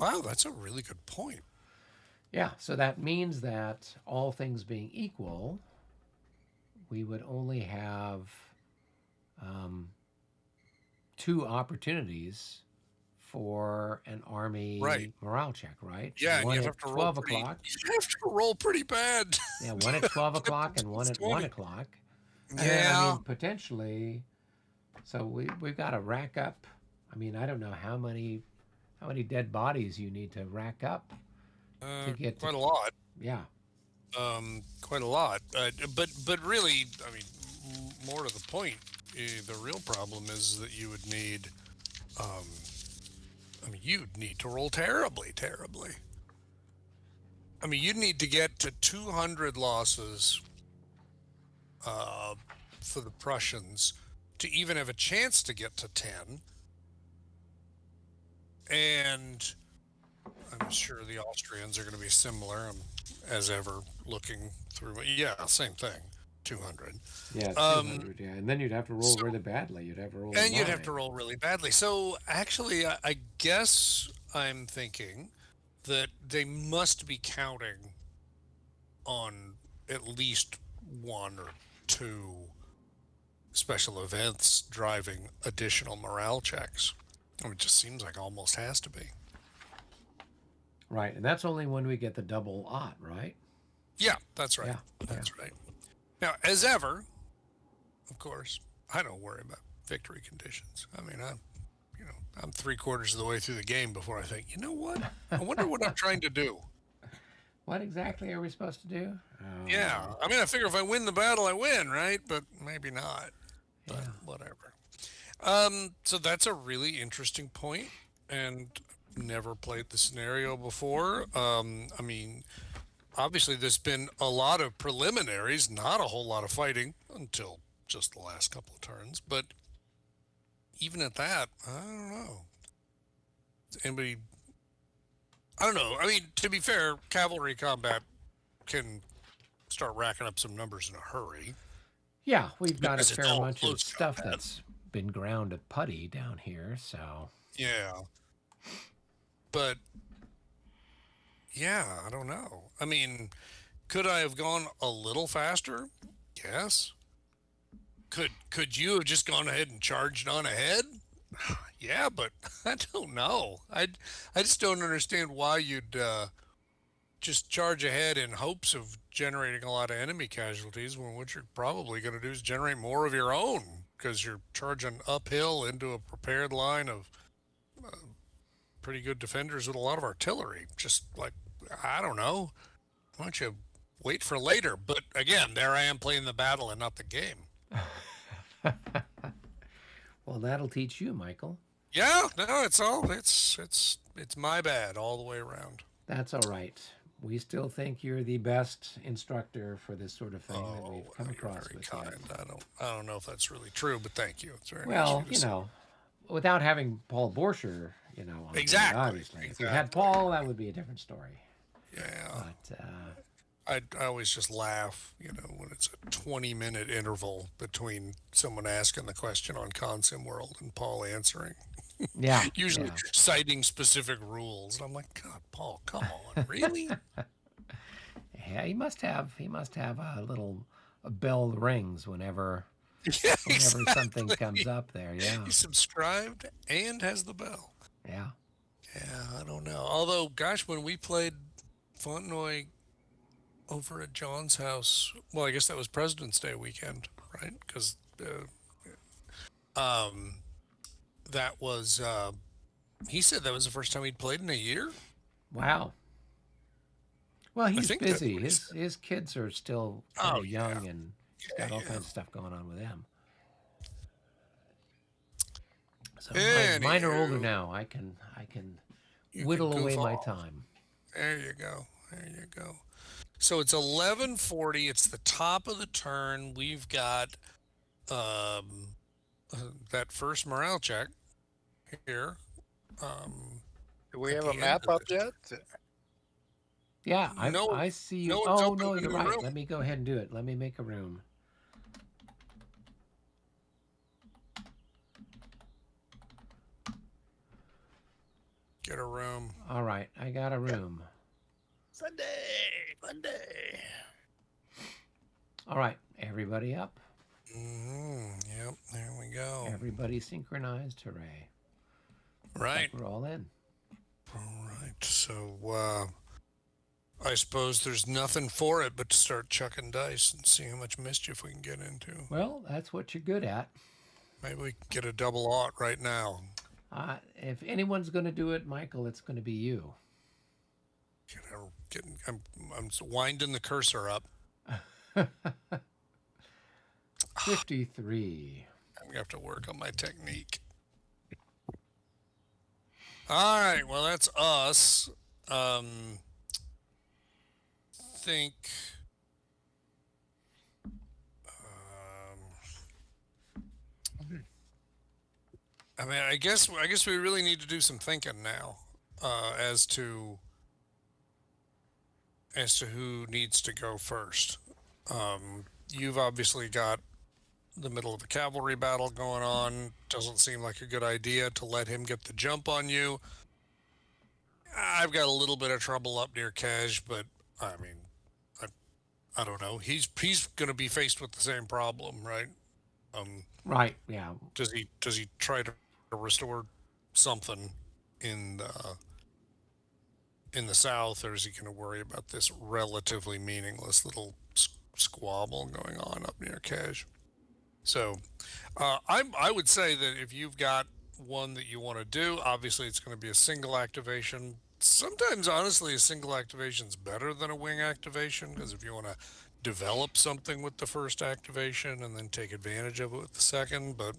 Wow, that's a really good point. Yeah, so that means that all things being equal, we would only have um, two opportunities for an Right. army morale check, right? Yeah, and One you at have to roll 12 pretty. o'clock. You have to roll pretty bad Yeah, one at to 12 get o'clock to and one plus at 1 20. o'clock. And then, I Yeah, mean, potentially, so we've got to rack up. I mean, I don't know how many dead bodies you need to rack up to get to, quite a lot. yeah, Quite a lot. But really, I mean, more to the point, the real problem is that you would need. Um, I mean, you'd need to roll terribly, terribly. I mean, you'd need to get to 200 losses uh, for the Prussians to even have a chance to get to 10. And I'm sure the Austrians are going to be similar as ever looking through. Yeah, same thing, 200. yeah, Um, 200, yeah. And then you'd have to roll so, really badly. You'd have to roll a and you'd have to 9. roll really badly. So actually, I guess I'm thinking that they must be counting on at least one or two special events driving additional morale checks. I mean, it just seems like almost has to be. Right. And that's only when we get the double ot, right? Yeah, that's right. Yeah, yeah. That's right. Now, as ever, of course, I don't worry about victory conditions. I mean, I'm three-quarters of the way through the game before I think, you know what? I wonder what I'm trying to do. What exactly are we supposed to do? Yeah, Oh, I mean, I figure if I win the battle, I win, right? But maybe not. But yeah. whatever. So that's a really interesting point, and never played the scenario before. I mean, obviously, there's been a lot of preliminaries, not a whole lot of fighting until just the last couple of turns. But even at that, I don't know. Anybody? I don't know. I mean, to be fair, cavalry combat can start racking up some numbers in a hurry Yeah, we've got a because it's fair all bunch of close stuff combat. that's been ground to putty down here, so Yeah, but yeah, I don't know. I mean, could I have gone a little faster? Yes. Could you have just gone ahead and charged on ahead? Yeah, but I don't know. I just don't understand why you'd just charge ahead in hopes of generating a lot of enemy casualties when what you're probably going to do is generate more of your own because you're charging uphill into a prepared line of pretty good defenders with a lot of artillery. Just like, I don't know. Why don't you wait for later? But again, there I am playing the battle and not the game. well, that'll teach you, Michael. Yeah, no, it's my bad all the way around. That's all right. We still think you're the best instructor for this sort of thing that Oh, we've come well, you're across very with yet. kind. I don't know if that's really true, but thank you. It's very nice of Well, you to say. without having Paul Borscher, on board, Exactly, obviously. If we had exactly. Paul, that would be a different story. Yeah, But I always just laugh, when it's a 20-minute interval between someone asking the question on Consim World and Paul answering, yeah, usually yeah, citing specific rules. And I'm like, God, Paul, come on, really? yeah. He must have a little a bell rings Yeah, whenever something comes exactly. up there. Yeah, He subscribed and has the bell. yeah. Yeah, I don't know. Although, gosh, when we played Fontenoy over at John's house, well, I guess that was President's Day weekend, right? Because um, that was, he said that was the first time he'd played in a year. Wow. Well, I he's think that's busy. what he His said. his kids are still kind Oh, of yeah. young, and he's got all Yeah, kinds of stuff going on with them. So yeah. mine are older Anywho, now. I can you can whittle away goof my off. time. There you go. There you go. So it's 11:40. It's the top of the turn. We've got um, that first morale check here um, Do we at have a the end map of up this. yet? Yeah, I No, I see you. no one's Oh opened no, a you're new right. room. Let me go ahead and do it. Let me make a room. Get a room. All right, I got a room. Sunday. Monday. All right, everybody up. Yep, there we go. Everybody synchronized. Hooray. Looks Right. like we're all in. All right. So, I suppose there's nothing for it but to start chucking dice and see how much mischief we can get into. Well, that's what you're good at. Maybe we can get a double aught right now. If anyone's going to do it, Michael, it's going to be you. I'm winding the cursor up. 53. I'm gonna have to work on my technique. All right. Well, that's us. Think. I mean, I guess we really need to do some thinking now, as to who needs to go first. You've obviously got the middle of a cavalry battle going on. Doesn't seem like a good idea to let him get the jump on you. I've got a little bit of trouble up near Kaj, but I mean, I don't know. He's going to be faced with the same problem, right? Right, yeah. Does he try to restore something in the south, or is he going to worry about this relatively meaningless little squabble going on up near Kaj? So, I would say that if you've got one that you want to do, obviously it's going to be a single activation. Sometimes, honestly, a single activation is better than a wing activation, because if you want to develop something with the first activation and then take advantage of it with the second, but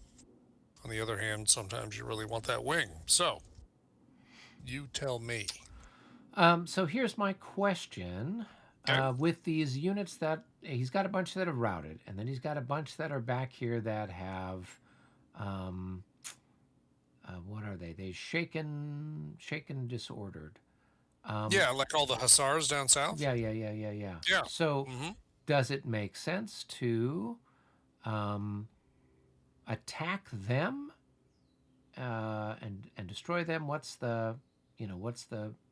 on the other hand, sometimes you really want that wing. So, you tell me. So here's my question. Okay. With these units that he's got a bunch that have routed, and then he's got a bunch that are back here that have, what are they? They shaken, disordered. Yeah, like all the hussars down south. Yeah. Yeah. So, Mm-hmm. does it make sense to attack them and destroy them? What's the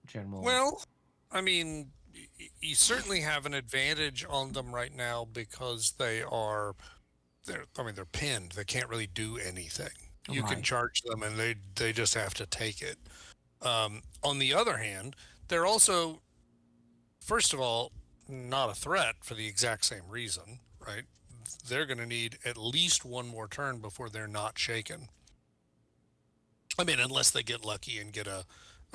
general? Well, I mean, you certainly have an advantage on them right now because they're pinned. They can't really do anything. You can Right. charge them and they just have to take it. On the other hand, they're also, first of all, not a threat for the exact same reason, right? They're going to need at least one more turn before they're not shaken. I mean, unless they get lucky and get a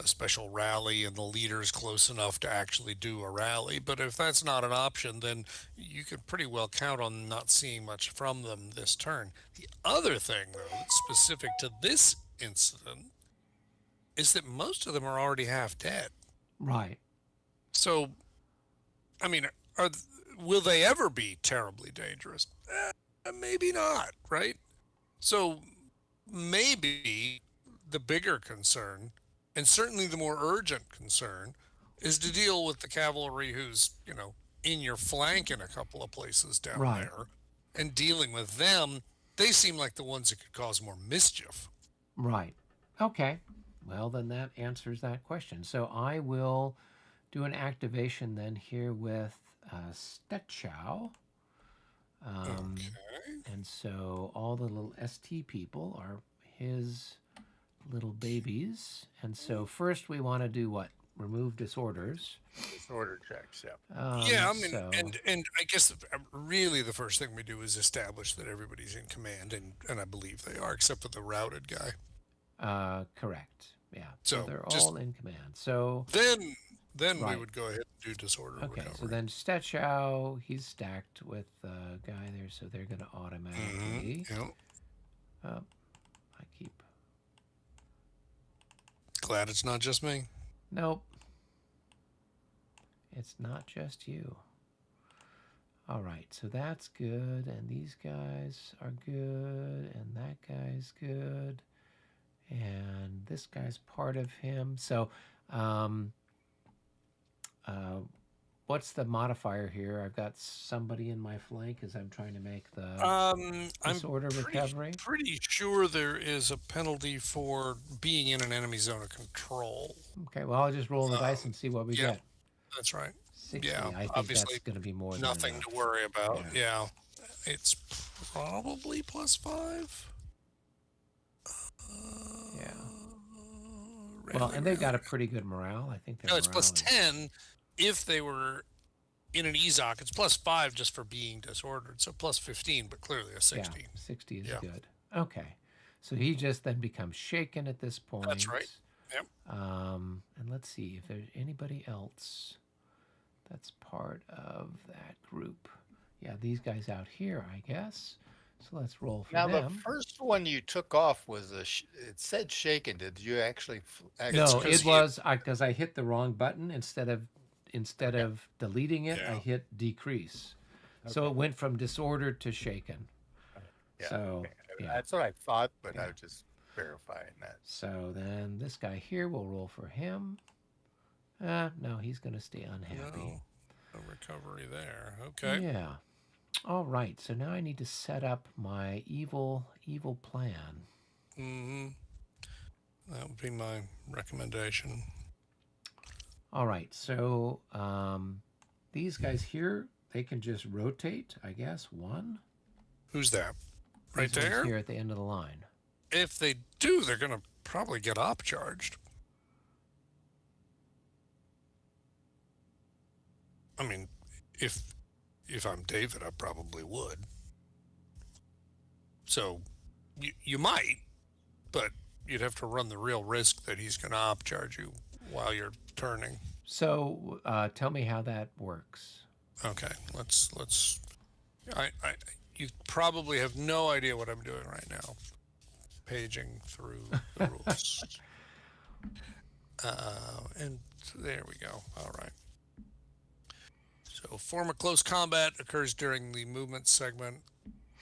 special rally and the leader is close enough to actually do a rally. But if that's not an option, then you can pretty well count on not seeing much from them this turn. The other thing, though, that's specific to this incident, is that most of them are already half dead. Right. So, I mean, will they ever be terribly dangerous? Maybe not, right? So maybe the bigger concern, and certainly the more urgent concern, is to deal with the cavalry who's, in your flank in a couple of places down Right. there, and dealing with them. They seem like the ones that could cause more mischief. Right. Okay. Well, then that answers that question. So I will do an activation then here with Stetchow. Okay. And so all the little ST people are his little babies. And so first we want to do what? Remove disorders. Disorder checks, yeah. Yeah, I mean, so, and I guess really the first thing we do is establish that everybody's in command, and I believe they are, except for the routed guy. correct. Yeah. So they're just all in command. So then we Right. would go ahead and do disorder okay. recovery. So then Stetchow, he's stacked with the guy there, so they're going to automatically. Yep. I keep. Glad it's not just me. Nope. It's not just you. All right, so that's good, and these guys are good, and that guy's good, and this guy's part of him. So, what's the modifier here? I've got somebody in my flank as I'm trying to make the I'm disorder recovery. pretty sure there is a penalty for being in an enemy zone of control. Okay, well, I'll just roll the dice Um, and see what we yeah, get. that's right. Yeah, 60. I think obviously that's going to be more than nothing enough. to worry about. Yeah. Yeah, it's probably +5. Yeah. Well, Rally, and they've got rally. a pretty good morale. I think their No, it's morale is. +10 if they were in an EZOC. It's +5 just for being disordered. So +15, but clearly a Yeah, 60. 60 is Yeah, good. Okay. So he just then becomes shaken at this that's right. point. Yep. And let's see if there's anybody else that's part of that group. Yeah, these guys out here, I guess. So let's roll for Now, the them. first one you took off was it said shaken. Did you actually It's No, because it he. was because I hit the wrong button instead Okay. of deleting it, I Yeah. hit decrease. So Okay. it went from disordered to shaken. Yeah. So Okay. yeah, That's what I thought, but I yeah. was just verifying that. So then this guy here will roll for him. No, he's going to stay unhappy. No recovery there. Okay. Yeah. All right. So now I need to set up my evil plan. Mm-hmm. That would be my recommendation. All right. So these guys here, they can just rotate, I guess. One. Who's that? Right These ones there? here at the end of the line. If they do, they're going to probably get op charged. I mean, if I'm David, I probably would. So you might, but you'd have to run the real risk that he's going to op charge you while you're turning. So tell me how that works. Okay, let's. I you probably have no idea what I'm doing right now. Paging through the rules. And there we go. All right. So, form of close combat occurs during the movement segment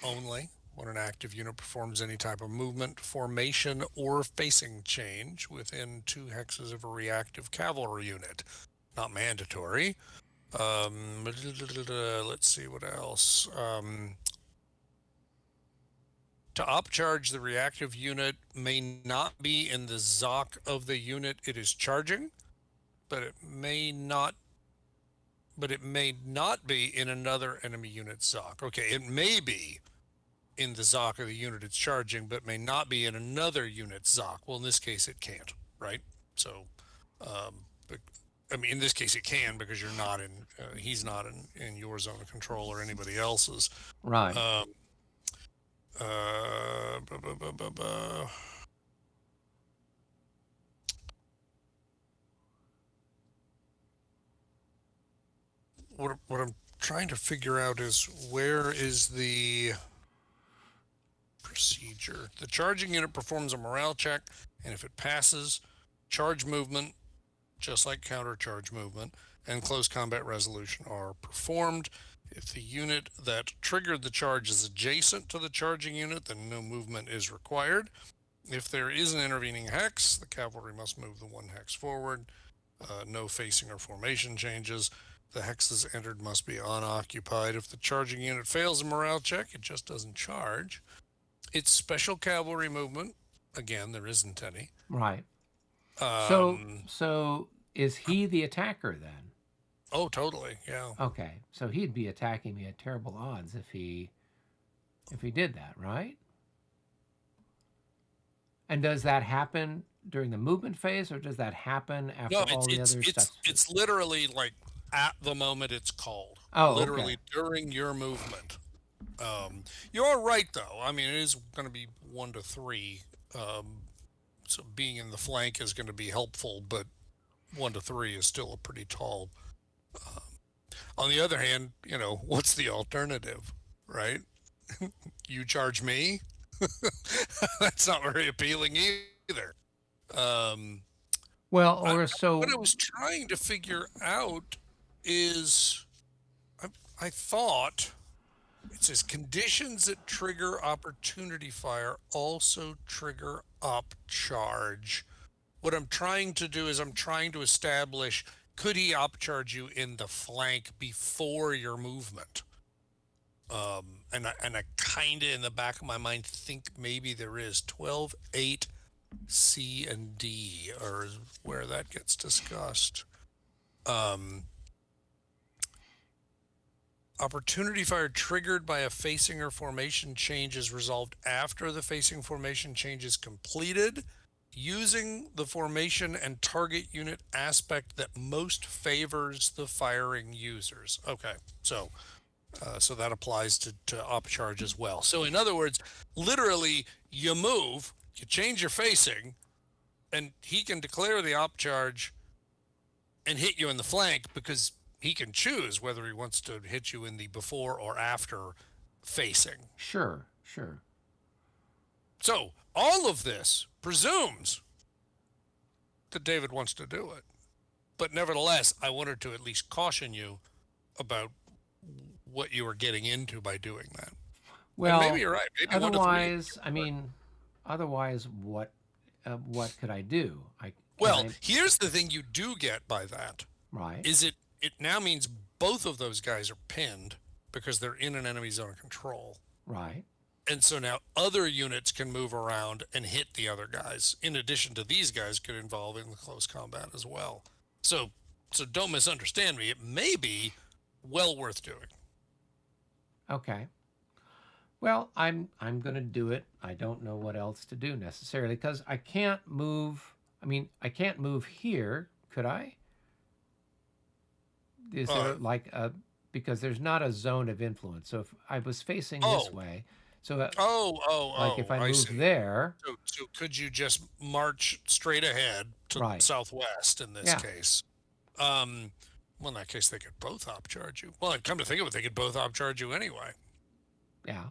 only when an active unit performs any type of movement, formation, or facing change within 2 hexes of a reactive cavalry unit. Not mandatory. Let's see what else. To upcharge the reactive unit may not be in the ZOC of the unit it is charging, but it may not be in another enemy unit's ZOC. Okay, it may be in the ZOC of the unit it's charging, but may not be in another unit's ZOC. Well, in this case, it can't, right? So, but, I mean, in this case, it can because you're not in, he's not in your zone of control or anybody else's. Right. Buh, buh, buh, buh, buh. What I'm trying to figure out is where is the procedure? The charging unit performs a morale check, and if it passes, charge movement, just like counter charge movement, and close combat resolution are performed. If the unit that triggered the charge is adjacent to the charging unit, then no movement is required. If there is an intervening hex, the cavalry must move the 1 hex forward. No facing or formation changes. The hexes entered must be unoccupied. If the charging unit fails a morale check, it just doesn't charge. It's special cavalry movement. Again, there isn't any. Right. Um, So is he the attacker then? oh, totally. Yeah. Okay. So he'd be attacking me at terrible odds if he did that, right? And does that happen during the movement phase, or does that happen after No, all the other stuff? it's literally like at the moment it's called. Oh, Literally okay. during your movement. You're right though. I mean, it is going to be 1 to 3. So being in the flank is going to be helpful, but 1 to 3 is still a pretty tall. On the other hand, what's the alternative, right? You charge me? That's not very appealing either. Um, Well, I, or so. what I was trying to figure out is I thought it says conditions that trigger opportunity fire also trigger up charge. What I'm trying to do is I'm trying to establish could he upcharge you in the flank before your movement? And I kind of in the back of my mind think maybe there is 12, 8, C, and D, or where that gets discussed. Opportunity fire triggered by a facing or formation change is resolved after the facing formation change is completed, using the formation and target unit aspect that most favors the firing users. Okay, so so that applies to upcharge as well. So in other words, literally, you move, you change your facing, and he can declare the upcharge and hit you in the flank because he can choose whether he wants to hit you in the before or after facing. Sure, sure. So all of this presumes that David wants to do it. But nevertheless, I wanted to at least caution you about what you were getting into by doing that. Well, and maybe you're right. Maybe otherwise, I mean, otherwise, what could I do? Well, here's the thing you do get by that. Right. Is it now means both of those guys are pinned because they're in an enemy zone of control. Right. And so now other units can move around and hit the other guys. In addition to these guys could involve in the close combat as well. So don't misunderstand me. It may be well worth doing. Okay. Well, I'm going to do it. I don't know what else to do necessarily because I can't move. I mean, I can't move here, could I? Is there like a because there's not a zone of influence. So if I was facing this way, so like if I move there, so could you just march straight ahead to the southwest in this case? Well, in that case, they could both upcharge you. Well, come to think of it, they could both upcharge you anyway. Yeah.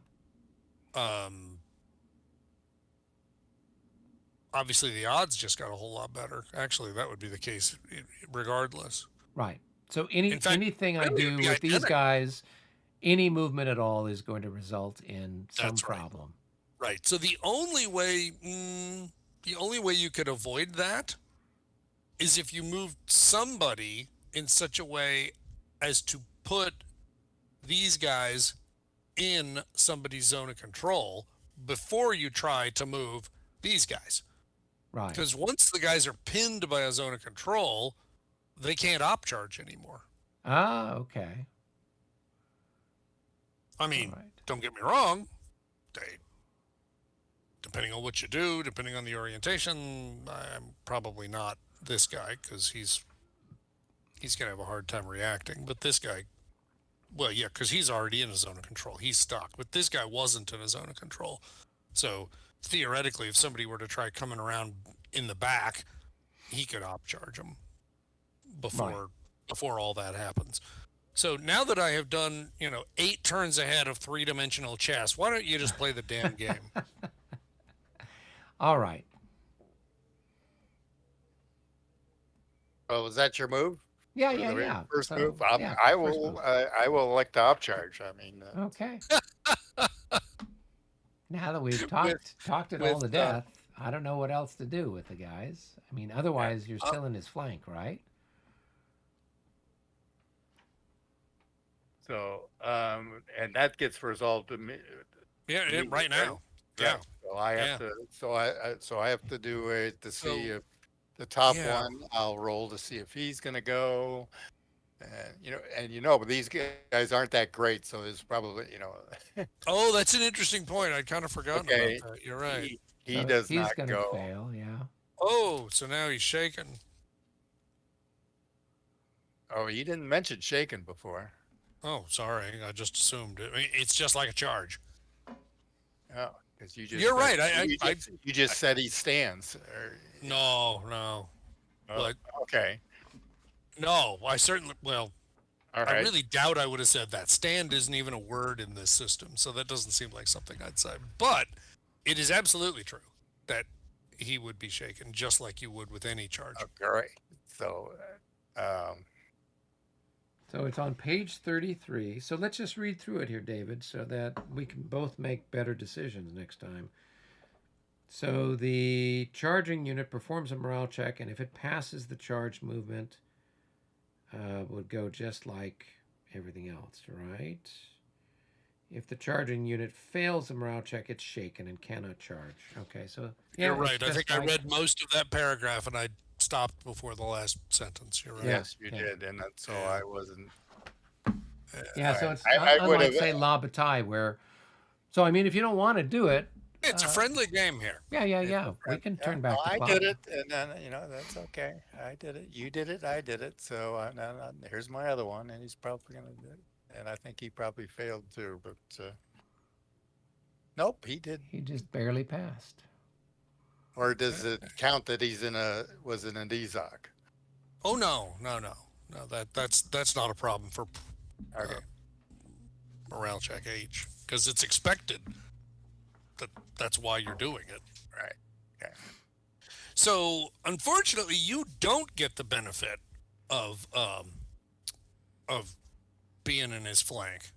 Obviously, the odds just got a whole lot better. Actually, that would be the case regardless. Right. So anything I do with these guys, any movement at all is going to result in some problem. Right. So the only way you could avoid that is if you moved somebody in such a way as to put these guys in somebody's zone of control before you try to move these guys. Right. Because once the guys are pinned by a zone of control, they can't upcharge anymore. Ah, okay. I mean, don't get me wrong. Depending on what you do, depending on the orientation, I'm probably not this guy because he's going to have a hard time reacting. But this guy, well, yeah, because he's already in a zone of control. He's stuck. But this guy wasn't in a zone of control. So theoretically, if somebody were to try coming around in the back, he could upcharge him before all that happens. So now that I have done, 8 turns ahead of 3-dimensional chess, why don't you just play the damn game? All right. Oh, was that your move? Yeah. First move. I will elect to upcharge. I mean. Okay. Now that we've talked it all to death, I don't know what else to do with the guys. I mean, otherwise you're still in his flank, right? So, and that gets resolved. Right now. Yeah. So I have to. So I have to do it to see if the top one. I'll roll to see if he's going to go. But these guys aren't that great, so there's probably, Oh, that's an interesting point. I'd kind of forgotten about that. You're right. He does not go. He's gonna fail, yeah. Oh, so now he's shaken. Oh, you didn't mention shaken before. Oh, sorry. I just assumed it. I mean, it's just like a charge. Oh, because you just. You're right. You just said he stands. No. But, okay. No, I certainly. Well, all right. I really doubt I would have said that. Stand isn't even a word in this system, so that doesn't seem like something I'd say. But it is absolutely true that he would be shaken, just like you would with any charge. All right. So. So it's on page 33. So let's just read through it here, David, so that we can both make better decisions next time. So the charging unit performs a morale check, and if it passes the charge movement, would go just like everything else, right? If the charging unit fails the morale check, it's shaken and cannot charge. Okay, so You're yeah, it's right. I just think I like read most of that paragraph and I stopped before the last sentence. You're right. yeah, Yes, you yeah, did, and so Yeah. I wasn't. yeah. So it's I would unlike have. say La Bataille, where so I mean, if you don't want to do it, It's a uh, friendly game here. It's yeah, a we friend. can Yeah, turn no, back the I clock. did it, and then that's okay. I did it. You did it. I did it. So now here's my other one, and he's probably gonna do it. And I think he probably failed too, but nope, he did. He just barely passed. Or does it count that he's was in a DZOC? Oh no. That's not a problem for Okay. morale check H because it's expected that's why you're doing it. Right. Okay. So unfortunately, you don't get the benefit of being in his flank.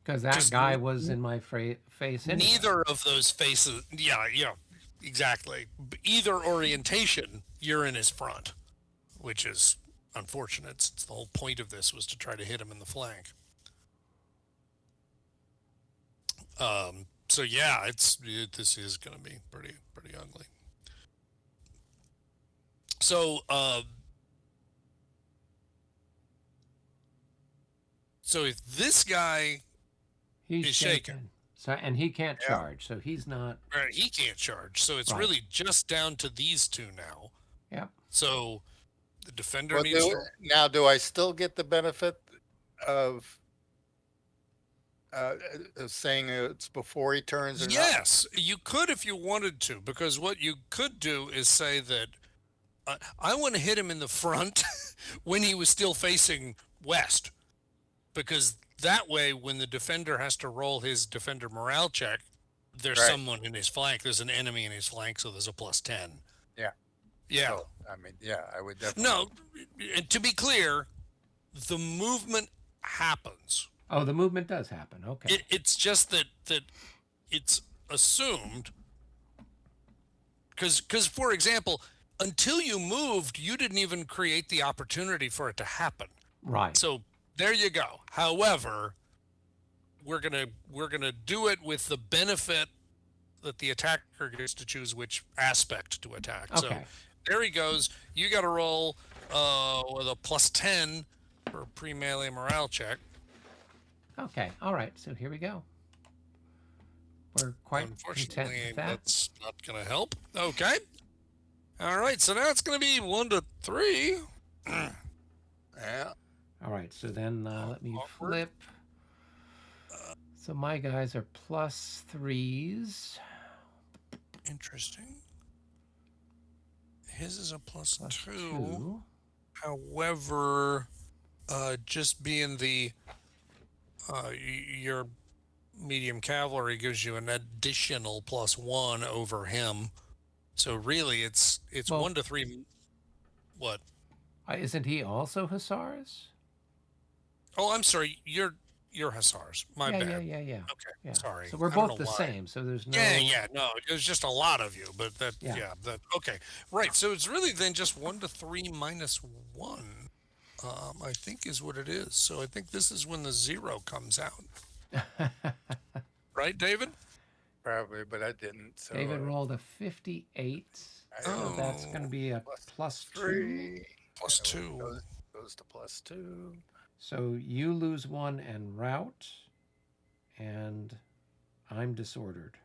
Because that Just guy was in my face anyway. Neither of those faces. Yeah, exactly. Either orientation, you're in his front, which is unfortunate. Since the whole point of this was to try to hit him in the flank. So yeah, this is going to be pretty ugly. So so if this guy He's is shaken. shaken. So and he can't Yeah. charge, so he's not. Right, he can't charge, so it's Right. really just down to these two now. Yeah. So the defender Well, needs to. now, do I still get the benefit of saying it's before he turns or not? Yes, you could if you wanted to, because what you could do is say that I want to hit him in the front when he was still facing west, because that way, when the defender has to roll his defender morale check, there's Right. someone in his flank. There's an enemy in his flank, so there's a +10. Yeah. Yeah. So, I mean, yeah, I would definitely. No, and to be clear, the movement happens. Oh, the movement does happen. Okay. It's just that it's assumed because for example, until you moved, you didn't even create the opportunity for it to happen. Right. So there you go. However, we're gonna do it with the benefit that the attacker gets to choose which aspect to attack. Okay. So there he goes. You got to roll with a +10 for a pre-melee morale check. Okay. All right. So here we go. We're quite content Unfortunately, with that. that's not going to help. Okay. All right. So now it's going to be 1 to 3. Yeah. All right. So then let me Awkward. flip. So my guys are +3s. Interesting. His is a Plus +2. 2. However, just being your medium cavalry gives you an additional +1 over him. So really, it's Well- 1 to 3. What? Isn't he also hussars? Oh, I'm sorry. You're hussars. My yeah, bad. Yeah. Okay. Yeah. Sorry. So we're I don't both know the why. same. So there's no. Yeah. No, there's just a lot of you, but Yeah. okay. Right. So it's really then just 1 to 3 minus 1. I think is what it is. So I think this is when the 0 comes out. Right, David? Probably, but I didn't. So David rolled a 58. So that's going to be a +2. 3 +2. goes to +2. So you lose 1 and rout, and I'm disordered.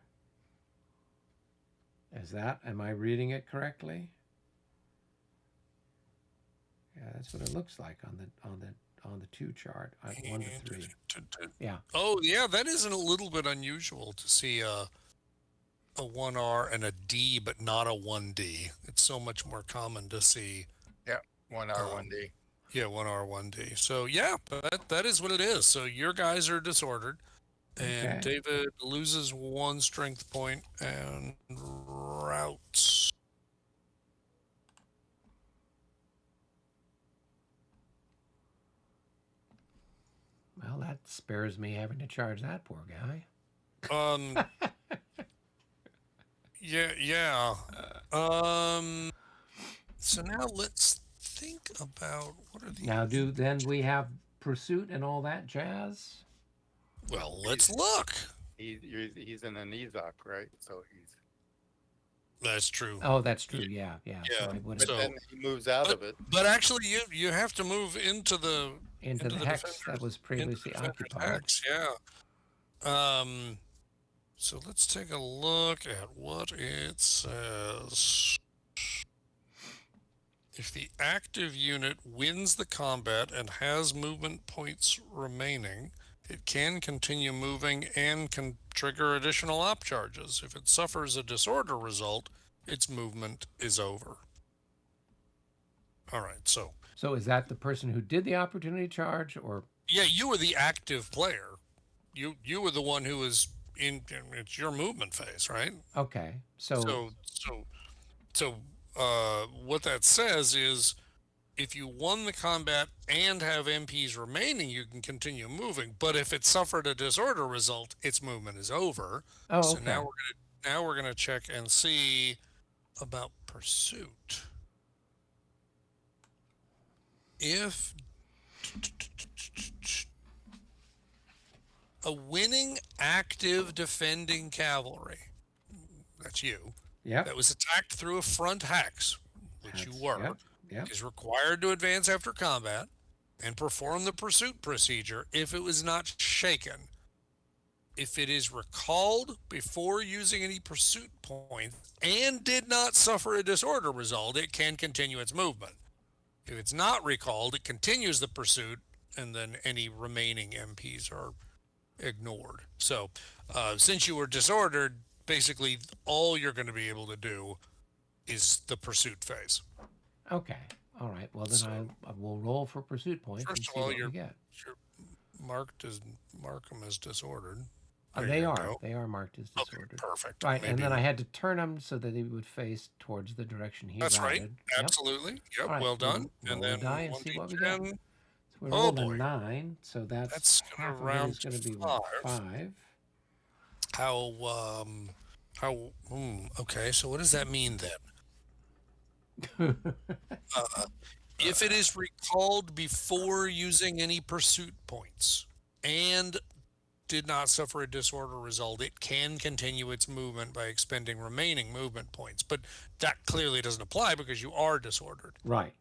Am I reading it correctly? Yeah, that's what it looks like on the 2 chart. 1 to 3. Yeah. Oh, yeah, that isn't a little bit unusual to see a 1R and a D, but not a 1D. It's so much more common to see. 1R, 1D. Yeah, 1R, 1D. So yeah, that is what it is. So your guys are disordered, and Okay. David loses 1 strength point and routs. Well, that spares me having to charge that poor guy. Yeah. So now let's think about what are the Now, then we have pursuit and all that jazz? well, let's look. He's in an Ezok, right? So he's That's true. Oh, that's true. Yeah, Yeah, yeah. So yeah. I wouldn't but So, then he moves out but of it. but actually, you have to move into into the the hex that defenders was into previously the defenders occupied. hex. Yeah. Um. So let's take a look at what it says. If the active unit wins the combat and has movement points remaining, it can continue moving and can trigger additional op charges. If it suffers a disorder result, its movement is over. All right, so So is that the person who did the opportunity charge, or yeah, you were the active player. You were the one who was it's your movement phase, right? okay? So So what that says is if you won the combat and have MPs remaining, you can continue moving. But if it suffered a disorder result, its movement is over. oh, So okay. now we're gonna check and see about pursuit. If a winning active defending cavalry, that's you, Yep. that was attacked through a front hex, which you were, Yep. Yep. is required to advance after combat and perform the pursuit procedure if it was not shaken. If it is recalled before using any pursuit points and did not suffer a disorder result, it can continue its movement. If it's not recalled, it continues the pursuit, and then any remaining MPs are ignored. So, since you were disordered, basically all you're going to be able to do is the pursuit phase. Okay. All right. Well, then So, I will roll for pursuit points and first of see all, what we you're get. mark them as disordered. They you are. go. They are marked as Okay, disordered. perfect. Right, and Maybe then I had to turn them so that they would face towards the direction he that's right. routed. Yep. Absolutely. Yep. All right. Well done. Roll And a then die and one see what we d10. get. So we Oh rolled a boy, 9, so that's that's gonna half of it round is going to be to 5. How okay, so what does that mean then? If it is recalled before using any pursuit points and did not suffer a disorder result, it can continue its movement by expending remaining movement points. But that clearly doesn't apply because you are disordered. Right.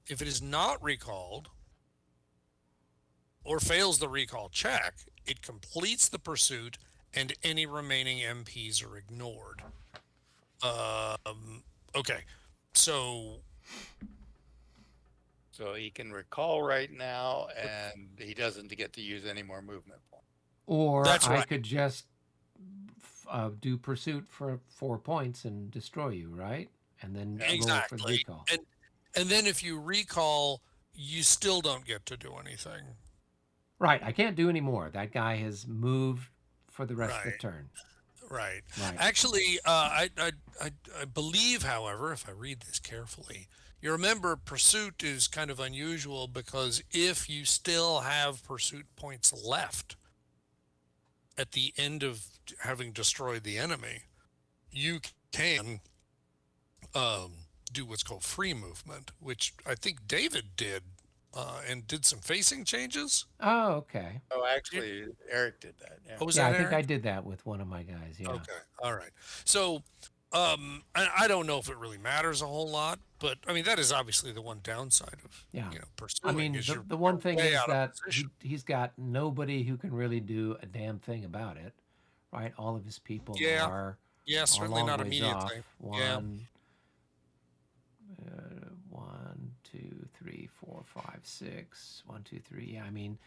If it is not recalled or fails the recall check, it completes the pursuit and any remaining MPs are ignored. Okay, so he can recall right now, and he doesn't get to use any more movement points. Or that's I right. could just do pursuit for 4 points and destroy you, right? And then roll for the Exactly. recall. And then if you recall, you still don't get to do anything. Right. I can't do any more. That guy has moved for the rest of the Right. turn. Right. Right. Actually, I believe, however, if I read this carefully, you remember pursuit is kind of unusual because if you still have pursuit points left at the end of having destroyed the enemy, you can do what's called free movement, which I think David did and did some facing changes. Oh, okay. Oh, actually, Eric did that. Yeah. Oh, was Yeah, that I think Eric? I did that with one of my guys. Yeah. Okay. All right. So, I don't know if it really matters a whole lot, but I mean, that is obviously the one downside of, Yeah. pursuing I mean, is the one you're thing way is out of that position. he's got nobody who can really do a damn thing about it, right? All of his people Yeah. are Yeah, a certainly long not ways immediately. off. Yeah. 1, 2, 3, 4, 5, 6. 1, 2, 3. Yeah, I mean,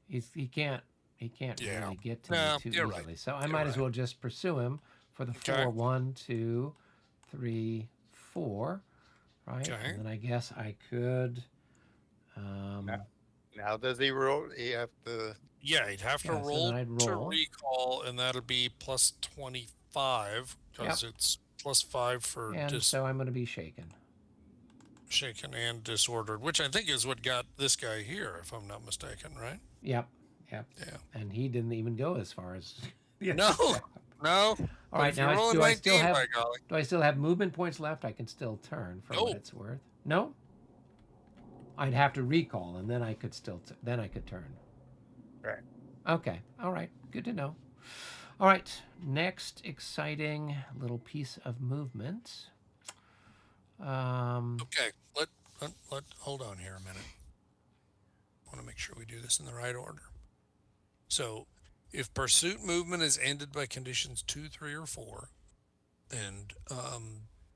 he can't Yeah. really get to No, me too you're easily. right. So I You're might as right. well just pursue him for the Okay. 4. 1, 2, 3, 4. Right, Okay. and then I guess I could. Now does he roll? He have to. Yeah, you'd have to Yeah, so roll then I'd to roll. recall, and that'll be plus 25 because it's plus 5 for And so I'm going to be shaken. shaken and disordered, which I think is what got this guy here, if I'm not mistaken, right? Yep. Yeah. And he didn't even go as far as. Yeah. No, no. All right, If you're now rolling do I still 19, have by golly. movement points left? I can still turn for No. what it's worth. No. I'd have to recall, and then I could then I could turn. Right. Okay. All right. Good to know. All right. Next exciting little piece of movement. Okay, let hold on here a minute. I want to make sure we do this in the right order. So, if pursuit movement is ended by conditions 2, 3, or 4, and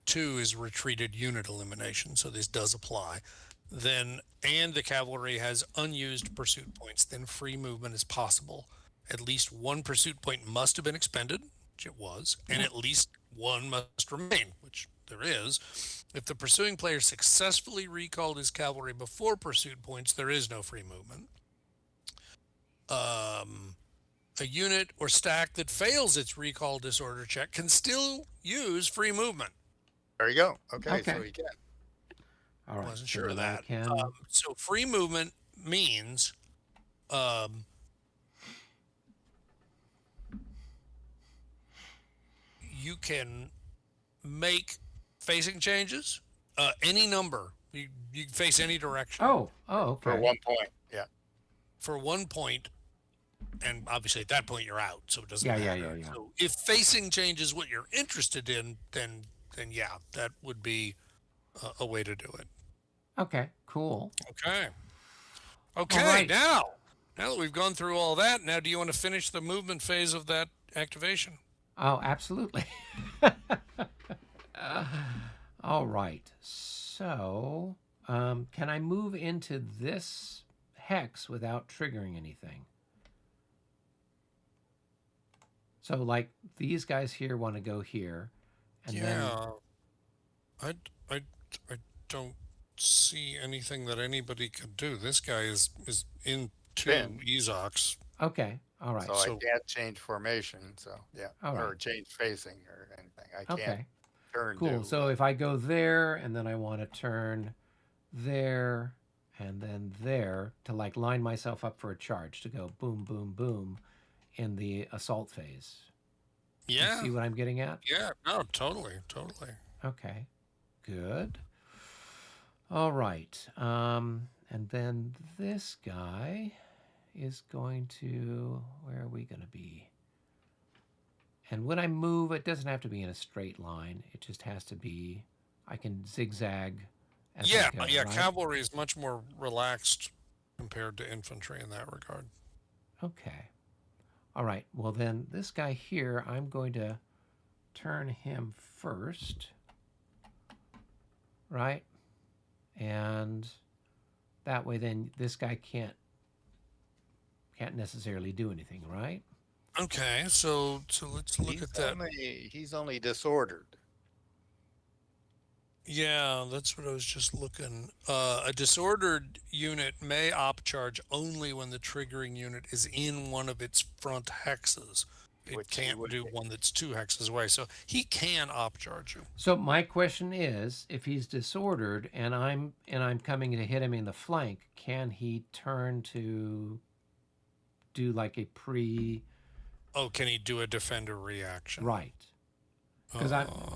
2 is retreated unit elimination, so this does apply, then, and the cavalry has unused pursuit points, then free movement is possible. At least one pursuit point must have been expended, which it was, and at least one must remain, which there is. If the pursuing player successfully recalled his cavalry before pursuit points, there is no free movement. A unit or stack that fails its recall disorder check can still use free movement. There you go. Okay, Okay. so he can. All right. Wasn't so sure of then I that. can. So free movement means you can make facing changes, any number. You can face any direction Oh. Okay. For 1 point. Yeah. for 1 point, and obviously at that point you're out, so it doesn't Yeah, matter. yeah. So if facing change is what you're interested in, then yeah, that would be a way to do it. Okay. Cool. Okay. All Okay. right. Now that we've gone through all that, now do you want to finish the movement phase of that activation? Oh, absolutely. All right. So, can I move into this hex without triggering anything? So, like, these guys here want to go here, and then Yeah. I don't see anything that anybody could do. This guy is in 2 Pinned. Ezocs. okay. All right. So, So- I can't change formation. So yeah, All or right. change facing or anything. I can't Okay. turn. Cool. Do, So if I go there and then I want to turn there and then there to like line myself up for a charge to go boom, boom, boom in the assault phase. You Yeah. see what I'm getting at? Yeah. No, totally. Okay. Good. All right. And then this guy is going to, where are we going to be? And when I move, it doesn't have to be in a straight line. It just has to be, I can zigzag as Yeah. I go, Yeah. right? Cavalry is much more relaxed compared to infantry in that regard. Okay. All right. Well, then this guy here, I'm going to turn him first. Right? And that way then this guy can't necessarily do anything, right? Okay. So let's look at that. He's only disordered. Yeah, that's what I was just looking. A disordered unit may op charge only when the triggering unit is in one of its front hexes. It Which he can't would do be. one that's 2 hexes away. So he can op charge you. So my question is, if he's disordered and I'm coming to hit him in the flank, can he turn to do like a pre Oh, can he do a defender reaction? right?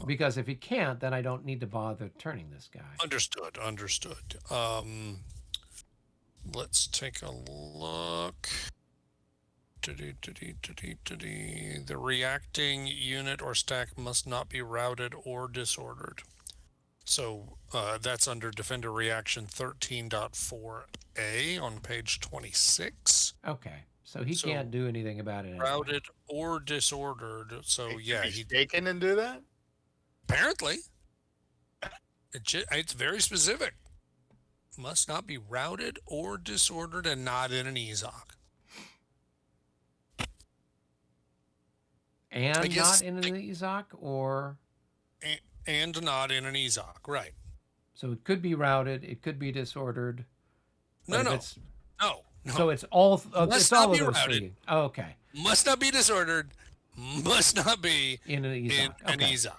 Because if he can't, then I don't need to bother turning this guy. Understood. Let's take a look. The reacting unit or stack must not be routed or disordered. So that's under Defender Reaction 13.4a on page 26. Okay. So he So, can't do anything about it anyway. Routed or disordered. So yeah, He's he taken and do that. apparently it's very specific. Must not be routed or disordered and not in an Ezoc. And guess- not in an Ezoc, or And not in an Ezoc, right? so it could be routed, it could be disordered. No, but if no, it's- no. So it's all Must it's not all of be those routed. three. Oh, okay. Must not be disordered. Must not be In an Ezoc. in an okay. Ezoc.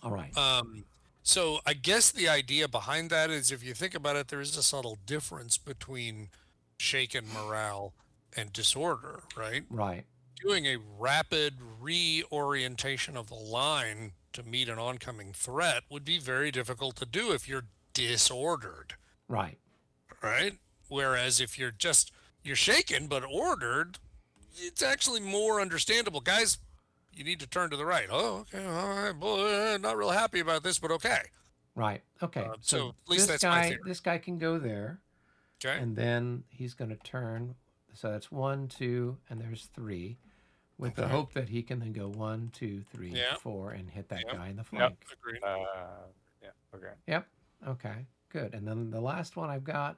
All right. So I guess the idea behind that is, if you think about it, there is a subtle difference between shaken morale and disorder, right? Right. Doing a rapid reorientation of the line to meet an oncoming threat would be very difficult to do if you're disordered. Right. right? Whereas if you're shaken but ordered, it's actually more understandable. Guys, you need to turn to the right. Oh, okay, all right, boy, not real happy about this, but okay. Right. Okay. So So at least that's my theory. this guy can go there, Okay. and then he's going to turn. So that's 1, 2, and there's 3, with the Okay. hope that he can then go 1, 2, 3, Yeah. 4, and hit that Yep. guy in the Yep. flank. Agreed. Yeah. Okay. Yep. Okay. Good. And then the last one I've got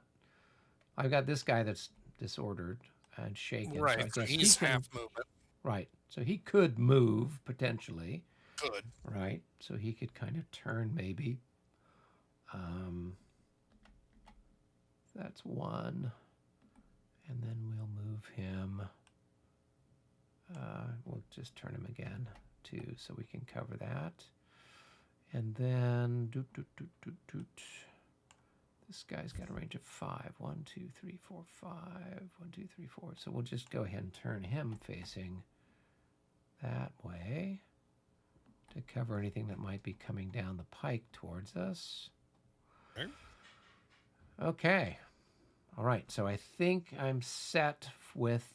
this guy that's disordered and shaken. So Right. I So guess he he's can. half movement. Right. So he could move potentially. Good. Right. So he could kind of turn maybe. That's 1. And then we'll move him. We'll just turn him again, 2, so we can cover that. And then this guy's got a range of 5. 1, 2, 3, 4, 5. 1, 2, 3, 4. So we'll just go ahead and turn him facing that way to cover anything that might be coming down the pike towards us. Okay. Okay. All right. So I think I'm set with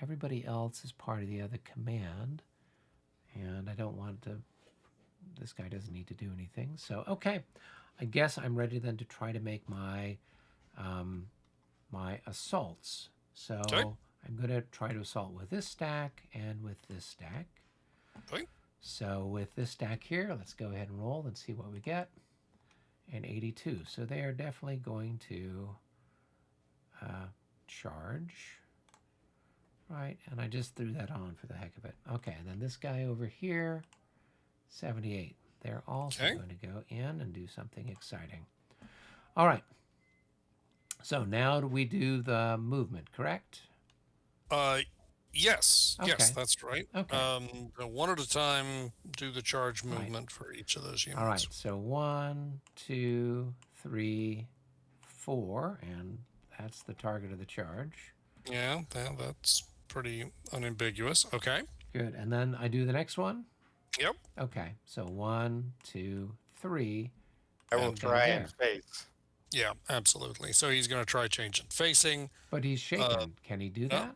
everybody else as part of the other command. And I don't want to... This guy doesn't need to do anything. So, okay. I guess I'm ready then to try to make my my assaults. So Okay. I'm going to try to assault with this stack and with this stack. Okay. So with this stack here, let's go ahead and roll and see what we get. And 82. So they are definitely going to charge. Right, and I just threw that on for the heck of it. Okay, and then this guy over here, 78. They're also Okay. going to go in and do something exciting. All right. So now we do the movement, correct? Yes. Yes, Okay. that's right. Okay. One at a time, do the charge Right. movement for each of those units. All right, so 1, 2, 3, 4, and that's the target of the charge. Yeah, that's pretty unambiguous. Okay. Good, and then I do the next one? Yep. Okay, so 1, 2, 3. I will and go try there. and face. Yeah, absolutely. So he's going to try changing facing. But he's shaken. Can he do that?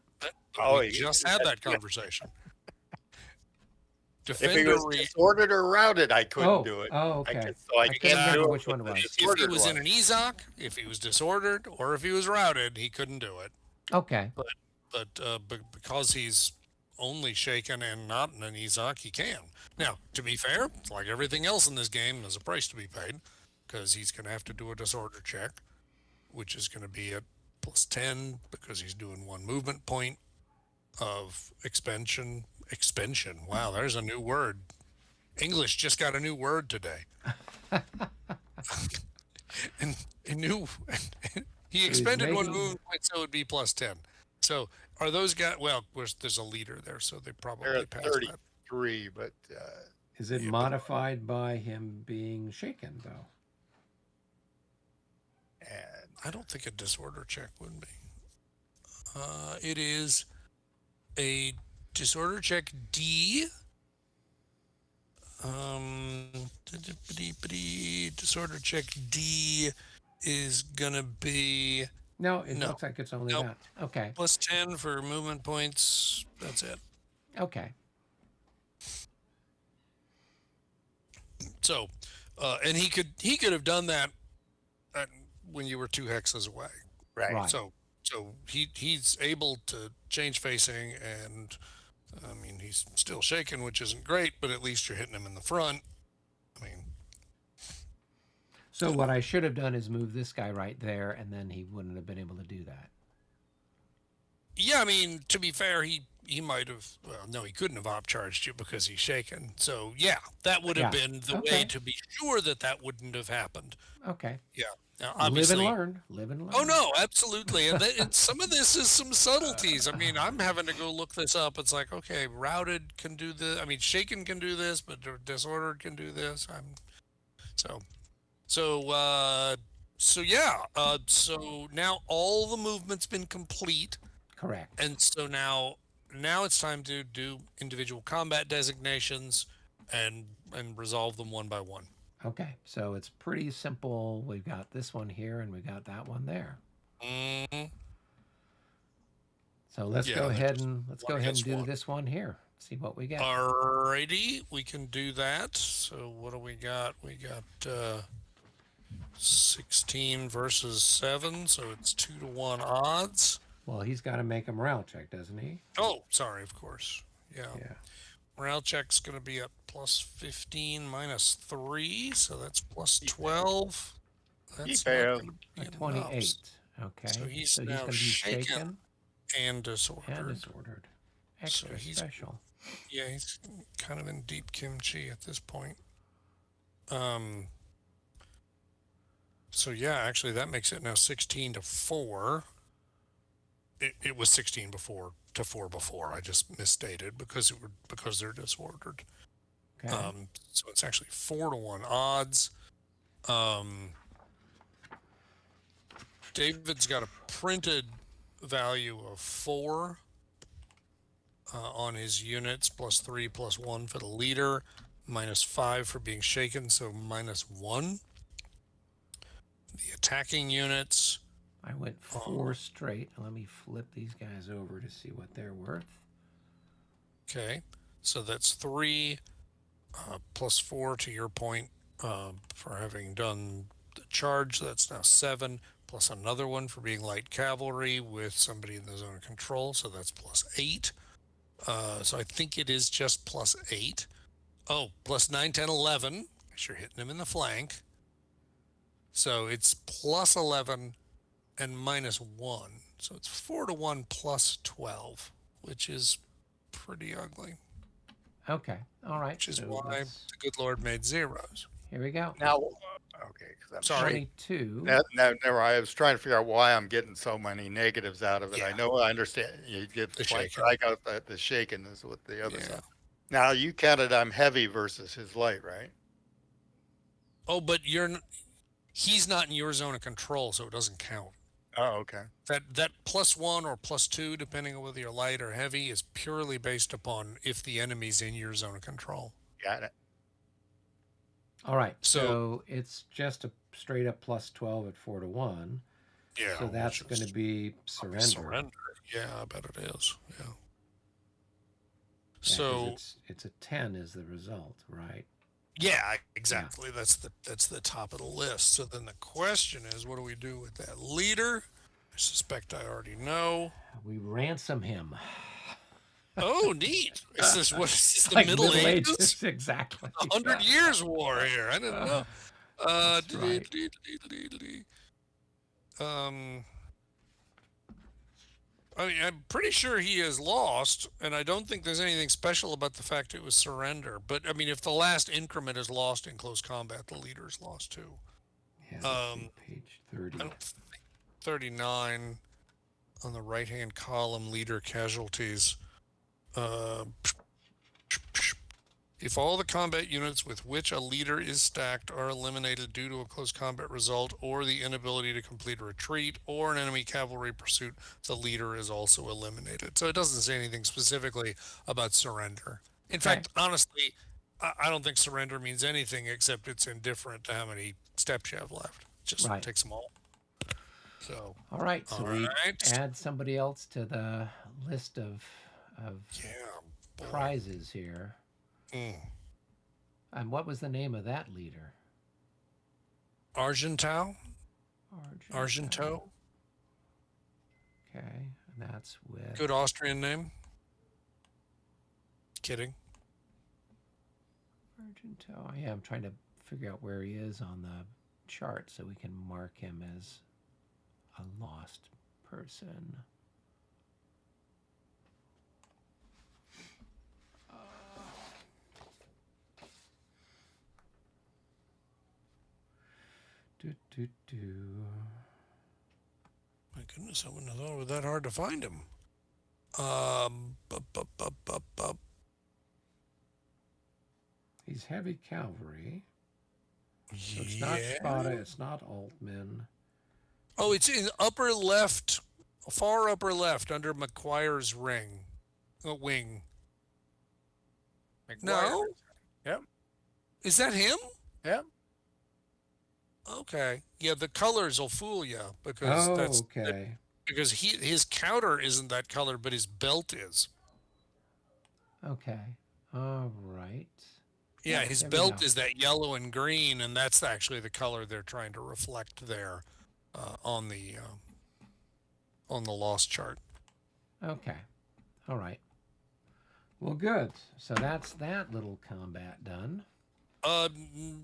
Oh, We just had that conversation. If he Defender was disordered or routed, I couldn't do it. Oh, okay. I I can't couldn't remember do it which one it with the was. if he disordered was in one. an EZOC, if he was disordered, or if he was routed, he couldn't do it. Okay. But because he's only shaken and not in an EZOC, he can. Now, to be fair, like everything else in this game, there's a price to be paid because he's going to have to do a disorder check, which is going to be at +10 because he's doing 1 movement point of expansion. Expansion. Wow, there's a new word. English just got a new word today. and a new. He expended 1 making- movement point, so it would be +10. So are those guys? Well, of course, there's a leader there, so they They're probably at passed that. 33, but Is it Yeah, but- modified by him being shaken, though? and I don't think a disorder check would be. It is a disorder check D. Disorder check D is gonna be No, it No. looks like it's only Nope. that. Okay. +10 for movement points. That's it. Okay. So, and he could have done that when you were 2 hexes away. Right. So he's able to change facing, and I mean he's still shaking, which isn't great, but at least you're hitting him in the front. I mean, So what I should have done is move this guy right there, and then he wouldn't have been able to do that. yeah, I mean to be fair, he might have. Well, no, he couldn't have op charged you because he's shaken. So yeah, that would have Yeah. been the Okay. way to be sure that wouldn't have happened. Okay. Yeah. Now, Live obviously, and learn. Live and learn. Oh no, absolutely, and some of this is some subtleties. I mean, I'm having to go look this up. It's like, okay, routed can do this. I mean, shaken can do this, but disordered can do this. So yeah. So now all the movement's been complete, Correct. and so now it's time to do individual combat designations and resolve them one by one. Okay, so it's pretty simple. We've got this one here and we got that one there. Mm, So let's yeah, go they're ahead just and one do against one. this one here. See what we get. Alrighty, we can do that. So what do we got? We got 16 versus 7, so it's 2-to-1 odds. Well, he's got to make a morale check, doesn't he? Oh, sorry, of course. Yeah. Yeah. Morale check's going to be at plus 15 minus 3, so that's plus 12. That's not failed. going to be A enough. 28. Okay. So he's So he's now going to be shaken and and disordered. disordered. Extra he's special. Yeah, he's kind of in deep kimchi at this point. Um. So yeah, actually that makes it now 16-4. It was 16 before to 4 before. I just misstated because they're disordered. Okay. So it's actually 4-to-1 odds. David's got a printed value of 4 on his units, plus 3, plus 1 for the leader, minus 5 for being shaken, so minus 1. The attacking units. I went 4 straight. Let me flip these guys over to see what they're worth. Okay, so that's 3 plus 4 to your point for having done the charge. That's now 7, plus another one for being light cavalry with somebody in the zone of control, so that's plus 8. So I think it is just plus 8. Oh, plus 9, 10, 11. You're hitting him in the flank. So it's plus 11 and minus 1. So it's 4-to-1 plus 12, which is pretty ugly. Okay. All right. Which is so why the good Lord made zeros. Here we go. Now, okay, because I'm Sorry. 22. Never. I was trying to figure out why I'm getting so many negatives out of it. Yeah. I understand you get The flank, shaken. but I got the shaken is with the other Yeah. side. Now you counted I'm heavy versus his light, right? Oh, but he's not in your zone of control, so it doesn't count. Oh, okay. That plus 1 or plus 2, depending on whether you're light or heavy, is purely based upon if the enemy's in your zone of control. Got it. All right. So- So it's just a straight up plus 12 at 4-to-1. Yeah. So that's which going to is be surrender. surrender. Yeah, I bet it is. Yeah. Yeah, 'cause So it's a 10 is the result, right? yeah, exactly. That's the top of the list. So then the question is, what do we do with that leader? I suspect I already know. We ransom him. Oh, neat. Is this the Like Middle Ages? Exactly. 100 Years War here. I didn't know. That's right. I mean, I'm pretty sure he has lost, and I don't think there's anything special about the fact it was surrender. But I mean, if the last increment is lost in close combat, the leader's lost too. Yeah, let's see, page 30. I don't think 39 on the right-hand column, leader casualties. If all the combat units with which a leader is stacked are eliminated due to a close combat result or the inability to complete a retreat or an enemy cavalry pursuit, the leader is also eliminated. So it doesn't say anything specifically about surrender. In fact, honestly, I don't think surrender means anything except it's indifferent to how many steps you have left. It just Right. takes them all. So, All right. So we right. add somebody else to the list of yeah. boy. prizes here. Mm. And what was the name of that leader? Argentau? Argento. Argento? Okay. And that's with Good Austrian name. Kidding. Argento. Yeah, I'm trying to figure out where he is on the chart so we can mark him as a lost person. My goodness, I wouldn't have thought it was that hard to find him. He's heavy cavalry. So it's not Spada, it's not Altman. Oh, it's in upper left, far upper left, under McQuire's wing. No? Yep. Is that him? Yep. Okay. Yeah, the colors will fool you because Oh, okay. because his counter isn't that color, but his belt is. Okay. All right. Yeah, Yep, his there we belt go. is that yellow and green, and that's actually the color they're trying to reflect there on the lost chart. Okay. All right. Well, good. So that's that little combat done. Mm,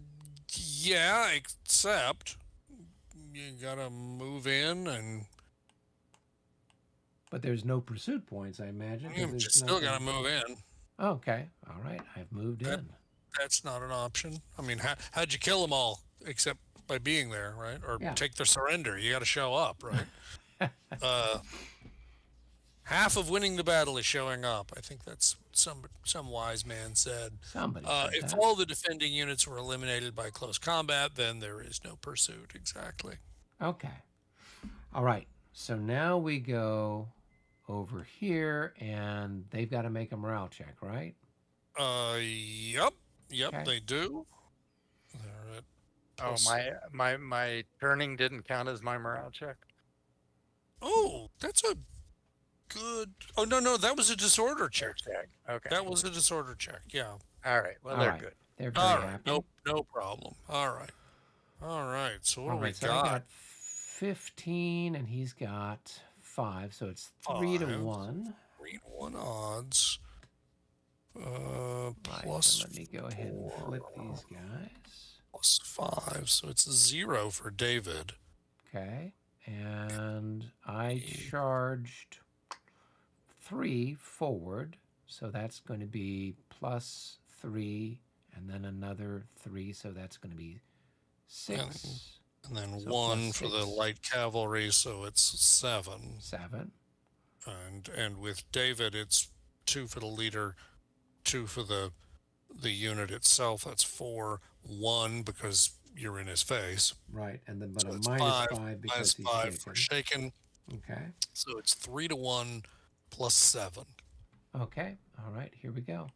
yeah, except you gotta move in, and But there's no pursuit points, I imagine, because you there's just still gotta nothing. move in. Okay. All right. I've moved That in. that's not an option. I mean, how'd you kill them all except by being there, right? Or Yeah. take their surrender? You got to show up, right? Uh, Half of winning the battle is showing up. I think that's some wise man said. Somebody said If that. all the defending units were eliminated by close combat, then there is no pursuit. Exactly. Okay. All right. So now we go over here, and they've got to make a morale check, right? Yep, yep, Okay. they do. They're at Oh, plus. my turning didn't count as my morale check. Oh, that's a good. Oh no, no, that was a disorder check. Check. Okay. That was a disorder check. Yeah. All right. Well, All they're right. good. They're very All right. happy. No problem. All right. All right. So what All do we right. So I got? got 15, and he's got 5. So it's 3 to Five. 1. 3 to 1 odds. Right. And Plus let me go ahead and flip 4 these guys. plus 5. So it's 0 for David. Okay. And I charged 3 forward. So that's going to be plus 3, and then another 3. So that's going to be And, 6. and then So 1 plus for the 6, light cavalry, so it's 7. 7. And with David, it's 2 for the leader, 2 for the unit itself. That's 4. 1 because you're in his face. Right. And then, but So a it's minus 5 5 minus because he's 5 for shaken. shaken. Okay. So it's 3 to 1 plus 7. Okay. All right. Here we go.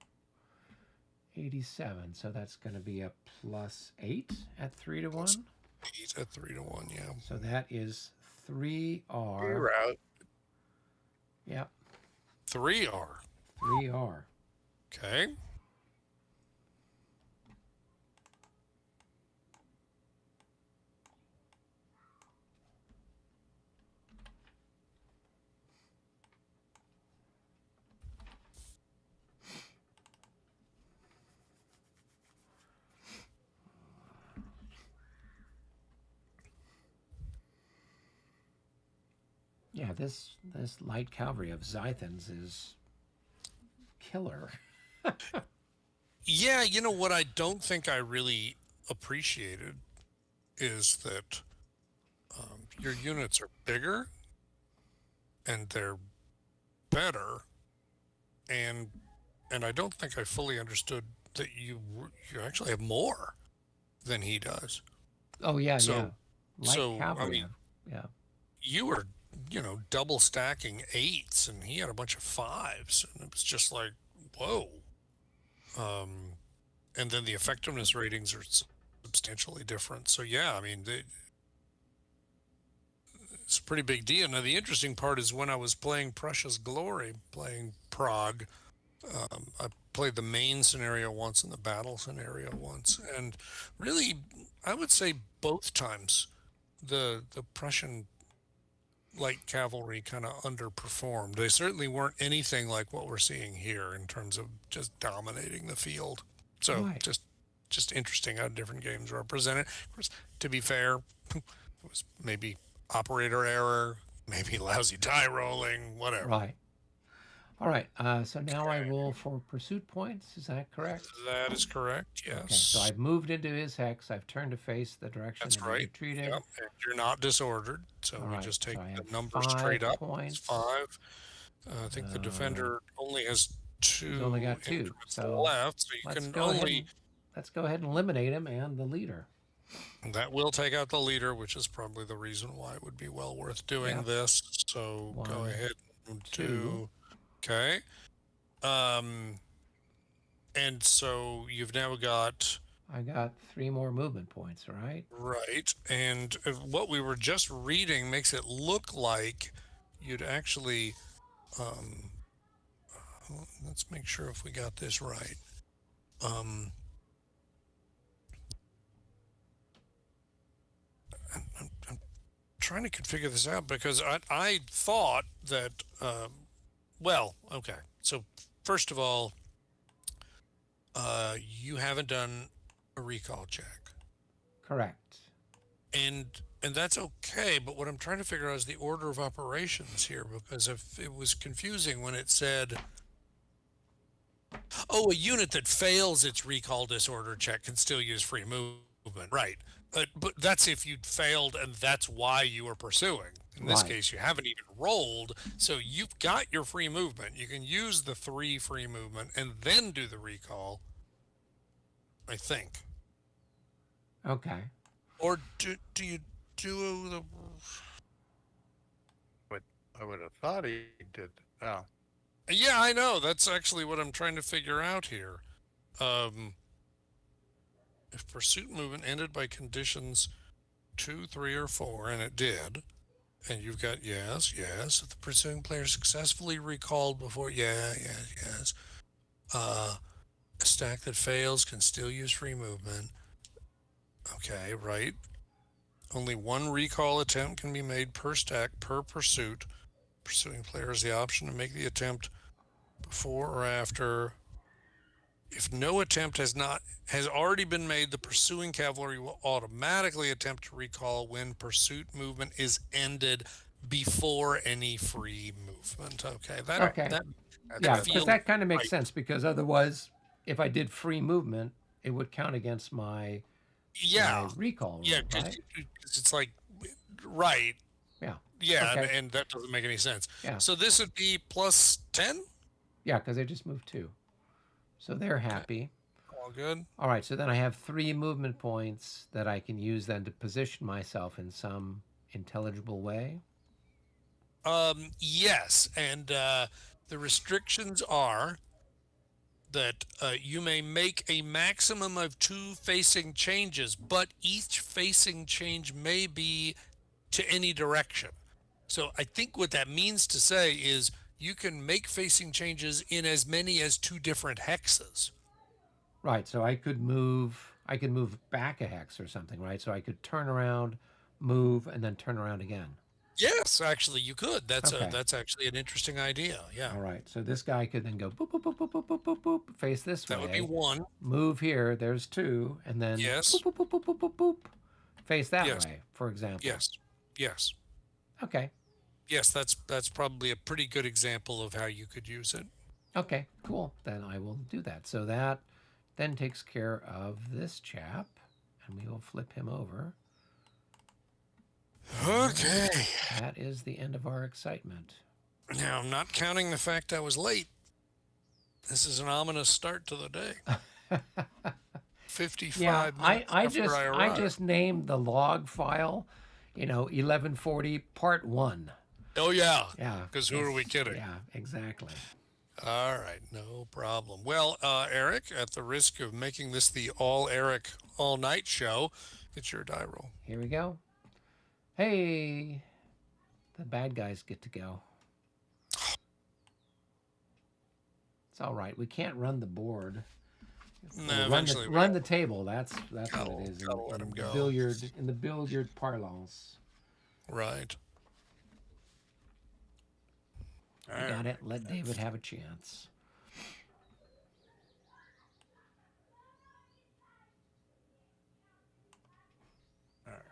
87. So that's going to be a plus 8 at 3 to 1. 8 at 3 to 1, yeah. So that is 3R. You're out. Yep. 3R. 3R. Okay. Yeah, this light cavalry of Zythans is killer. Yeah, you know what I don't think I really appreciated is that your units are bigger and they're better, and I don't think I fully understood that you actually have more than he does. Oh yeah, yeah. So Light I cavalry. mean, Yeah. you were double stacking 8s, and he had a bunch of 5s, and it was just like whoa. Um, and then the effectiveness ratings are substantially different. So yeah, I mean, it's a pretty big deal. Now the interesting part is when I was playing Prussia's Glory, playing Prague, I played the main scenario once and the battle scenario once, and really, I would say both times the Prussian light cavalry kind of underperformed. They certainly weren't anything like what we're seeing here in terms of just dominating the field. So Right. just interesting how different games were represented. Of course, to be fair, it was maybe operator error, maybe lousy die rolling, whatever. Right. All right. So now I Okay. roll for pursuit points. Is that correct? That is correct. Okay. So Yes, I've moved into his hex. I've turned to face the direction that's that he right. retreated. Yep. And you're not disordered, so All we right. just So take I the have number 5 straight up. It's points. 5. I think the defender only has He's only 2 got 2. increments So left, so you let's can go ahead only. and let's go ahead and eliminate him and the leader. That will take out the leader, which is probably the reason why it would be well worth doing Yep. this. So go 1, ahead and 2. do. Okay. And so you've now got I got 3 more movement points, right? Right. And what we were just reading makes it look like you'd actually, um, let's make sure if we got this right. Um, I'm trying to configure this out because I thought that, well, okay. So, first of all, you haven't done a recall check. Correct. And that's okay, but what I'm trying to figure out is the order of operations here, because if it was confusing when it said, oh, a unit that fails its recall disorder check can still use free movement, right? But that's if you'd failed and that's why you were pursuing. In this Right. case, you haven't even rolled, so you've got your free movement. You can use the 3 free movement and then do the recall, I think. Okay. Or do you do the? But I would have thought he did. Oh, Yeah, I know. That's actually what I'm trying to figure out here. Um, if pursuit movement ended by conditions 2, 3, or 4, and it did, and you've got yes, yes. If the pursuing player successfully recalled before, yeah, yes, yes. A stack that fails can still use free movement. Okay, right. Only 1 recall attempt can be made per stack per pursuit. Pursuing player has the option to make the attempt before or after. If no attempt has already been made, the pursuing cavalry will automatically attempt to recall when pursuit movement is ended before any free movement. Okay, that right. Okay. that That's that Yeah, what I because thought. feels that kind of makes right. sense, because otherwise, if I did free movement, it would count against my Yeah, recall yeah, roll, right? because it's like right. Yeah. Yeah, Okay. and that doesn't make any sense. Yeah. So this would be plus 10. Yeah, because they just moved 2. So they're Okay, happy. all good. All right, so then I have 3 movement points that I can use then to position myself in some intelligible way. Yes, and the restrictions are that you may make a maximum of 2 facing changes, but each facing change may be to any direction. So I think what that means to say is you can make facing changes in as many as 2 different hexes. Right, so I could move back a hex or something, right? So I could turn around, move, and then turn around again. Yes, actually, you could. Okay. That's actually an interesting idea. Yeah, All right. So this guy could then go boop boop boop boop boop boop boop boop, face this that would be way, one. move here, there's 2, and then boop Yes, boop boop boop boop boop boop, face that yes, way, for example. yes, yes, Okay. yes. That's probably a pretty good example of how you could use it. Okay, cool. Then I will do that. So that then takes care of this chap, and we will flip him over. Okay. That is the end of our excitement. Now, I'm not counting the fact I was late. This is an ominous start to the day. 55 Yeah, minutes after I I arrived. just named the log file, 1140 part 1. Oh, yeah. Yeah. Because who are we kidding? Yeah, exactly. All right. No problem. Well, Eric, at the risk of making this the all Eric all night show, it's your die roll. Here we go. Hey, the bad guys get to go. It's all right. We can't run the board. No, Or eventually run the table. That's what gotta, it is gotta let him the go. billiard parlance. Right. I got it. Let David have a chance. All right.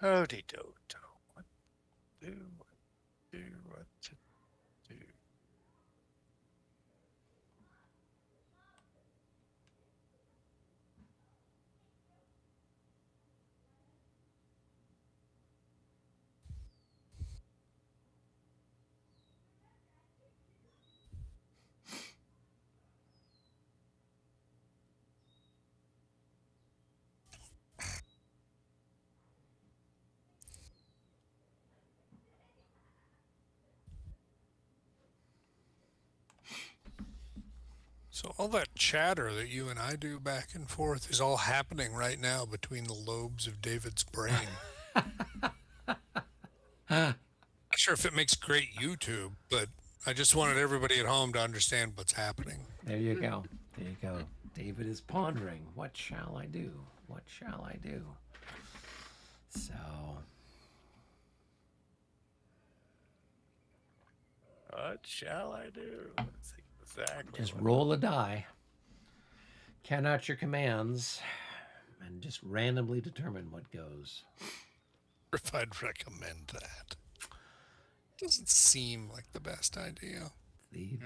Hody do. What do? What do? What to do? So all that chatter that you and I do back and forth is all happening right now between the lobes of David's brain. Not sure if it makes great YouTube, but I just wanted everybody at home to understand what's happening. There you go. There you go. David is pondering, what shall I do? What shall I do? So, What shall I do? Let's see exactly. just roll a die, count out your commands, and just randomly determine what goes. If I'd recommend that. Doesn't seem like the best idea. The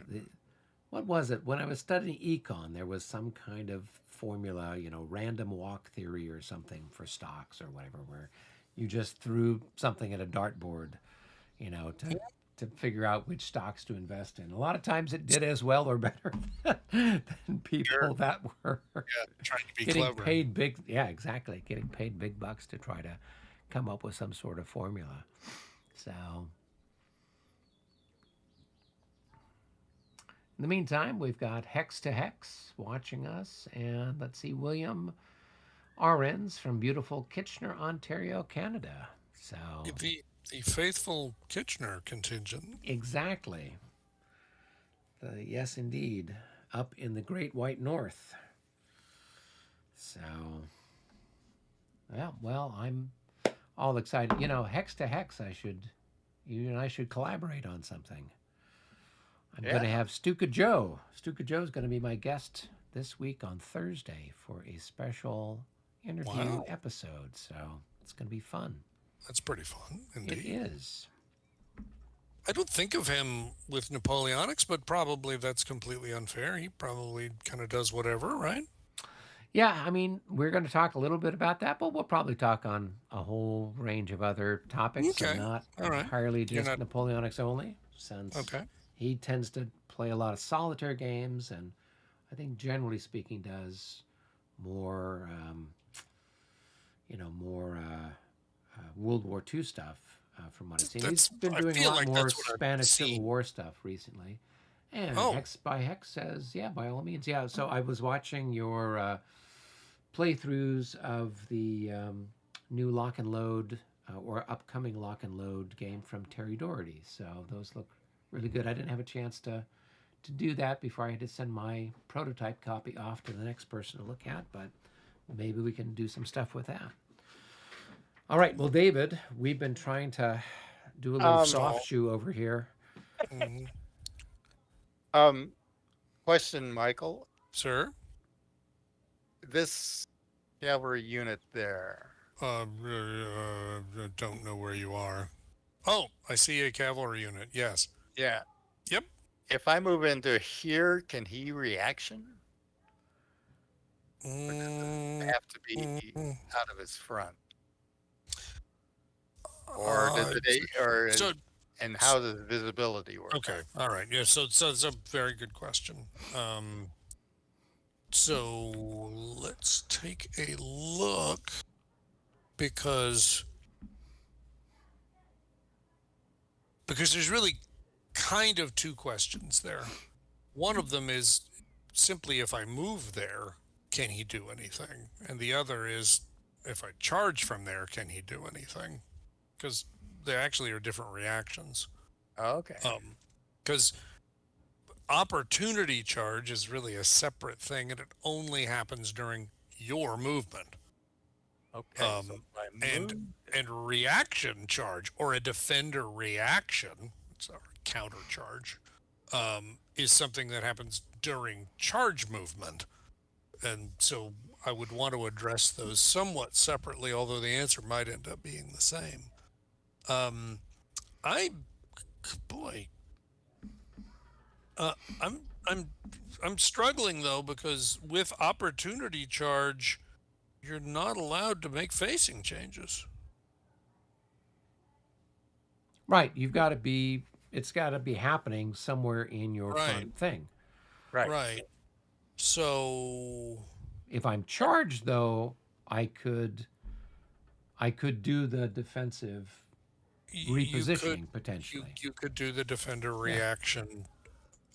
what was it? When I was studying econ, there was some kind of formula, random walk theory or something for stocks or whatever, where you just threw something at a dartboard, to figure out which stocks to invest in. A lot of times it did as well or better than people that were Trying to be getting clever. paid big. Yeah, exactly. Getting paid big bucks to try to come up with some sort of formula. So, in the meantime, we've got Hex to Hex watching us, and let's see, William Arends from beautiful Kitchener, Ontario, Canada. So The faithful Kitchener contingent. exactly, yes, indeed, up in the Great White North. So, yeah, well, I'm all excited. Hex to Hex, you and I should collaborate on something. I'm going to have Stuka Joe. Stuka Joe is going to be my guest this week on Thursday for a special interview episode. So it's going to be fun. That's pretty fun, indeed. It is. I don't think of him with Napoleonics, but probably that's completely unfair. He probably kind of does whatever, right? Yeah, I mean, we're going to talk a little bit about that, but we'll probably talk on a whole range of other topics and not entirely just Napoleonics only, since he tends to play a lot of solitaire games, and I think generally speaking does more, World War II stuff from what I've seen. He's been doing a lot more Spanish Civil War stuff recently. And Hex by Hex says, yeah, by all means. Yeah, so I was watching your playthroughs of the new Lock and Load or upcoming Lock and Load game from Terry Doherty. So those look really good. I didn't have a chance to do that before I had to send my prototype copy off to the next person to look at, but maybe we can do some stuff with that. All right, well, David, we've been trying to do a little soft shoe over here. Question, Michael. Sir? This cavalry unit there. Don't know where you are. Oh, I see a cavalry unit. Yes. Yeah. Yep. If I move into here, can he reaction? Or does it have to be out of his front? Or does it? And how does visibility work? Okay. All right. Yeah. So it's a very good question. So let's take a look because there's really kind of two questions there. One of them is simply if I move there, can he do anything? And the other is if I charge from there, can he do anything? Because they actually are different reactions. Okay. Because opportunity charge is really a separate thing, and it only happens during your movement. Okay. And reaction charge or a defender reaction, it's a counter charge, is something that happens during charge movement. And so I would want to address those somewhat separately, although the answer might end up being the same. Um, I, boy, uh, I'm I'm I'm struggling though because with opportunity charge, you're not allowed to make facing changes. Right. You've got to be. It's got to be happening somewhere in your Right, front thing. Right. right. So If I'm charged, though, I could I could do the defensive you could repositioning you potentially. you could do the defender Yeah. reaction.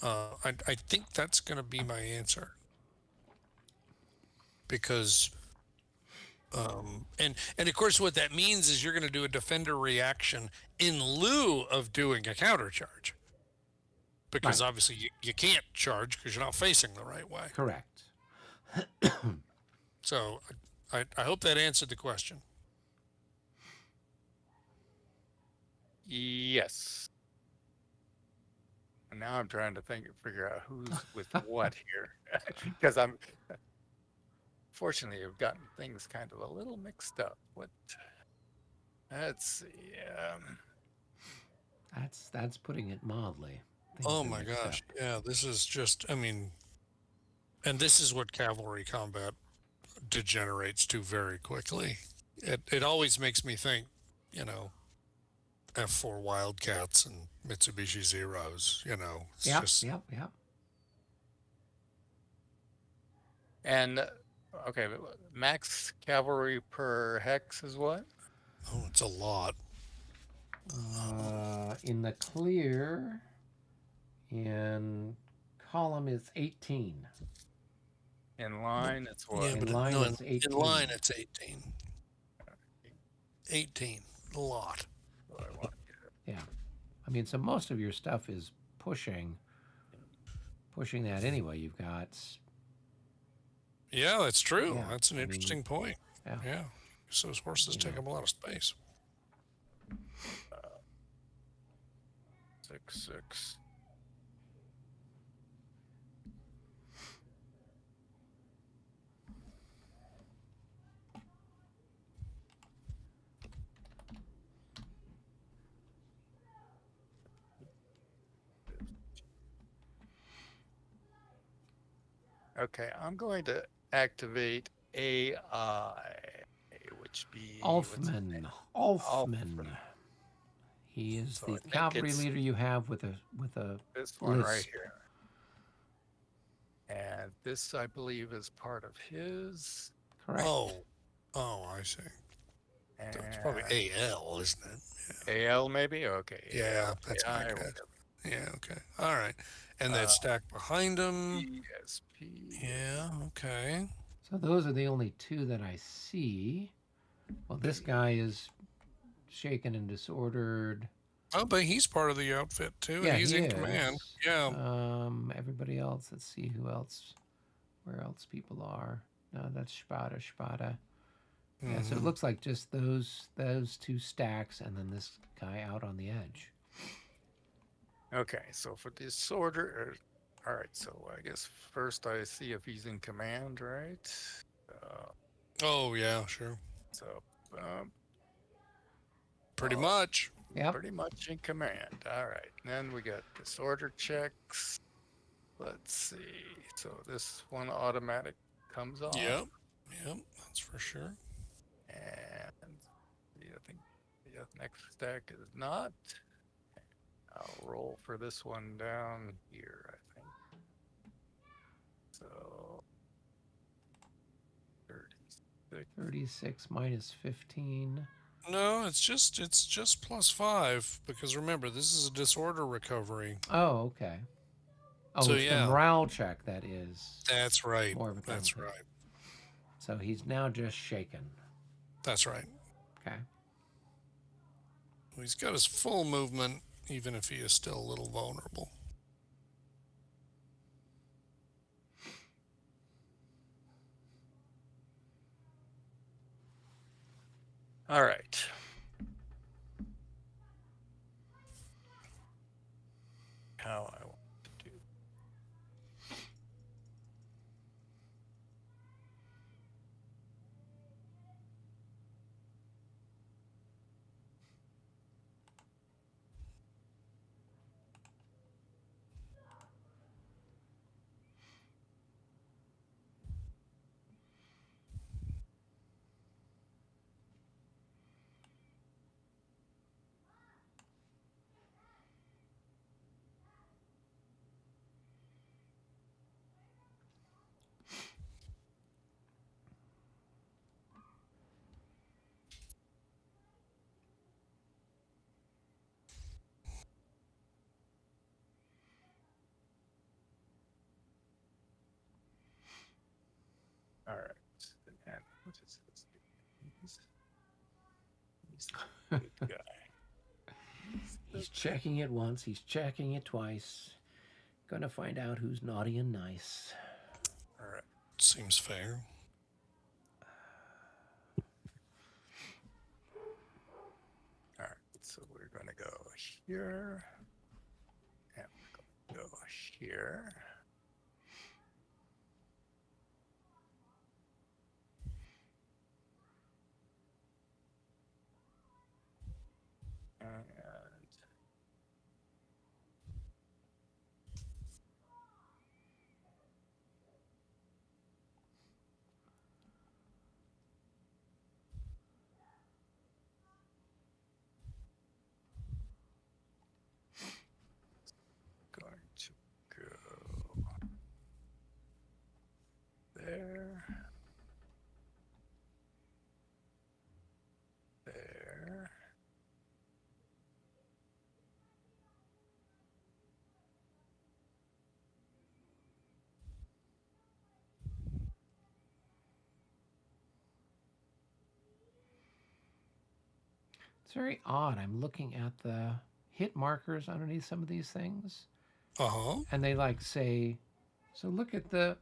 I think that's going to be my answer because and of course what that means is you're going to do a defender reaction in lieu of doing a counter charge because Right. obviously you can't charge because you're not facing the right way. Correct. So I hope that answered the question. Yes. And now I'm trying to figure out who's with what here, because I'm fortunately I've gotten things kind of a little mixed up. What? Let's see. That's putting it mildly. Things Oh are my mixed up. gosh, yeah, this is just, I mean, and this is what cavalry combat degenerates to very quickly. It always makes me think, you know, F4 Wildcats and Mitsubishi Zeros. It's Yep. just Yep. Yep. And okay, max cavalry per hex is what? it's a lot. In the clear, in column is 18. In line, it's what? Yeah, In but line, no, it's in 18. line it's 18. 18, a lot. What I want. Yeah. I mean, so most of your stuff is pushing that anyway. You've got, Yeah, that's true. yeah. That's an I mean, interesting point. yeah. Yeah, so those horses You take know. up a lot of space. 6, 6. Okay, I'm going to activate AI, which be what's his name? Alfman. He is So the I think cavalry it's leader you have with a this one right lisp. here. And this, I believe, is part of his. Correct. Oh, I see. And That's probably AL, isn't it? AL maybe? Okay. Yeah, AL, that's my AI, guess. whatever. Yeah, okay. All right. And that stack behind him. ESP. Yeah, okay. So those are the only two that I see. Well, this guy is shaken and disordered. Oh, but he's part of the outfit too. Yeah, He's he in is. command. Yeah. Everybody else. Let's see who else. Where else people are? No, that's Spada. Yeah, so it looks like just those two stacks, and then this guy out on the edge. Okay, so for disorder, all right. So I guess first I see if he's in command, right? Oh, yeah, sure. So Pretty much. Yep. pretty much in command. All right. Then we got disorder checks. Let's see. So this one automatic comes off. Yep. Yep. That's for sure. And I think the next stack is not. I'll roll for this one down here, I think. So 36 minus 15. No, it's just +5 because remember this is a disorder recovery. Oh, okay. Oh, So, it's yeah. the morale check that is. That's right. More of a That's counter. right. So he's now just shaken. That's right. Okay. Well, he's got his full movement, even if he is still a little vulnerable. All right. How I want to do. checking it once. He's checking it twice. Gonna find out who's naughty and nice. All right. Seems fair. All right, so we're going to go here. And we're going to go here. And going to go there. There. It's very odd. I'm looking at the hit markers underneath some of these things, Uh-huh. and they like say, so look at the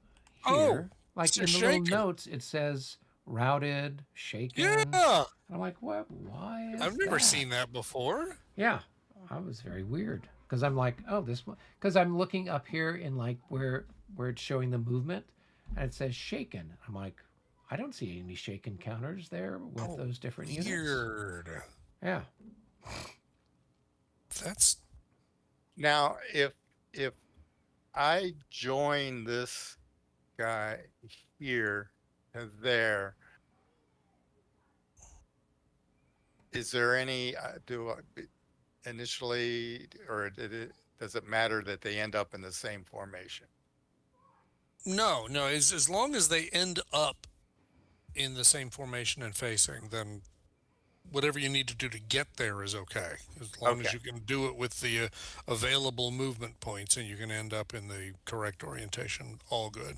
Oh, here, like they're in the little shaking. notes, it says routed, shaken. Yeah. And I'm like, what? Why is I've never that? seen that before. Yeah, I was very weird because I'm like, oh, this one, because I'm looking up here in like where it's showing the movement, and it says shaken. I'm like, I don't see any shaken counters there with Oh, those different units. weird. Yeah. That's Now, if I join this guy here and there, is there any initially, or does it matter that they end up in the same formation? no. As long as they end up in the same formation and facing, then whatever you need to do to get there is okay. As long as Okay. you can do it with the available movement points and you can end up in the correct orientation, all good.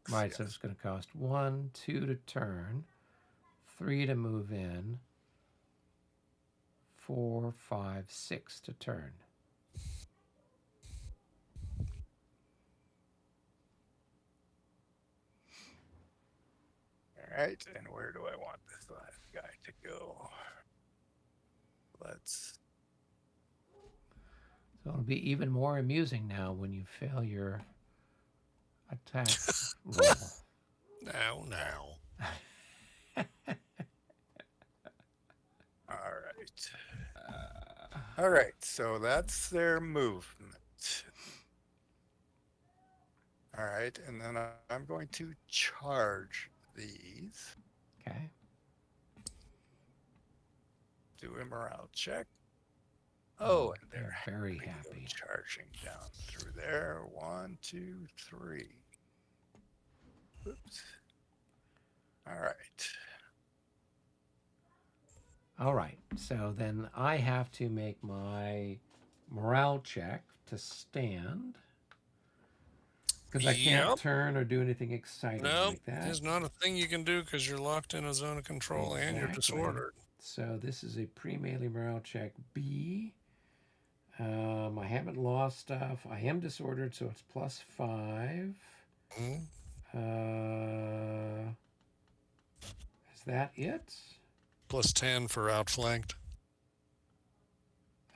Right, Yes. so it's going to cost 1, 2 to turn, 3 to move in, 4, 5, 6 to turn. All right, and where do I want this last guy to go? Let's. So it'll be even more amusing now when you fail your attack roll. Now. All right, so that's their movement. All right, and then I'm going to charge these. Okay. Do a morale check. Oh, and they're very happy. Charging down through there. 1, 2, 3. Oops. All right. All right. So then I have to make my morale check to stand. Because I can't turn or do anything exciting like that. There's not a thing you can do because you're locked in a zone of control and you're disordered. So this is a pre-melee morale check B. I haven't lost stuff. I am disordered, so it's +5. Is that it? +10 for outflanked.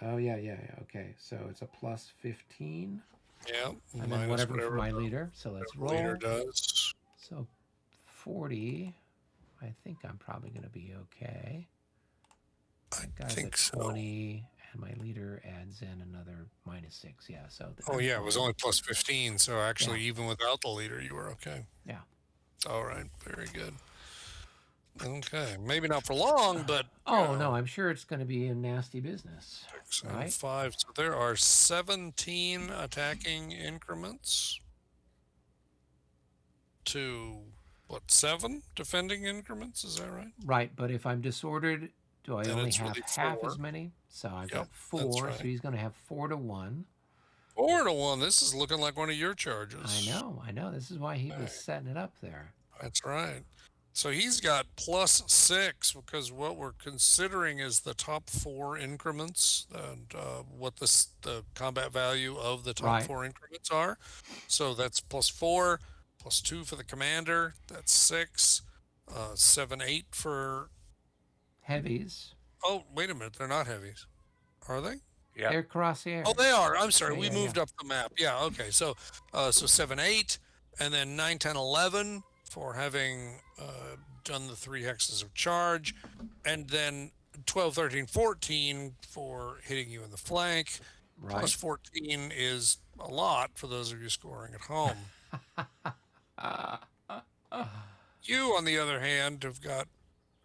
Oh, yeah. Okay, so it's a +15. Yeah. And then whatever for my leader. So let's roll. Leader does. So 40. I think I'm probably going to be okay. I think so. 20, and my leader adds in another -6. Yeah. So. It was only +15. So actually, even without the leader, you were okay. Yeah. All right. Very good. Okay. Maybe not for long, but. No, I'm sure it's going to be a nasty business. 6 and 5. So there are 17 attacking increments to 7 defending increments? Is that right? Right, but if I'm disordered, do I Then only it's have really half 4. as many? So I've Yep, got 4, that's right. so he's going to have 4 to 1. 4 to 1. This is looking like one of your charges. I know. This is why he was setting it up there. That's right. So he's got +6 because what we're considering is the top 4 increments and what the combat value of the top Right. 4 increments are. So that's +4, +2 for the commander. That's 6, 7, 8 for. Heavies. Oh, wait a minute, they're not heavies, are they? Yeah. They're crosshairs. Oh, they are. I'm sorry, Yeah, we yeah, moved yeah. up the map. Yeah, okay. So 7, 8, and then 9, 10, 11 for having done the 3 hexes of charge, and then 12, 13, 14 for hitting you in the flank. Right. Plus 14 is a lot for those of you scoring at home. You, on the other hand, have got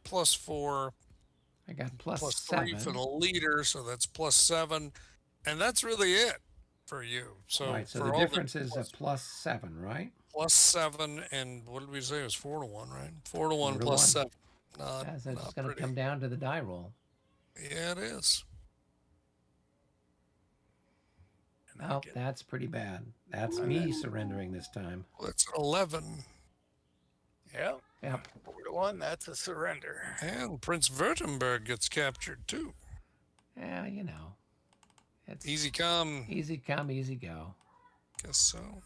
+4, I got plus +3 for 7. the leader, so that's +7, and that's really it for you. So Right. So for the all difference the is a +7, right? +7, and what did we say? It was 4-1, right? 4-1 4 to plus 1. 7. Not That's it's not going to pretty. come down to the die roll. Yeah, it is. Oh, that's pretty bad. That's me surrendering this time. Well, it's 11, Yeah. Yep. 4 to 1. That's a surrender. and Prince Württemberg gets captured too. Yeah, you know. It's Easy come, easy come, easy go. guess so.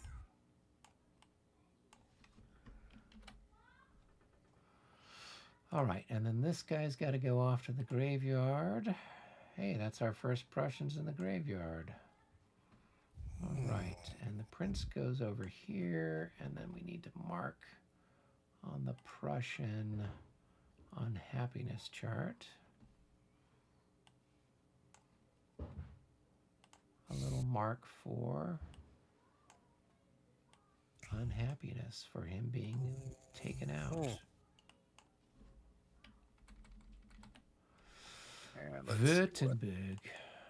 All right, and then this guy's got to go off to the graveyard. Hey, that's our first Prussians in the graveyard. All right, and the prince goes over here, and then we need to mark on the Prussian unhappiness chart a little mark for unhappiness for him being taken out. And let's see, Württemberg.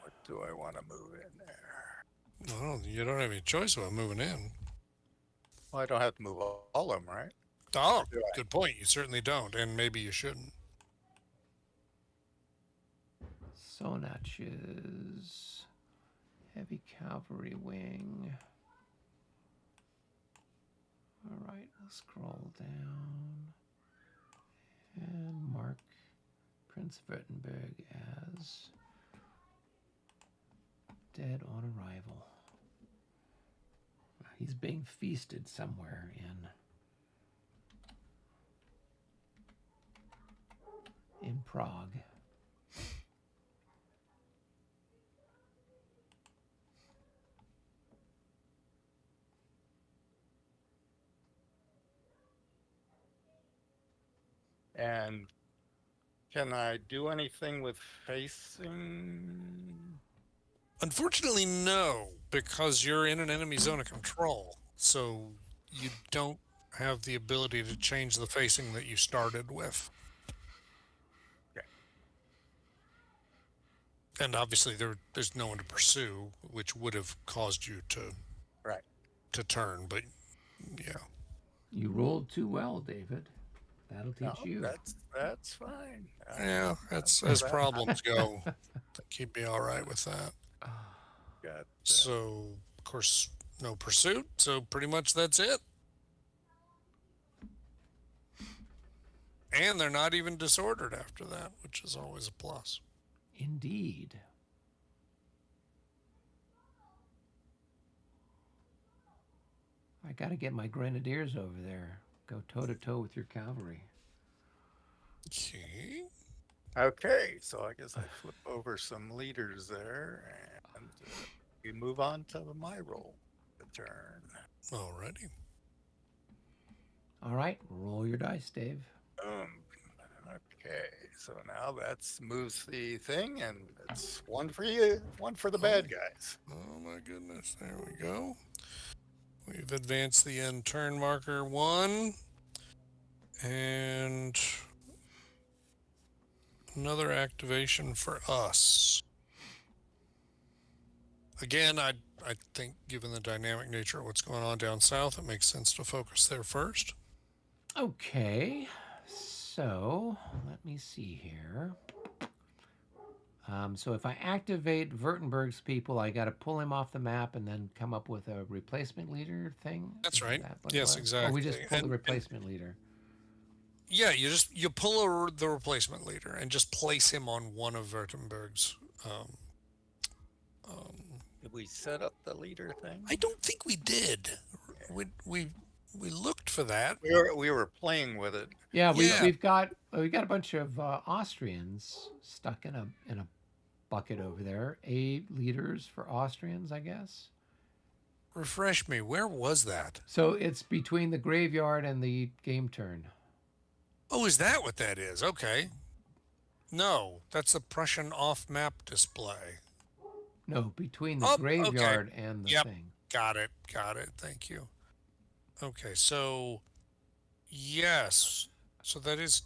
what do I want to move in there? Well, you don't have any choice about moving in. Well, I don't have to move all of them, right? Oh, good point. You certainly don't, and maybe you shouldn't. Sonach's heavy cavalry wing. All right, let's scroll down and mark Prince Württemberg as dead on arrival. He's being feasted somewhere in Prague. And can I do anything with facing? Unfortunately, no, because you're in an enemy zone of control. So you don't have the ability to change the facing that you started with. Okay. And obviously there's no one to pursue, which would have caused you to turn, but yeah. You rolled too well, David. That'll teach you. That's fine. Yeah, that's as problems go. Keep me all right with that. Got So, of course, no pursuit. So pretty much that's it. And they're not even disordered after that, which is always a plus. Indeed. I got to get my grenadiers over there. Go toe to toe with your cavalry. Okay. Okay, so I guess I flip over some leaders there, and we move on to my roll. The turn. Alrighty. All right, roll your dice, Dave. Okay, so now that's moves the thing, and it's one for you, one for the bad guys. Oh my goodness. There we go. We've advanced the end turn marker 1. And another activation for us. Again, I think given the dynamic nature of what's going on down south, it makes sense to focus there first. Okay, so let me see here. So if I activate Württemberg's people, I got to pull him off the map and then come up with a replacement leader thing? That's right. That what it Yes, was? exactly. Or we just pull the replacement leader? Yeah, you pull the replacement leader and just place him on one of Württemberg's. Um, um, Did we set up the leader I thing? don't think we did. We we we looked for that. We were playing with it. Yeah, Yeah, we've got a bunch of Austrians stuck in a bucket over there. A leaders for Austrians, I guess. refresh me. Where was that? So it's between the graveyard and the game turn. Oh, is that what that is? Okay. No, that's the Prussian off-map display. No, between the Oh, okay. graveyard and the Yep. thing. Got it. Got it. Thank you. Okay, so yes. So that is.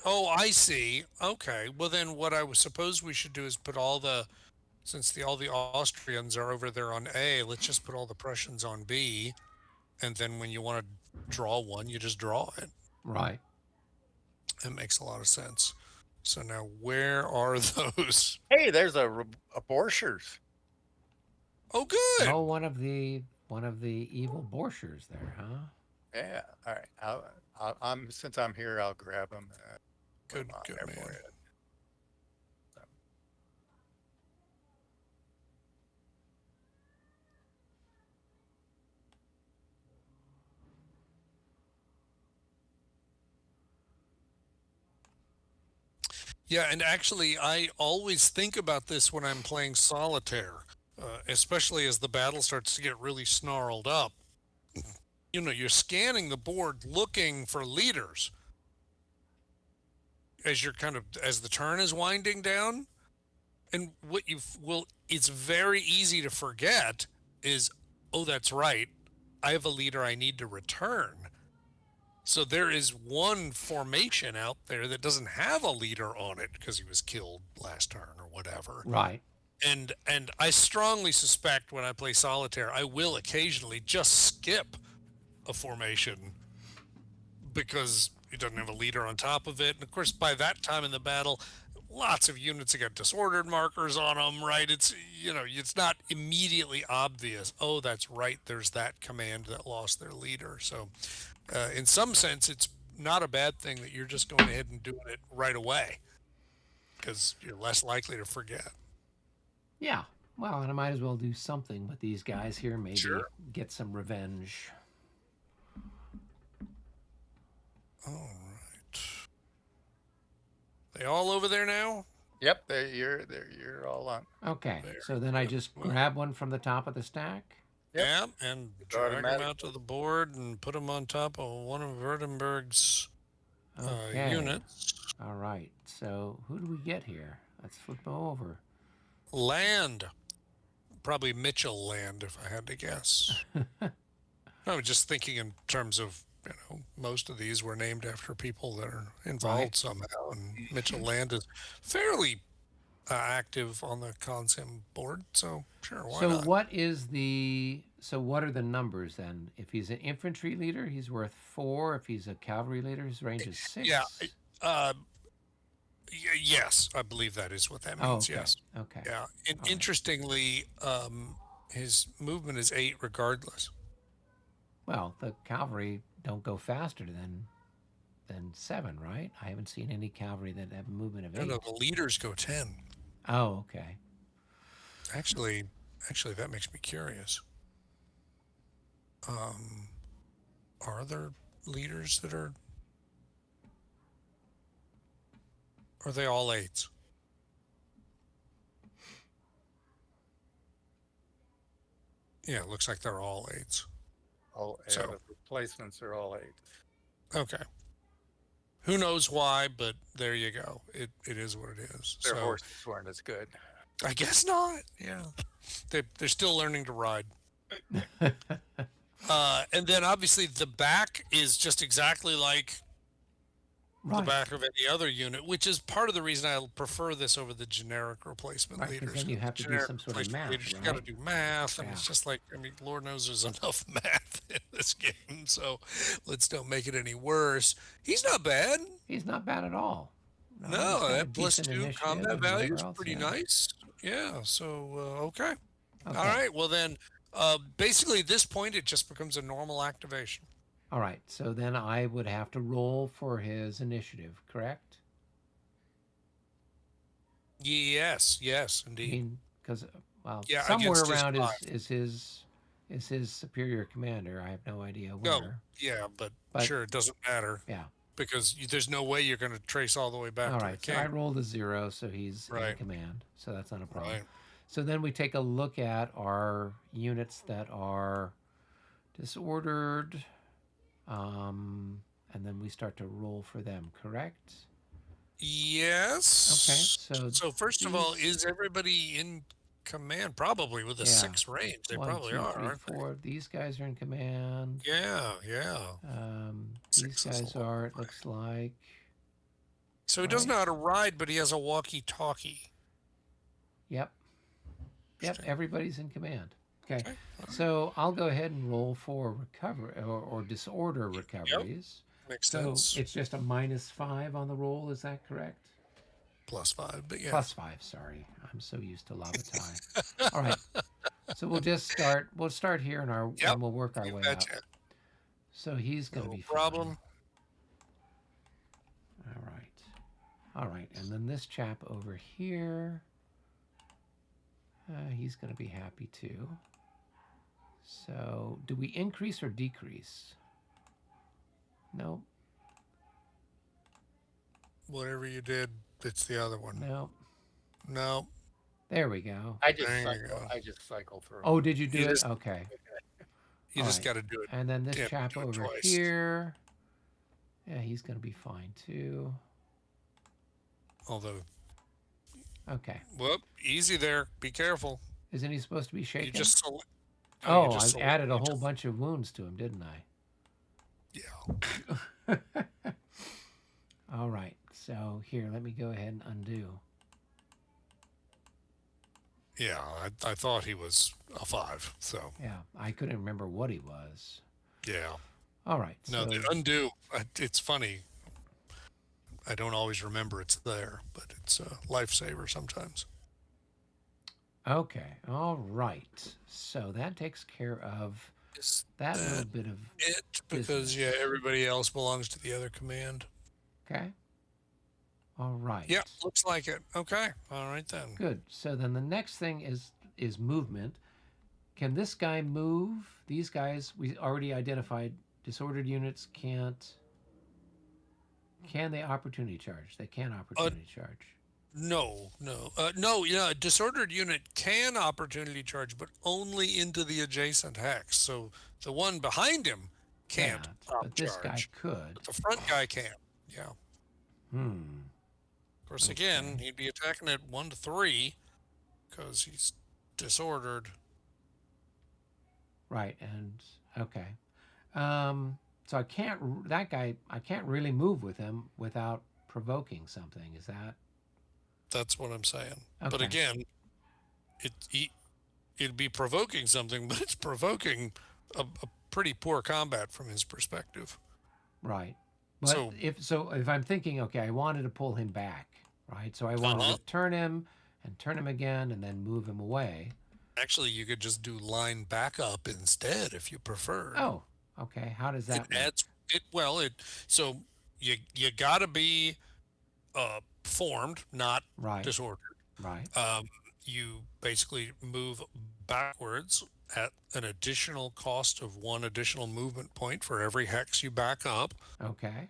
Oh, I see. Okay. Well, then what I was suppose we should do is put since all the Austrians are over there on A, let's just put all the Prussians on B, and then when you want to draw one, you just draw it. Right. That makes a lot of sense. So now, where are those? Hey, there's a Borchers. Oh, good. Oh, one of the evil Borchers there, huh? Yeah. All right. I'm since I'm here, I'll grab them. Put 'em Good, on good there man. for you. Yeah, and actually, I always think about this when I'm playing solitaire, especially as the battle starts to get really snarled up. You're scanning the board looking for leaders as the turn is winding down. And what it's very easy to forget is, oh, that's right. I have a leader I need to return. So there is one formation out there that doesn't have a leader on it because he was killed last turn or whatever. Right. And I strongly suspect when I play solitaire, I will occasionally just skip a formation because it doesn't have a leader on top of it. And of course, by that time in the battle, lots of units have got disordered markers on them, right? It's not immediately obvious. Oh, that's right. There's that command that lost their leader. So, in some sense, it's not a bad thing that you're just going ahead and doing it right away because you're less likely to forget. Yeah. Well, and I might as well do something with these guys here. Maybe Sure. get some revenge. All right. They all over there now? Yep. You're all on. Okay. There. So then I just grab one from the top of the stack. Yep. Yeah, and It's drag them automatic. out to the board and put them on top of one of Württemberg's Okay. units. All right. So who do we get here? Let's flip them over. Land. Probably Mitchell land, if I had to guess. I was just thinking in terms of, most of these were named after people that are involved Right. somehow. And Mitchell land is fairly active on the consim board. So, sure, why So not? what are the numbers then? If he's an infantry leader, he's worth 4. If he's a cavalry leader, his range is 6. Yeah. Uh, yes, I believe that is what that Oh, means. okay. Yes. Okay. Yeah. And All right. interestingly, his movement is 8 regardless. Well, the cavalry don't go faster than 7, right? I haven't seen any cavalry that have a movement of No, 8. no, the leaders go 10. Oh, okay. Actually, that makes me curious. Are there leaders that are they all 8s? Yeah, it looks like they're all 8s. Yeah, So, the replacements are all 8. okay. Who knows why, but there you go. It is what it is. Their So, horses weren't as good. I guess not. Yeah. They're still learning to ride. And then obviously the back is just exactly like the Right. back of any other unit, which is part of the reason I prefer this over the generic replacement Right, 'cause leaders. then you have to do Generic some sort of replacement math, leaders, you got to right? do math, and Yeah. it's just like, Lord knows there's enough math in this game, so let's don't make it any worse. He's not bad. He's not bad at all. No, he's No, got a that plus decent 2 initiative combat and value whatever is else. pretty Yeah. nice. Yeah, so okay. All Okay. right, well then, basically at this point it just becomes a normal activation. All right. So then I would have to roll for his initiative, correct? Yes, yes, I indeed. mean, because well, Yeah, somewhere against his around five. is his superior commander. I have no idea Oh, where, yeah, but but sure, it doesn't matter yeah. because there's no way you're going to trace all the way back All to the right. So king. I rolled a 0, so he's in Right, command. So that's not a problem. right. So then we take a look at our units that are disordered, and then we start to roll for them. Correct? Okay. Yes. So So first of all, these, is everybody in command? Probably with a yeah, 6 range. They one, probably two, are, three, aren't four. These guys are in command. they? Yeah, yeah. These 6 is a guys long are, it way. looks like, So he doesn't right? know how to ride, but he has a walkie-talkie. Yep. Yep. Interesting. Everybody's in command. Okay. Okay. All right. So I'll go ahead and roll for recover or disorder Yep. recoveries. Makes So sense. it's just a -5 on the roll. Is that correct? +5, but yeah. +5. Sorry, I'm so used to Lavatai. All right. So we'll just start. We'll start here Yep. and we'll work our You way up. betcha. So he's going to No be fine. problem. All right. All right. And then this chap over here, he's going to be happy too. So do we increase or decrease? Nope. Whatever you did, it's the other one. Nope. No. There we go. There you go. I just cycle through. Oh, did you do You it? just Okay. you All just right. got to do it. And then this Yeah, chap do it over twice. here, yeah, he's going to be fine too. Although, Okay. whoop, easy there. Be careful. Isn't he supposed to be You shaken? just select. No, you Oh, just I select. added a You whole just, bunch of wounds to him, didn't yeah. I? All right. So here, let me go ahead and undo. Yeah. I thought he was a 5. So Yeah, I couldn't remember what he was. yeah. All right. No, So the undo. It's funny. I don't always remember it's there, but it's a lifesaver sometimes. okay. All right. So that takes care of Is that little that bit of it? Because yeah, business. everybody else belongs to the other command. Okay. All right. Yeah, looks like it. Okay. All right then. Good. So then the next thing is movement. Can this guy move? These guys we already identified. Disordered units can't. Can they opportunity charge? They can Uh, opportunity charge. no. Yeah, a disordered unit can opportunity charge, but only into the adjacent hex. So the one behind him can't Can't, op but this guy charge, could. but the front guy can. Yeah. Hmm. Of course, again, Okay. he'd be attacking at 1 to 3 because he's disordered. Right. And okay. So I can't that guy. I can't really move with him without provoking something. Is that That's what I'm saying. But okay? again, it he, it'd be provoking something, but it's provoking a pretty poor combat from his perspective. Right. But So, if I'm thinking, okay, I wanted to pull him back, right? So I uh wanted huh. to turn him and turn him again and then move him away. Actually, you could just do line backup instead if you preferred. Oh, okay. How does It that work? adds it well. It so you got to be formed, not Right. disordered. Right. You basically move backwards at an additional cost of 1 additional movement point for every hex you back up, Okay.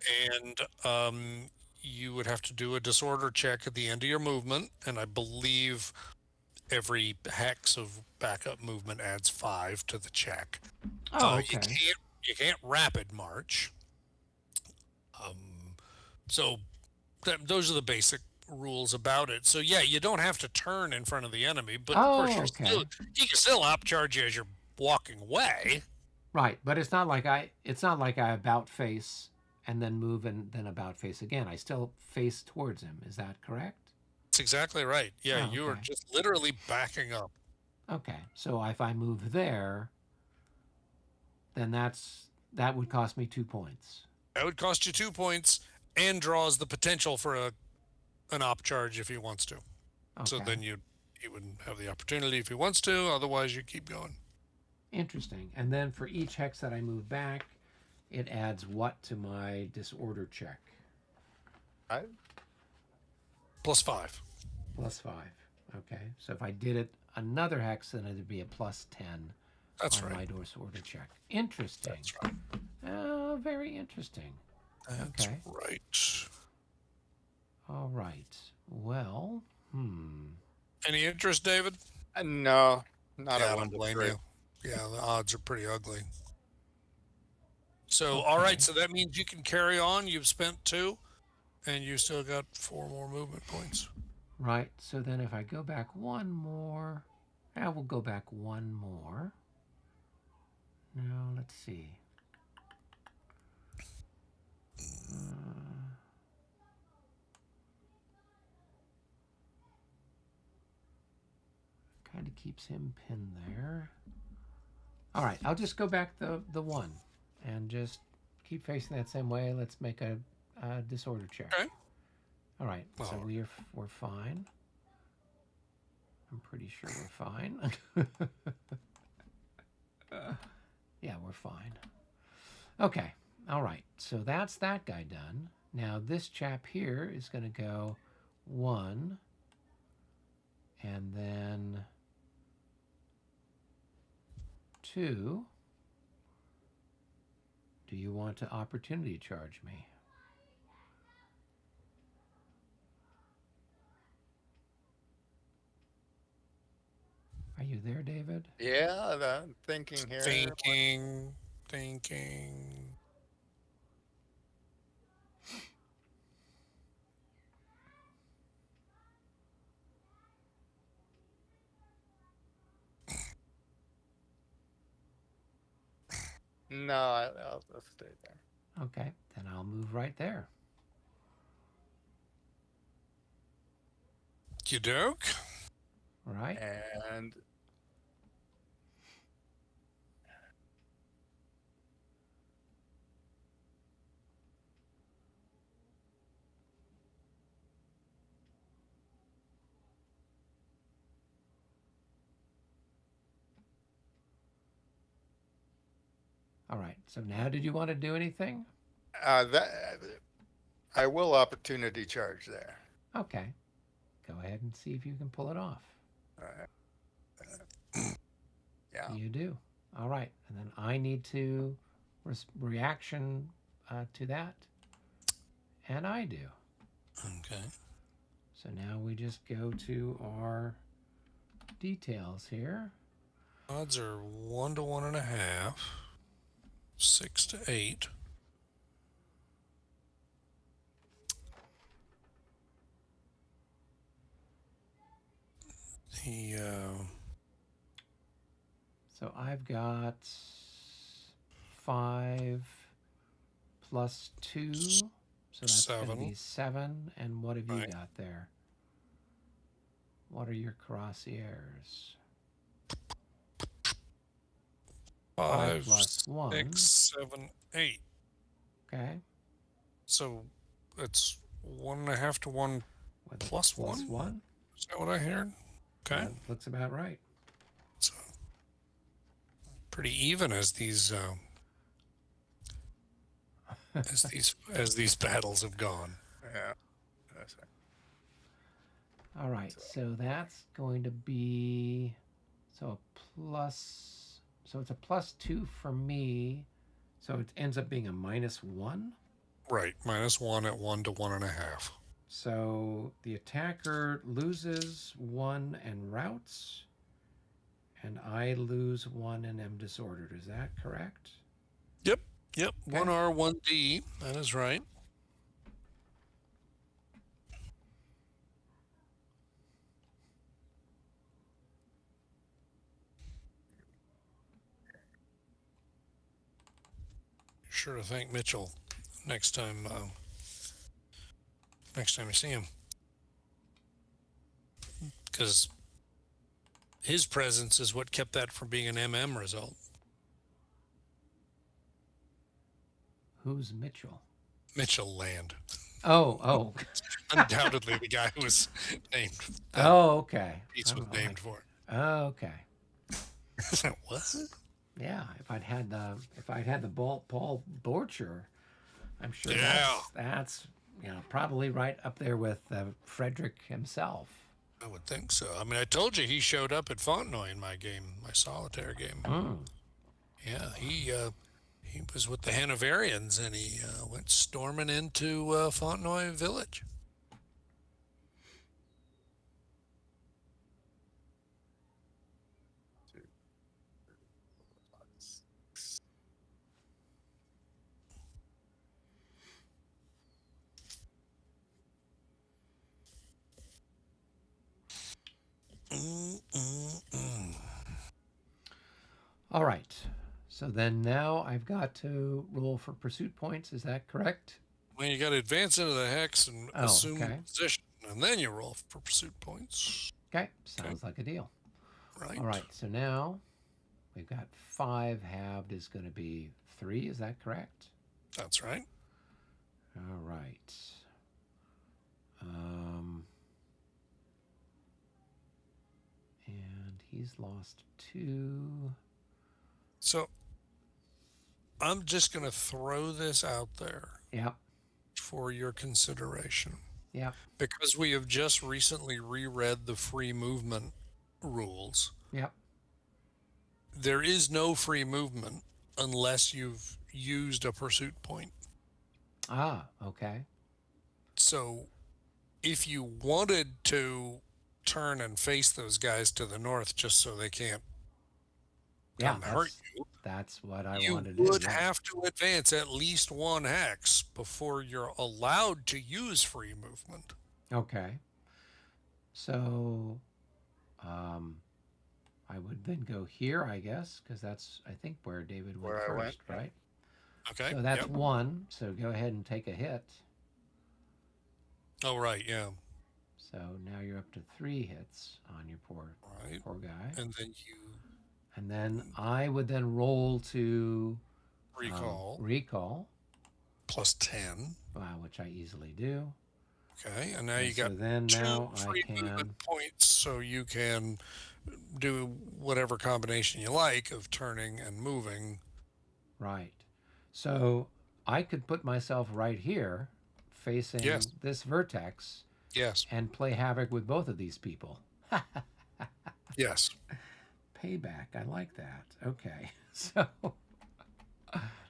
and you would have to do a disorder check at the end of your movement. And I believe every hex of backup movement adds 5 to the check. Oh, You okay. can't rapid march. Um, so those are the basic rules about it. So yeah, you don't have to turn in front of the enemy, but of course Oh, okay. he can still upcharge you as you're walking away. Right, but it's not like I about face and then move and then about face again. I still face towards him. Is that correct? That's exactly right. Yeah, Oh, you are okay. just literally backing up. Okay. So if I move there, then that would cost me 2 points. That would cost you 2 points and draws the potential for an upcharge if he wants to. So Okay. then he would have the opportunity if he wants to. Otherwise, you keep going. Interesting. And then for each hex that I move back, it adds what to my disorder check? I, +5. +5. Okay. So if I did it another hex, then it'd be a +10 That's on right. my disorder check. Interesting. That's right. Oh, very interesting. That's Okay. right. All right. Well, Any interest, David? no, not Yeah, a I one don't to blame three. you. Yeah, the odds are pretty ugly. So, okay. all right. So that means you can carry on. You've spent 2, and you still got 4 more movement points. Right. So then if I go back one more, I will go back one more. Now, let's see. Kind of keeps him pinned there. All right, I'll just go back the 1 and just keep facing that same way. Let's make a disorder check. Okay. All right, so Well, we're fine. I'm pretty sure we're fine. Yeah, we're fine. Okay, all right, so that's that guy done. Now this chap here is going to go 1, and then 2. Do you want to opportunity charge me? Are you there, David? Yeah, I'm thinking here. thinking. No, I'll stay there. Okay, then I'll move right there. You doke. Right? And All right. So now, did you want to do anything? that I will opportunity charge there. Okay. Go ahead and see if you can pull it off. Yeah. You do. All right. And then I need to reaction to that. And I do. Okay. So now we just go to our details here. Odds are 1 to 1.5, 6 to 8. The So I've got 5 plus 2. So that's going to 7. be 7. And what have you Right. got there? What are your crosshairs? 5 plus 1. 6, 7, 8. Okay. So it's 1.5 to 1 With plus plus 1. 1. Is that what I heard? Okay. That looks about right. So pretty even as these as these battles have gone. Yeah. That's right. All right. So that's going to be so a plus. So it's a plus 2 for me. So it ends up being a -1. Right. -1 at 1 to 1.5. So the attacker loses 1 and routes, and I lose 1 and am disordered. Is that correct? Yep. Okay. 1R, 1D. That is right. Sure to thank Mitchell next time. Next time you see him, because his presence is what kept that from being an MM result. Who's Mitchell? Mitchell Land. Oh. Undoubtedly the guy who was named. Oh, okay. Piece was named for. Oh, okay. What? Yeah, if I'd had the Paul Borcher, I'm sure Yeah, that's probably right up there with Frederick himself. I would think so. I mean, I told you he showed up at Fontenoy in my game, my solitaire game. Mm. Yeah, he was with the Hanoverians and he went storming into Fontenoy Village. Two, five, six. Mm, mm, mm. All right. So then now I've got to roll for pursuit points. Is that correct? Well, you got to advance into the hex and Oh, assume okay. position, and then you roll for pursuit points. Okay. Okay, Sounds like a deal. All right. right. So now we've got 5 halved is going to be 3. Is that correct? That's right. All right. Um, and he's lost 2. So I'm just going to throw this out there Yep. for your consideration. Yep. Because we have just recently reread the free movement rules, Yep. there is no free movement unless you've used a pursuit point. Ah, okay. So if you wanted to turn and face those guys to the north just so they can't Yeah, come hurt you, that's what I you wanted to do. would Yeah. have to advance at least one hex before you're allowed to use free movement. Okay. So, um, I would then go here, I guess, because that's I think where David went Where I went. first, right? Okay. So that's Yep. 1. So go ahead and take a hit. Oh, right. Yeah. So now you're up to 3 hits on your Right. poor guy. And then you And then I would then roll to recall recall, plus 10. which I easily do. Okay. And now And you so got then two now I free can movement points so you can do whatever combination you like of turning and moving. right. So I could put myself right here, Yes. facing this vertex, Yes. and play havoc with both of these people. Yes. Payback. I like that. Okay. So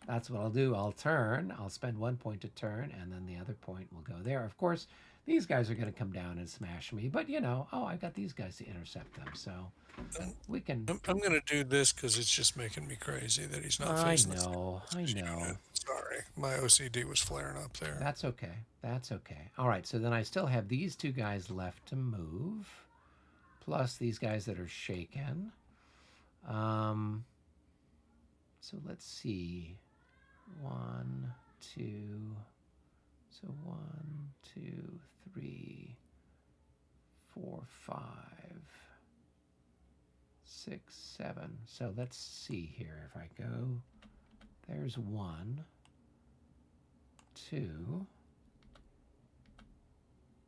that's what I'll do. I'll turn. I'll spend 1 point to turn, and then the other point will go there. Of course, these guys are going to come down and smash me, but I got these guys to intercept them. So And we can. I'm going to do this because it's just making me crazy that he's not I facing the same know. I know. unit. Sorry. My OCD was flaring up there. That's okay. That's okay. All right. So then I still have these 2 guys left to move, plus these guys that are shaken. So let's see. 1, 2. So 1, 2, 3, 4, 5, 6, 7. So let's see here. If I go, there's 1, 2.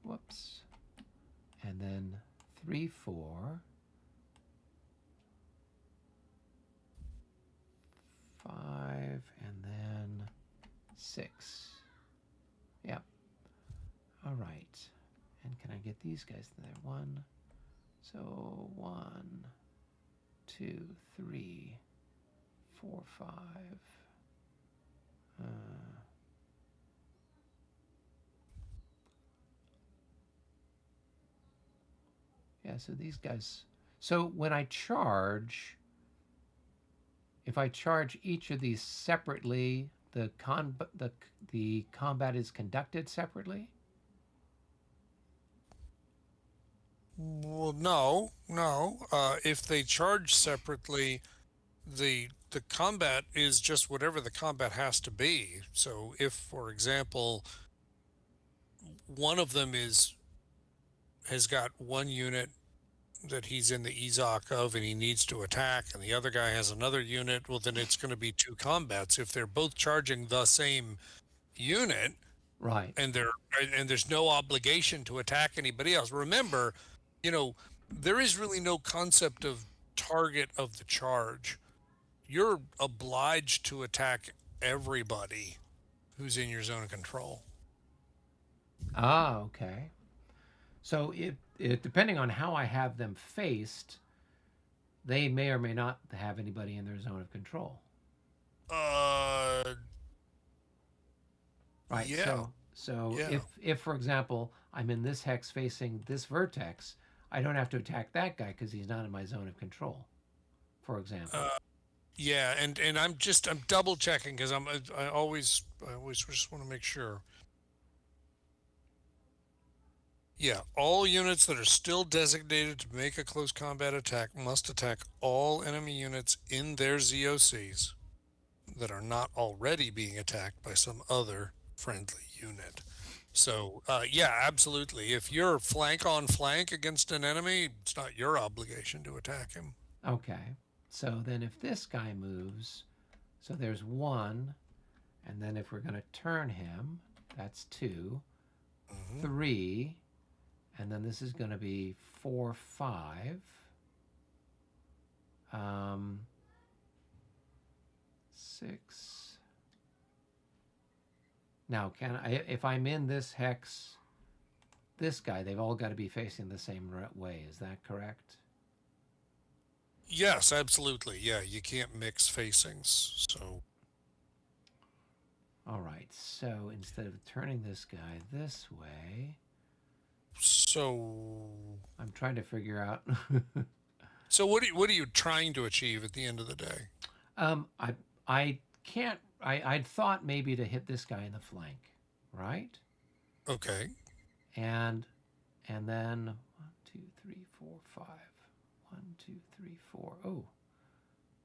Whoops. And then 3, 4. 5, and then 6. Yep. All right. And can I get these guys in there? 1. So 1, 2, 3, 4, 5. Yeah, so these guys. So when I charge, if I charge each of these separately, the combat is conducted separately. Well, no. If they charge separately, the combat is just whatever the combat has to be. So if, for example, one of them has got one unit that he's in the EZOC of and he needs to attack, and the other guy has another unit, well, then it's going to be 2 combats. If they're both charging the same unit Right. and there's no obligation to attack anybody else. Remember, there is really no concept of target of the charge. you're obliged to attack everybody who's in your zone of control. Ah, okay. So it depending on how I have them faced, they may or may not have anybody in their zone of control. Uh, Right. yeah, So yeah. if for example I'm in this hex facing this vertex, I don't have to attack that guy because he's not in my zone of control. For example. Yeah, and I'm double checking because I always just want to make sure. Yeah, all units that are still designated to make a close combat attack must attack all enemy units in their ZOCs that are not already being attacked by some other friendly unit. So, yeah, absolutely. If you're flank on flank against an enemy, it's not your obligation to attack him. Okay. So then if this guy moves, so there's one, and then if we're going to turn him, that's two, Hmm. three, and then this is going to be 4, 5. Um, 6. Now, can I, if I'm in this hex, this guy, they've all got to be facing the same way. Is that correct? Yes, absolutely. Yeah, you can't mix facings. So, All right. So instead of turning this guy this way, so, I'm trying to figure out. so what are you trying to achieve at the end of the day? I I can't. I'd thought maybe to hit this guy in the flank, right? Okay. And then 1, 2, 3, 4, 5. 1, 2, 3, 4. Oh,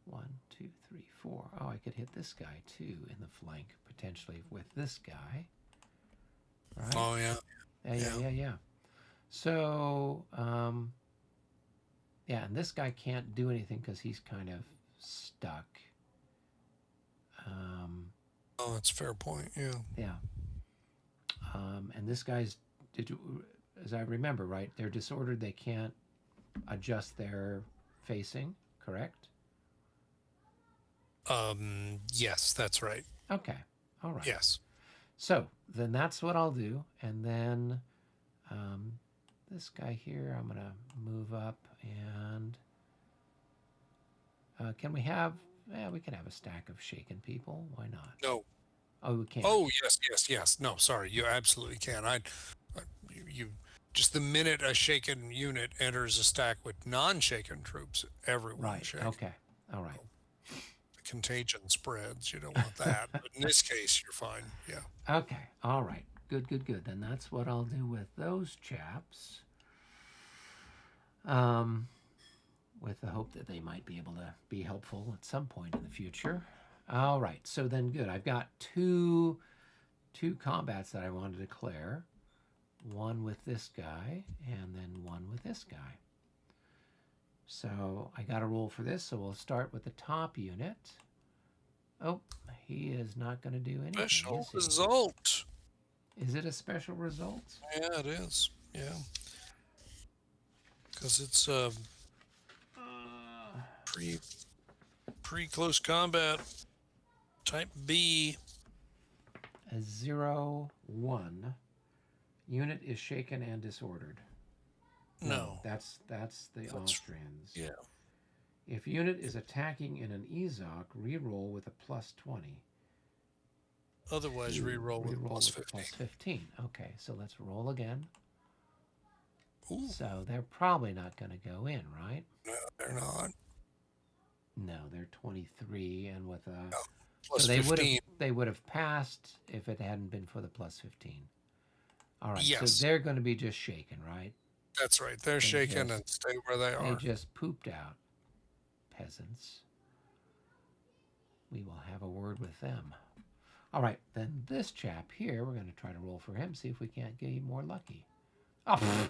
1, 2, 3, 4. Oh, I could hit this guy too in the flank potentially with this guy, right? Oh yeah. Yeah. So, yeah, and this guy can't do anything because he's kind of stuck. Oh, that's a fair point. Yeah. Yeah. And this guy's, as I remember, right, they're disordered. They can't adjust their facing, correct? Yes, that's right. Okay. All right. Yes. So then that's what I'll do. And then this guy here, I'm going to move up and can we have, we can have a stack of shaken people. Why not? No. Oh, we can't. Oh, yes. No, sorry. You absolutely can. You just the minute a shaken unit enters a stack with non-shaken troops, everyone Right. shakes. Okay. All right. The contagion spreads. You don't want that. But in this case, you're fine. Yeah. Okay. All right. Good. Then that's what I'll do with those chaps. With the hope that they might be able to be helpful at some point in the future. All right. So then, good. I've got two combats that I want to declare. One with this guy, and then one with this guy. So I got to roll for this. So we'll start with the top unit. Oh, he is not going to do anything. Special is he? result. Is it a special result? Yeah, it is. Yeah. Because it's pre close combat type B. A 0, 1. Unit is shaken and disordered. No. That's the Austrians. Yeah. If unit is attacking in an EZOC, reroll with a plus 20. Otherwise, reroll with plus 15. Plus 15. Okay, so let's roll again. Ooh. So they're probably not going to go in, right? No, they're not. No, they're 23, and with a Plus so they 15. would have passed if it hadn't been for the plus 15. All right, Yes. so they're going to be just shaken, right? That's right. They're shaken and stay where they They are. just pooped out. Peasants. We will have a word with them. All right, then this chap here, we're going to try to roll for him, see if we can't get more lucky. Oh.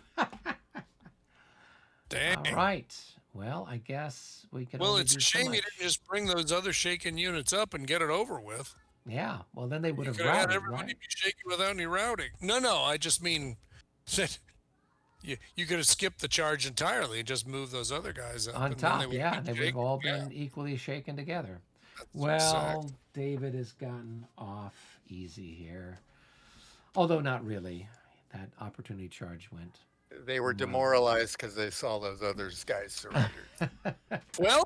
Dang. All right. Well, I guess we can. Well, only it's do a so shame you much. didn't just bring those other shaken units up and get it over with. Yeah. Well, then they would You have could have had routed, everybody right? be shaken without any routing. No, I just mean that You could have skipped the charge entirely and just moved those other guys up, On and then they top, would yeah, have and been they would have shaken. all Yeah, been equally shaken together. that's Well, exact. David has gotten off easy here. Although not really. That opportunity charge went They were my demoralized because they saw those other guys surrender. Well,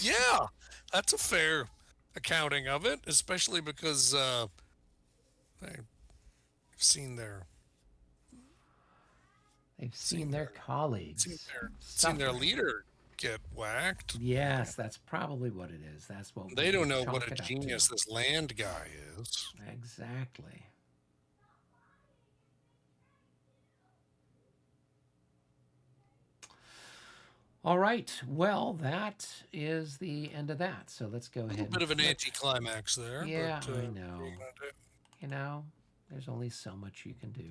yeah, that's a fair accounting of it, especially because they've seen their They've seen seen their their seen colleagues their suffering. leader get whacked. Yes, that's probably what it is. That's what we They don't would know what chalk a it up to. genius this land guy is. Exactly. All right. Well, that is the end of that. So let's go A ahead little and bit of an flip. anticlimax there, but Yeah, what I are you know. gonna do? You know, there's only so much you can do.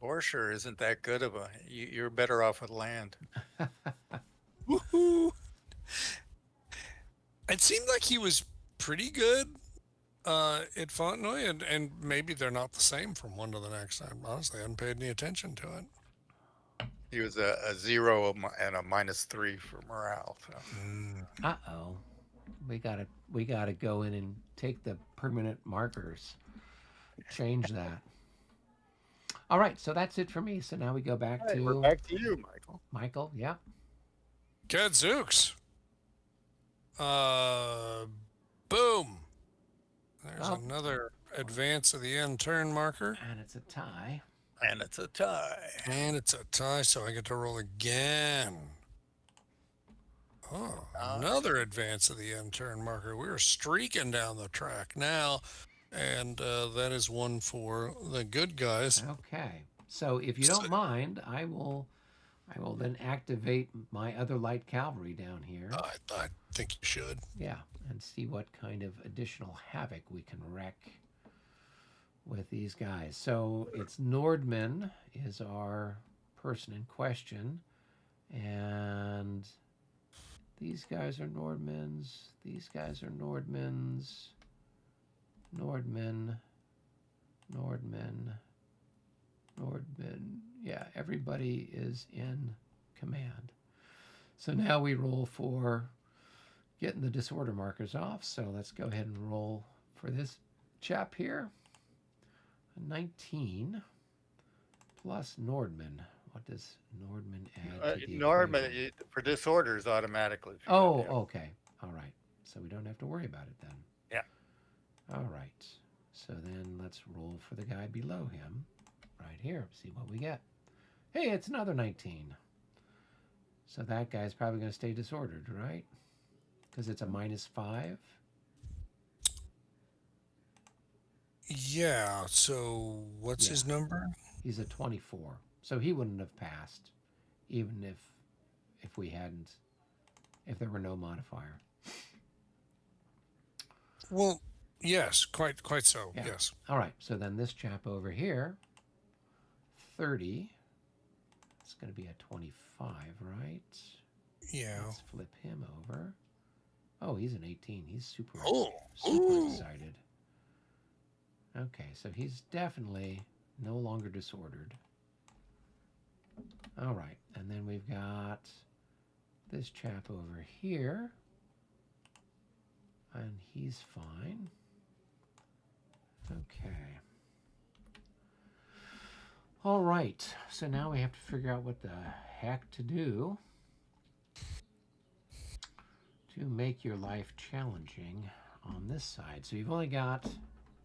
Borscher isn't that good of a. You're better off with land. Woohoo! It seemed like he was pretty good at Fontenoy, and maybe they're not the same from one to the next. I honestly hadn't paid any attention to it. He was a 0 and a -3 for morale. So. Uh-oh. We gotta go in and take the permanent markers. Change that. All right, so that's it for me. So now we go back All right, we're to back to you, Michael. Michael. Yeah. Gadzooks. Boom. There's Well, another advance of the end turn marker. and it's a tie. And it's a tie. And it's a tie, so I get to roll again. Oh, another advance of the end turn marker. We're streaking down the track now. And that is one for the good guys. Okay. So if you don't mind, I will then activate my other light cavalry down here. I think you should. Yeah, and see what kind of additional havoc we can wreak with these guys. So it's Nordman is our person in question, and these guys are Nordmans. These guys are Nordmans. Nordman. Yeah, everybody is in command. So now we roll for getting the disorder markers off. So let's go ahead and roll for this chap here. A 19 plus Nordman. What does Nordman add to the Norman, equation? for disorders automatically. Oh, okay. All right. So we don't have to worry about it then. Yeah. All right. So then let's roll for the guy below him right here. See what we get. Hey, it's another 19. So that guy's probably going to stay disordered, right? Because it's a -5. Yeah, so what's his number? He's a 24. So he wouldn't have passed even if we hadn't, if there were no modifier. Well, yes, quite so. Yeah. Yes. All right. So then this chap over here, 30. It's going to be a 25, right? Yeah. Let's flip him over. Oh, he's an 18. He's super Ooh. excited. Okay, so he's definitely no longer disordered. All right, and then we've got this chap over here. And he's fine. Okay. All right, so now we have to figure out what the heck to do to make your life challenging on this side. So you've only got,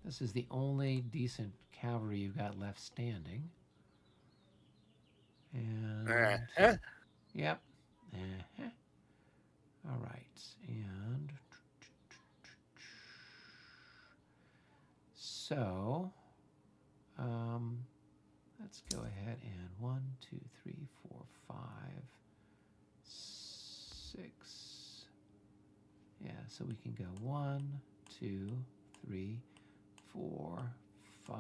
this is the only decent cavalry you've got left standing. And, yep. All right, and so, let's go ahead and 1, 2, 3, 4, 5, 6. Yeah, so we can go 1, 2, 3, 4, 5,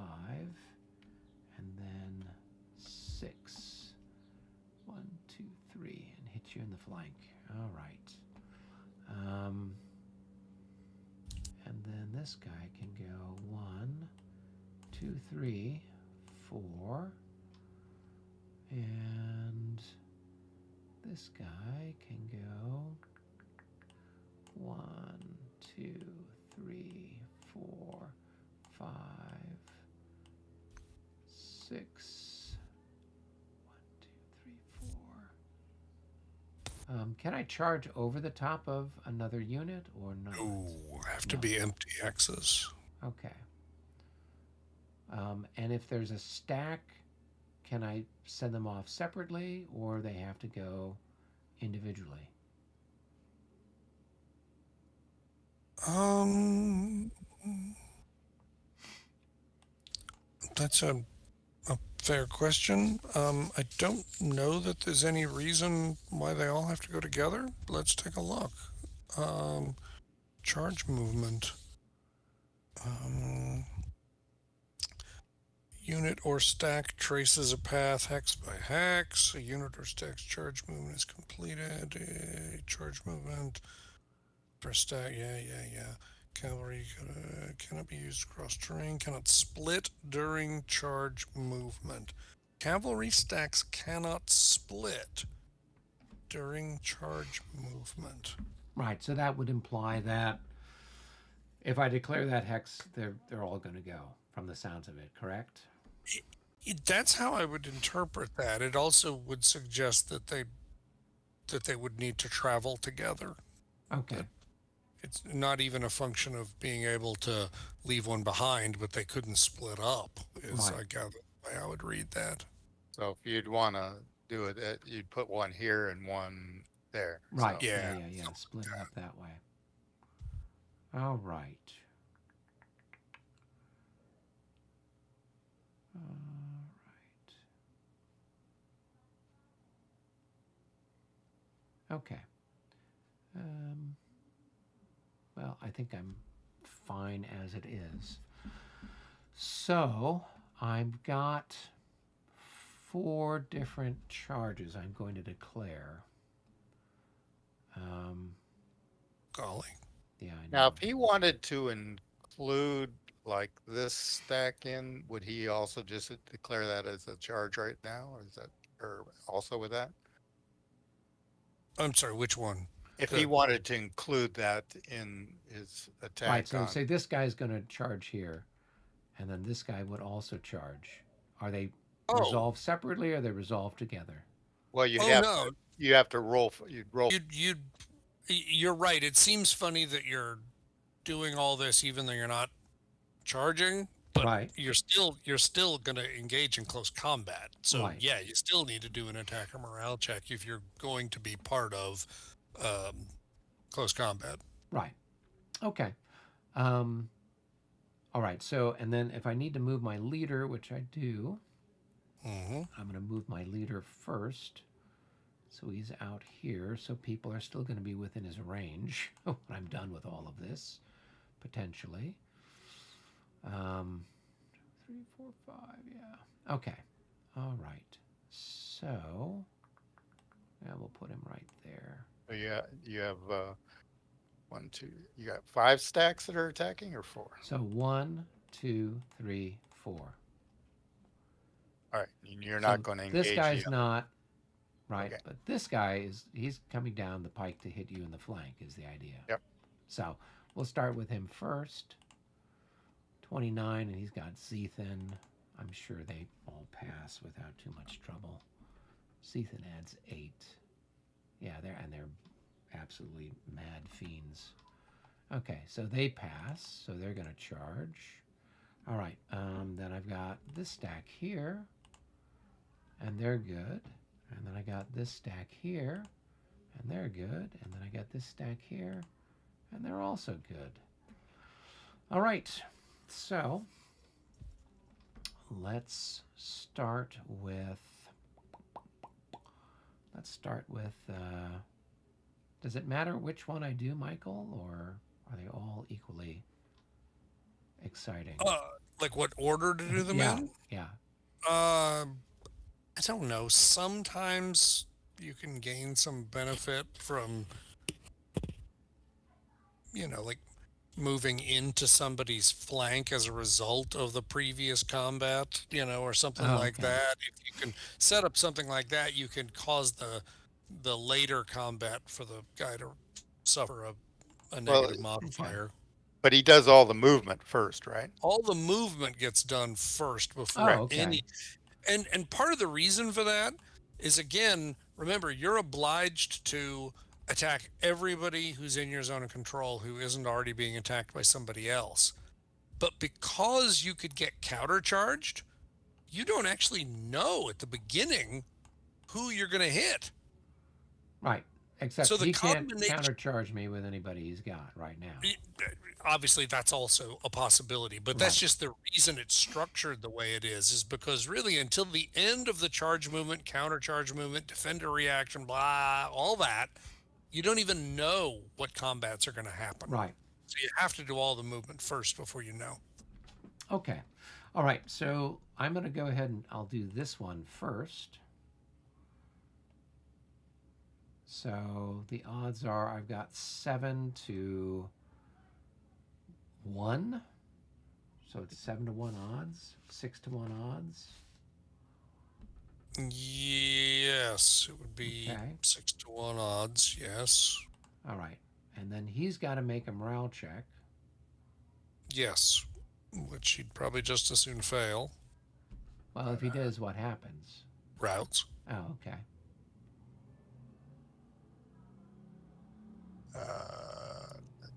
and then 6. 1, 2, 3, and hit you in the flank. All right. And then this guy can go 1, 2, 3, 4, And this guy can go 1, 2, 3, 4, 5, 6. 1, 2, 3, 4. Can I charge over the top of another unit or not? Ooh, have to No. be empty X's. Okay. And if there's a stack, can I send them off separately or they have to go individually? That's a fair question. I don't know that there's any reason why they all have to go together. Let's take a look. Charge movement. Unit or stack traces a path hex by hex. A unit or stack's charge movement is completed. Charge movement for stack. Yeah. Cavalry cannot be used across terrain. Cannot split during charge movement. Cavalry stacks cannot split during charge movement. Right, so that would imply that if I declare that hex, they're all going to go from the sounds of it, correct? That's how I would interpret that. It also would suggest that they would need to travel together. Okay. That it's not even a function of being able to leave one behind, but they couldn't split up. Is Right. I gather the way I would read that. So if you'd want to do it, you'd put one here and one there. Right. So, Yeah. Yeah. Split it up that way. All right. All right. Okay. Well, I think I'm fine as it is. So I've got 4 different charges I'm going to declare. Golly. Yeah, I know. now, if he wanted to include like this stack in, would he also just declare that as a charge right now, or is that, or also with that? I'm sorry, which one? If he wanted to include that in his attack Right, so on, say this guy's going to charge here, and then this guy would also charge. Are they resolved separately or are they resolved together? well, no. You have to roll. You'd roll. You're right. It seems funny that you're doing all this even though you're not charging, but Right. you're still going to engage in close combat. So Right. yeah, you still need to do an attacker morale check if you're going to be part of close combat. Right. Okay. All right. So, and then if I need to move my leader, which I do, I'm going to move my leader first. So he's out here. So people are still going to be within his range when I'm done with all of this, potentially. 3, 4, 5. Yeah. Okay. All right. So, yeah, we'll put him right there. You have 1, 2. You got 5 stacks that are attacking, or 4. So 1, 2, 3, 4. All right, you're not going to engage. This guy's not right, Okay. but this guy he's coming down the pike to hit you in the flank. Is the idea? Yep. So we'll start with him first. 29, and he's got Zethan. I'm sure they all pass without too much trouble. Zethan adds 8. Yeah, they're absolutely mad fiends. Okay, so they pass, so they're going to charge. All right, then I've got this stack here, and they're good. And then I got this stack here, and they're good. And then I got this stack here, and they're also good. All right, so let's start with. Does it matter which one I do, Michael, or are they all equally exciting? Like what order to do them in? Yeah. I don't know. Sometimes you can gain some benefit from, like moving into somebody's flank as a result of the previous combat, or something Oh, like okay. that. If you can set up something like that, you can cause the later combat for the guy to suffer a Well, negative Okay. modifier. but he does all the movement first, right? All the movement gets done first Oh, before Right. any. okay. And part of the reason for that is, again, remember, you're obliged to attack everybody who's in your zone of control who isn't already being attacked by somebody else. But because you could get countercharged, you don't actually know at the beginning who you're going to hit. Right. Except So the he can't combination, countercharge me with anybody he's got right now. obviously, that's also a possibility, but that's Right. just the reason it's structured the way it is because really until the end of the charge movement, countercharge movement, defender reaction, blah, all that, you don't even know what combats are going to happen. Right. So you have to do all the movement first before you know. Okay. All right. So I'm going to go ahead and I'll do this one first. So the odds are I've got 7 to 1. So it's 7 to 1 odds, 6 to 1 odds. Yes, it would be Okay. 6 to 1 odds. Yes. All right. And then he's got to make a morale check. Yes. Which he'd probably just as soon fail. Well, if he does, what happens? Routes. Oh, okay.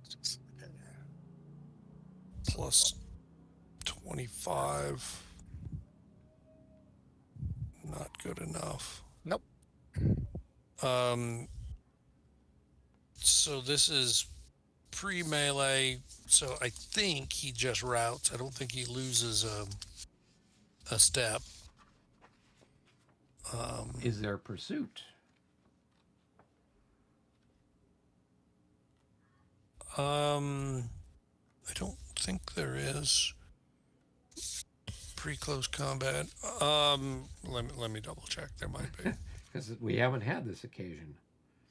Just, okay. Plus 25. Not good enough. Nope. So this is pre-melee. So I think he just routes. I don't think he loses a step. Is there pursuit? I don't think there is. Pre-close combat. Let me double check. There might be. Because we haven't had this occasion.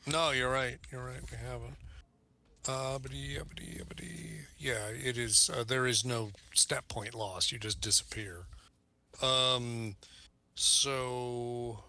No, you're right. You're right. We haven't. Yeah, it is. There is no step point loss. You just disappear. So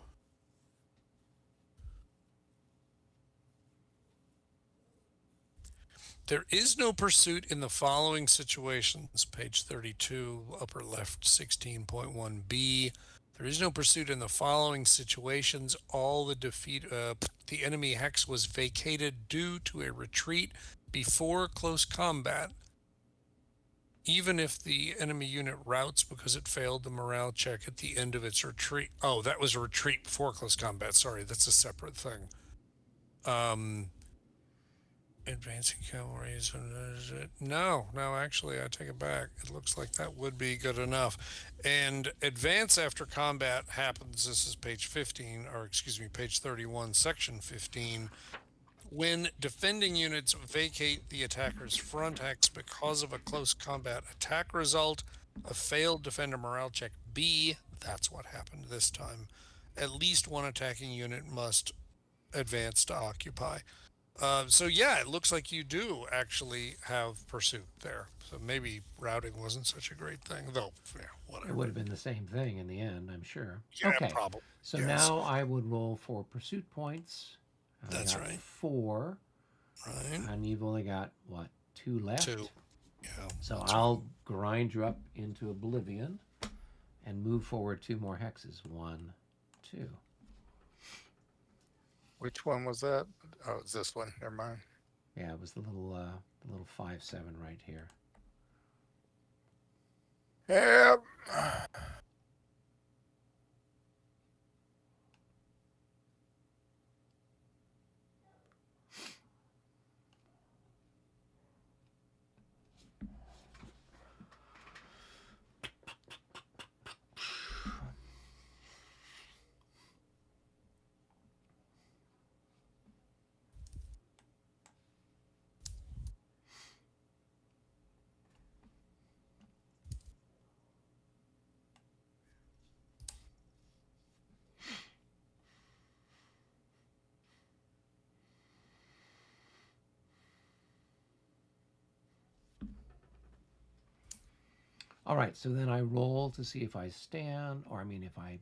there is no pursuit in the following situations. Page 32, upper left, 16.1b. There is no pursuit in the following situations. All the enemy hex was vacated due to a retreat before close combat. Even if the enemy unit routes because it failed the morale check at the end of its retreat. Oh, that was a retreat before close combat. Sorry, that's a separate thing. Advancing cavalry is no, actually, I take it back. It looks like that would be good enough. And advance after combat happens. This is page 15, or excuse me, page 31, section 15. When defending units vacate the attacker's front hex because of a close combat attack result, a failed defender morale check B, that's what happened this time. At least one attacking unit must advance to occupy. So yeah, it looks like you do actually have pursuit there. So maybe routing wasn't such a great thing, though. Yeah, whatever. It would have been the same thing in the end, I'm sure. Yeah, Okay. probably. So Yes. now I would roll for pursuit points. I That's got right. 4. Right. And you've only got, what, 2 left? 2. Yeah. So that's I'll grind you up into oblivion and move forward 2 more hexes. 1, 2. Which one was that? Oh, it's this one. Never mind. Yeah, it was the little 5-7 right here. Yep. All right, so then I roll to see if I stand, or I mean if I,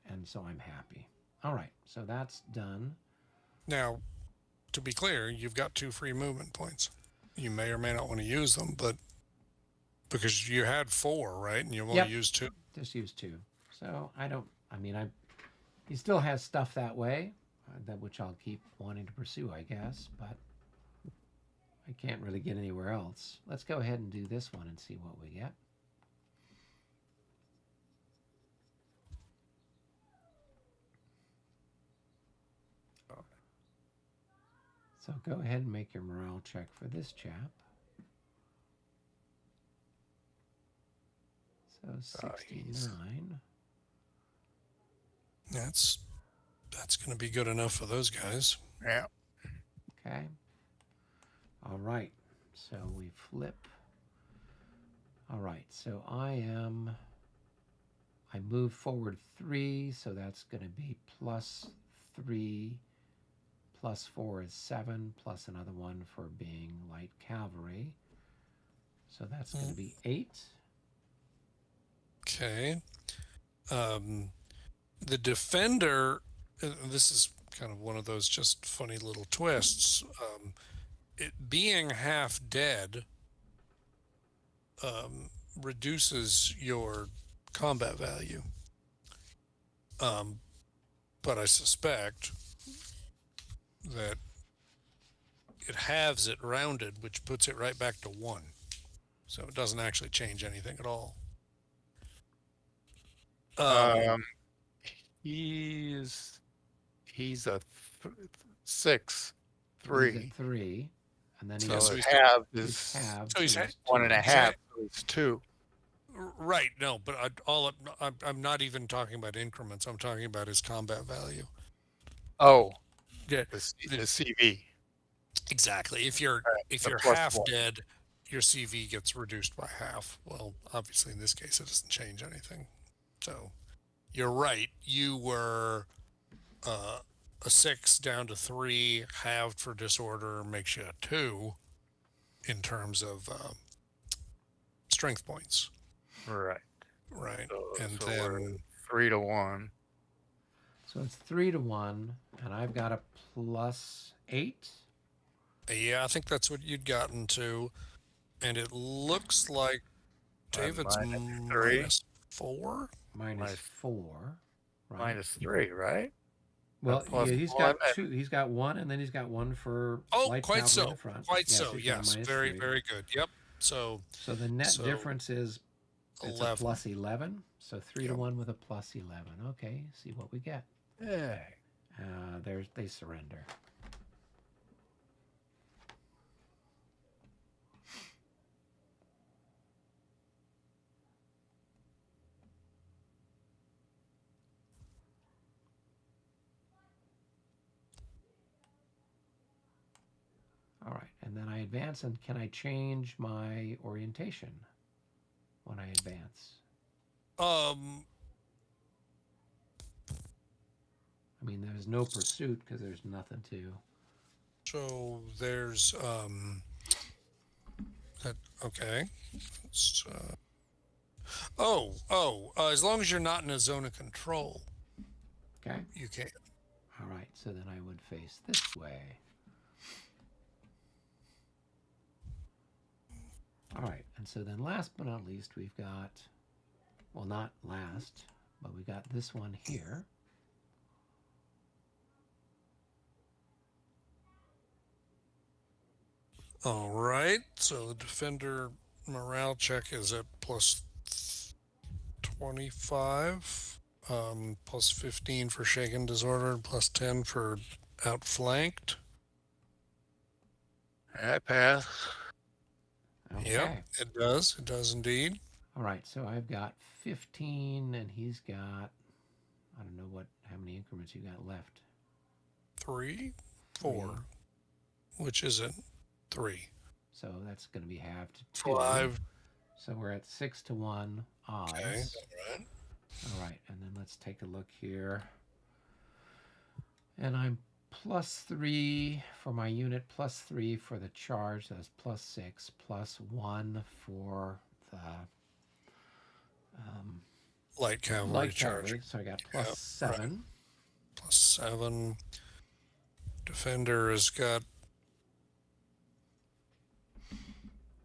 and so I'm happy. All right, so that's done. Now, to be clear, you've got 2 free movement points. You may or may not want to use them, but because you had 4, right? And you've only Yep, used 2. just use 2. So I don't, I mean, he still has stuff that way, that which I'll keep wanting to pursue, I guess, but I can't really get anywhere else. Let's go ahead and do this one and see what we get. So go ahead and make your morale check for this chap. So 69. That's going to be good enough for those guys. Yeah. Okay. All right. So we flip. All right. So I move forward 3. So that's going to be +3. +4 is 7, plus another one for being light cavalry. So that's going to be 8. Okay. The defender, this is kind of one of those just funny little twists. It being half dead reduces your combat value. But I suspect that it halves it rounded, which puts it right back to 1. So it doesn't actually change anything at all. He's a 6, 3. He's at 3, and then So he's halved he's is halved. So he's so ha- it's 1.5. two. So it's 2. Right. No, but I'm not even talking about increments. I'm talking about his combat value. Oh, Yeah, the CV. exactly. If you're half +1. dead, your CV gets reduced by half. Well, obviously in this case it doesn't change anything. So you're right. You were a 6 down to 3, halved for disorder makes you a 2 in terms of strength points. Right. Right. So, And so then we're 3 to 1. So it's 3 to 1, and I've got a +8. yeah, I think that's what you'd gotten to. And it looks like David's -3. -4. -4. Right. -3, right? Well, plus yeah, he's 1 got 2. He's got 1, and then he's got 1 for Oh, light quite cavalry in so. the front. Quite Yeah, so. he's got a Yes. Very, -3. very good. Yep. So So the net difference is it's 11. a +11. So 3 to 1 with a +11. Okay, see what we get. Yeah. They surrender. All right, and then I advance, and can I change my orientation when I advance? I mean, there's no pursuit because there's nothing to. So there's that. Okay. As long as you're not in a zone of control, Okay. you can. All right, so then I would face this way. All right, and so then last but not least, we've got, well, not last, but we got this one here. All right. So the defender morale check is at +25, +15 for shaken disorder, and +10 for outflanked. I pass. Okay. Yep, it does. It does indeed. All right, so I've got 15, and he's got, I don't know how many increments you got left. 3, 4. Which is it? 3. So that's going to be halved to 2. 5. So we're at 6 to 1 odds. Okay, all right. All right, and then let's take a look here. And I'm +3 for my unit, +3 for the charge. That's +6, +1 for the light cavalry light charge. cavalry. So I got Yeah, plus 7. +7. Defender has got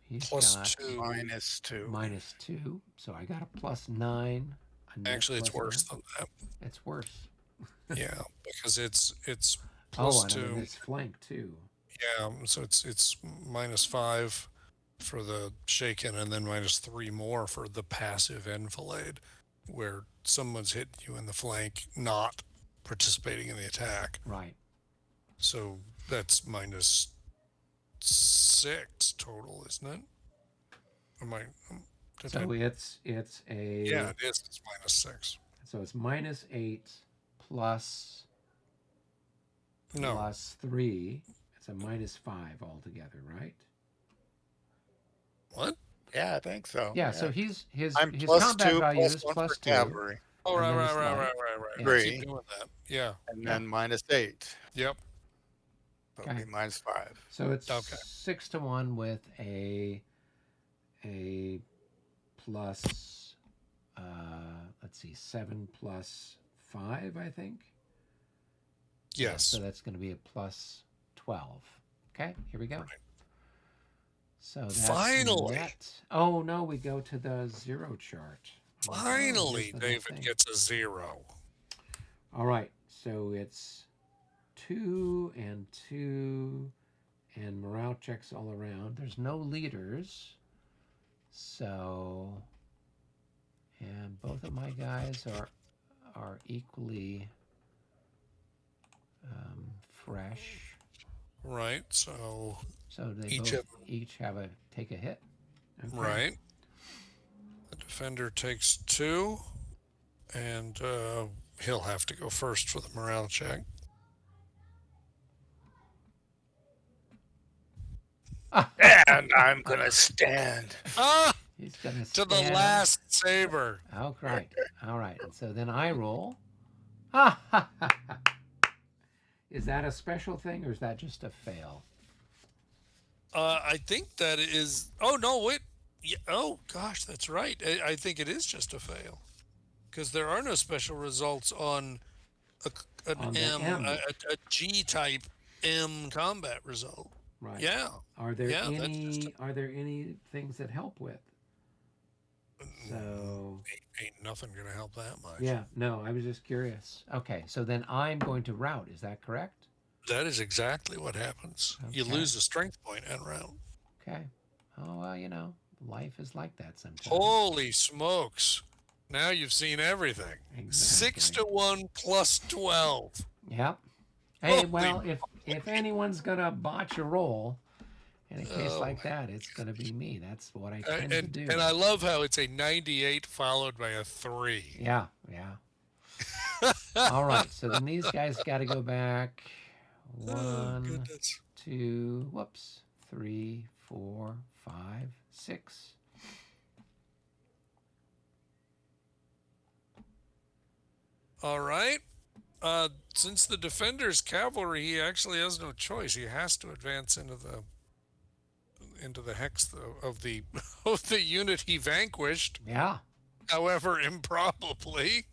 He's plus got 2. -2. -2. So I got a plus 9. A net Actually, it's plus worse 9. than that. It's worse. Yeah, because it's Oh, plus and 2. on this flank too. Yeah, so it's -5 for the shaken, and then -3 more for the passive enfilade, where someone's hitting you in the flank, not participating in the attack. Right. So that's -6 total, isn't it? Am I? Did I- So it's a yeah, it is. It's -6. so it's -8 plus No, plus 3. It's a -5 altogether, right? what? Yeah, I think so. Yeah. So his I'm his plus combat 2 value plus is 1 plus for 2, cavalry, Oh, and right, then right, it's right, light. right, right, right. Yeah. Three. Keep doing that. Yeah. and Yeah. then -8. Yep. So it'll Okay. be -5. So it's Okay. 6-1 with a plus let's see, 7 plus 5, I think. Yeah, Yes. so that's going to be a plus 12. Okay, here we go. Right. So that's Finally. net. Oh no, we go to the 0 chart. Oh, Finally, here's the David thing. gets a 0. All right, so it's 2 and 2 and morale checks all around. There's no leaders. So, and both of my guys are equally fresh. Right. So, So they Each both of each have a take a hit. Okay. right. The defender takes 2, and he'll have to go first for the morale check. And I'm going to stand. Ah! He's gonna To the stand. last saber. Oh, right. All right. And so then I roll. Ha ha ha ha. Is that a special thing or is that just a fail? I think that is. Oh no! Wait. Yeah, oh gosh, that's right. I think it is just a fail, because there are no special results on an On the M, M. a G type M combat result. Right. Yeah. Are there Yeah, that's just any things that help with? So Ain't nothing gonna help that much. yeah, no, I was just curious. Okay, so then I'm going to rout. Is that correct? That is exactly what happens. You Okay. lose a strength point en route. Okay. Oh well, life is like that sometimes. Holy smokes! Now you've seen everything. Exactly. 6-1 plus 12. Yep. Hey, Holy well, if anyone's gonna botch a roll in a case Oh, like that, it's gonna be me. That's what I tend to and do. and I love how it's a 98 followed by a 3. Yeah, yeah. All right, so then these guys got to go back. Oh, 1, goodness. 2, whoops, 3, 4, 5, 6. All right. Since the defender's cavalry, he actually has no choice. He has to advance into the hex of the of the unit he vanquished. Yeah. However, improbably.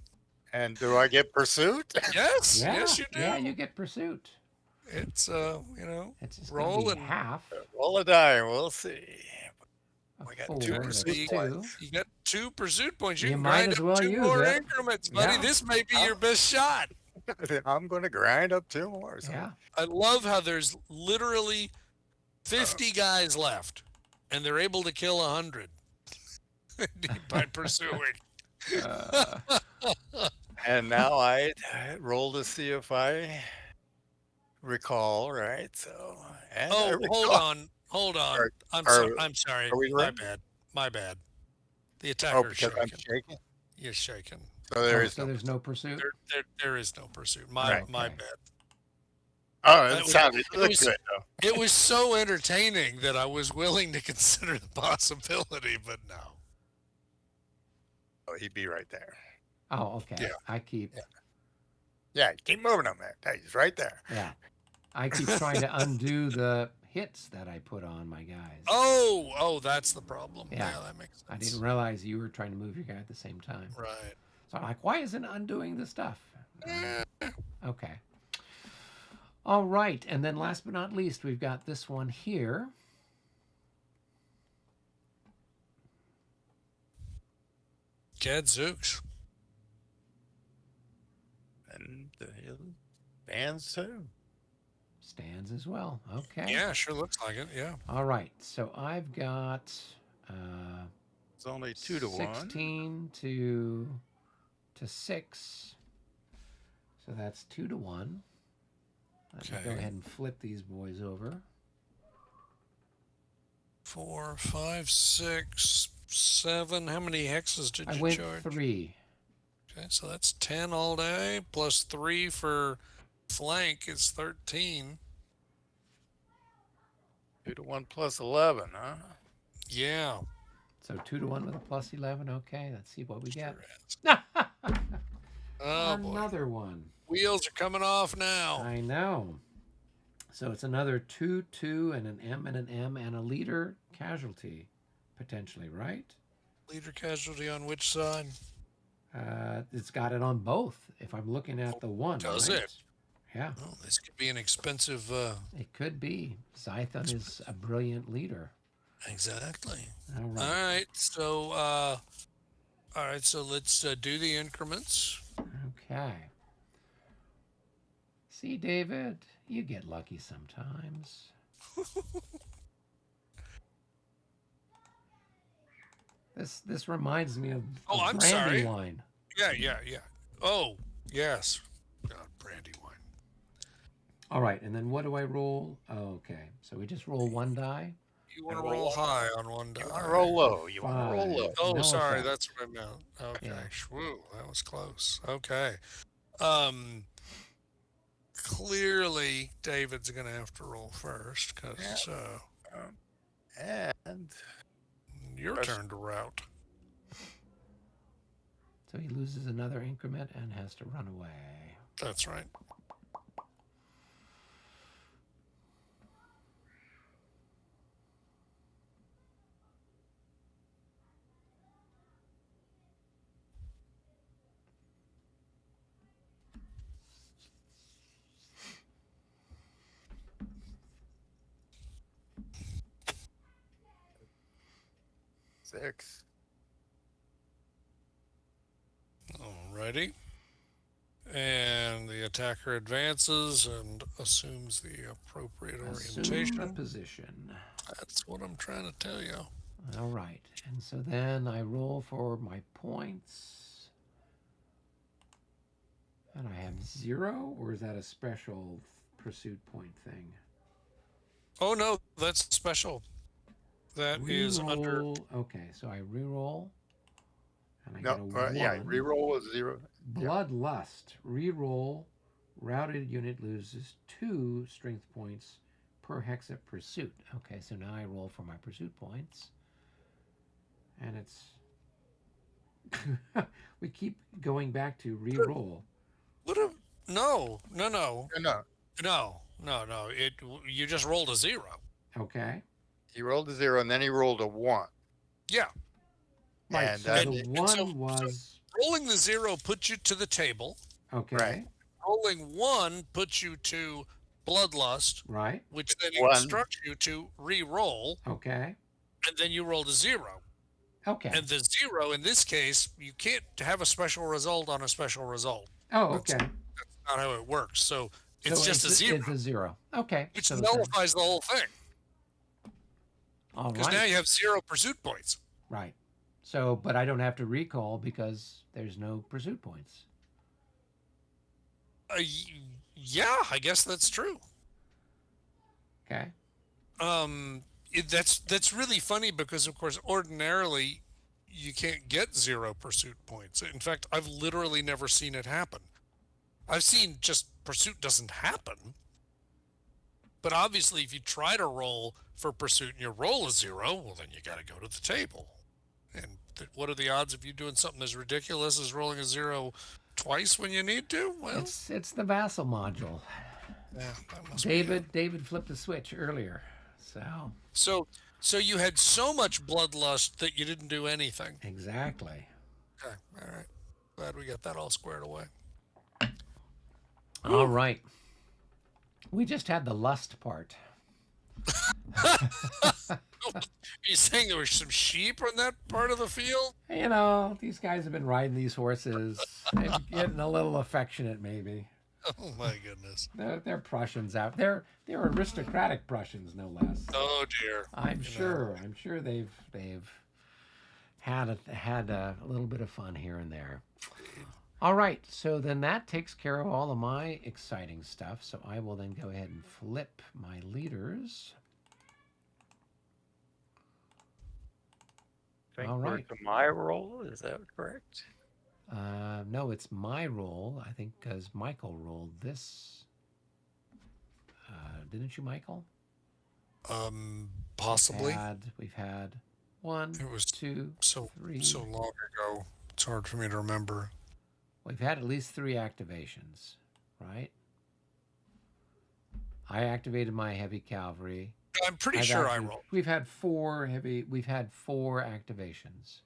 And do I get pursuit? Yes. Yeah. Yes, you do. Yeah, you get pursuit. It's It's just roll gonna be and half. Roll a die. We'll see. A We got 4, 2 that's pursuit 2. points. you got 2 pursuit points. You You can might grind as up well 2 use more it. increments, buddy. Yeah. This may be your best shot. Then I'm going to grind up 2 more. So. Yeah. I love how there's literally 50 guys left, and they're able to kill 100 by pursuing. And now I roll to see if I recall, right? So, and I Oh, recall. hold on. Are- I'm sorry. are we My ready? bad. My bad. The Oh, attacker's because I'm shaken. shaking. You're shaken. So there Oh, is so no. there's no pursuit. There is no pursuit. My Right. my Okay. bad. Oh, It it was- sounded it looked was- good though. It was so entertaining that I was willing to consider the possibility, but no. Oh, he'd be right there. Oh, okay. Yeah. I keep Yeah, keep moving him there. He's right there. Yeah. I keep trying to undo the hits that I put on my guys. Oh, that's the problem. Yeah. Yeah, that makes sense. I didn't realize you were trying to move your guy at the same time. Right. So I'm like, why isn't it undoing the stuff? Eh, Okay. All right. And then last but not least, we've got this one here. Gadzooks. And the bands too. Stands as well. Okay. Yeah, sure looks like it. Yeah. All right. So I've got It's only 2 to 1. 16 to 6. So that's 2 to 1. Let me go Okay. ahead and flip these boys over. 4, 5, 6, 7. How many hexes did I you went charge? 3. Okay, so that's 10 all day, plus 3 for flank is 13. 2 to 1 plus 11, huh? Yeah. So 2 to 1 with a plus 11. Okay, let's see what we get. Sure is. Oh boy. Another one. Wheels are coming off now. I know. So it's another 2, 2, and an M and an M and a leader casualty, potentially, right? Leader casualty on which side? It's got it on both. If I'm looking at the one, Does right? it? Yeah, Oh, this could be an expensive. it could be. Zython is a brilliant leader. Exactly. All All right. right. So, let's do the increments. Okay. See, David, you get lucky sometimes. This reminds me of Oh, I'm brandy sorry. wine. Yeah. Oh, yes. God, brandy wine. All right, and then what do I roll? Oh, okay, so we just roll one die. You want to roll high on one die. You want to roll low. You want to roll Five. low. Oh, No sorry. effect. That's what I meant. Okay. Yeah. Shwoo, that was close. Okay. Clearly, David's going to have to roll first because And your First. turn to route. So he loses another increment and has to run away. That's right. six. Alrighty. And the attacker advances and assumes the appropriate Assume the orientation. position. That's what I'm trying to tell you. All right, and so then I roll for my points. And I have 0, or is that a special pursuit point thing? Oh no, that's special. That is under. Reroll. Okay, so I reroll. And I No, get a 1. yeah, reroll was 0. Bloodlust. Reroll. Routed unit loses 2 strength points per hex of pursuit. Okay, so now I roll for my pursuit points. And it's. We keep going back to reroll. No. No, You just rolled a 0. Okay. he rolled a 0 and then he rolled a 1. Yeah. Right, And so then- the and 1 so- was. Rolling the 0 puts you to the table. Okay. Right. Rolling 1 puts you to bloodlust, Right. which then One. instructs you to re-roll, Okay. and then you rolled a 0. Okay. And the 0 in this case, you can't have a special result on a special result. Oh, okay. That's not how it works. So it's So just a 0, It's a 0. Okay. which so then- nullifies the whole thing. all Because right. now you have 0 pursuit points. Right. So, but I don't have to recall because there's no pursuit points. Yeah, I guess that's true. Okay. That's really funny because, of course, ordinarily you can't get 0 pursuit points. In fact, I've literally never seen it happen. I've seen just pursuit doesn't happen. But obviously, if you try to roll for pursuit and you roll a 0, well, then you got to go to the table. And what are the odds of you doing something as ridiculous as rolling a 0 twice when you need to? Well, It's the vassal module. yeah, that must be it. David flipped the switch earlier. So, So so you had so much bloodlust that you didn't do anything. exactly. Okay, all right. Glad we got that all squared away. All Woo. right. We just had the lust part. Are you saying there were some sheep in that part of the field? You know, these guys have been riding these horses. They're getting a little affectionate, maybe. Oh my goodness. They're Prussians out. They're aristocratic Prussians, no less. Oh dear. I'm You know. sure. I'm sure they've had a little bit of fun here and there. All right. So then that takes care of all of my exciting stuff. So I will then go ahead and flip my leaders. I think All we're right. to my roll. Is that correct? No, it's my roll. I think because Michael rolled this. Didn't you, Michael? Possibly. We've had one, It was two, so three. so long ago. It's hard for me to remember. We've had at least 3 activations, right? I activated my heavy cavalry. I'm pretty sure I rolled. We've had 4 heavy. We've had 4 activations.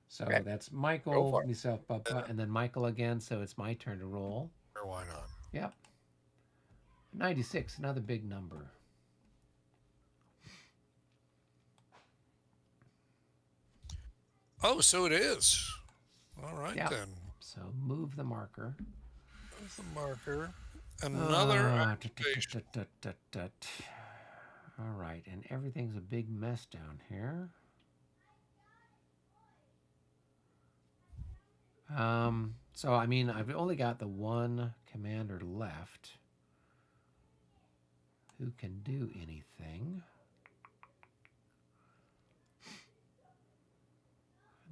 So Okay. that's Go Michael, for it. myself, Bubba, and then Michael again. So it's my turn to roll. Or why not? Yep. 96, another big number. Oh, so it is. All right Yeah. then. So move the marker. There's the marker. Another activation. All right, and everything's a big mess down here. So I mean, I've only got the one commander left who can do anything.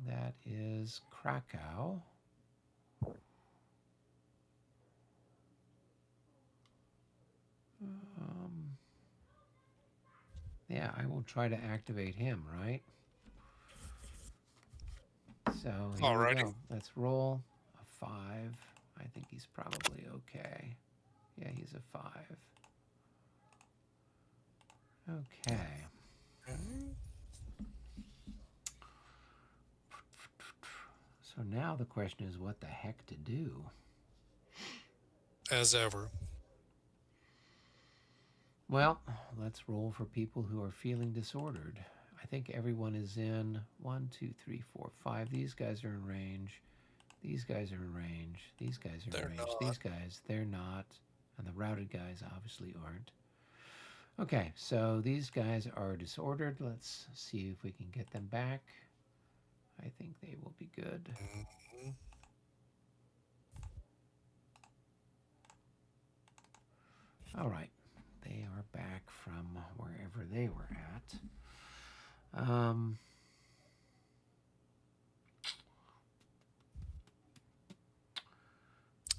That is Krakow. Yeah, I will try to activate him, right? So here we Alrighty. go. Let's roll a 5. I think he's probably okay. Yeah, he's a 5. Okay. So now the question is what the heck to do? As ever. Well, let's roll for people who are feeling disordered. I think everyone is in 1, 2, 3, 4, 5. These guys are in range. These guys are in range. These guys are They're in range. not. These guys, they're not. And the routed guys obviously aren't. Okay, so these guys are disordered. Let's see if we can get them back. I think they will be good. Mhm. All right. They are back from wherever they were at.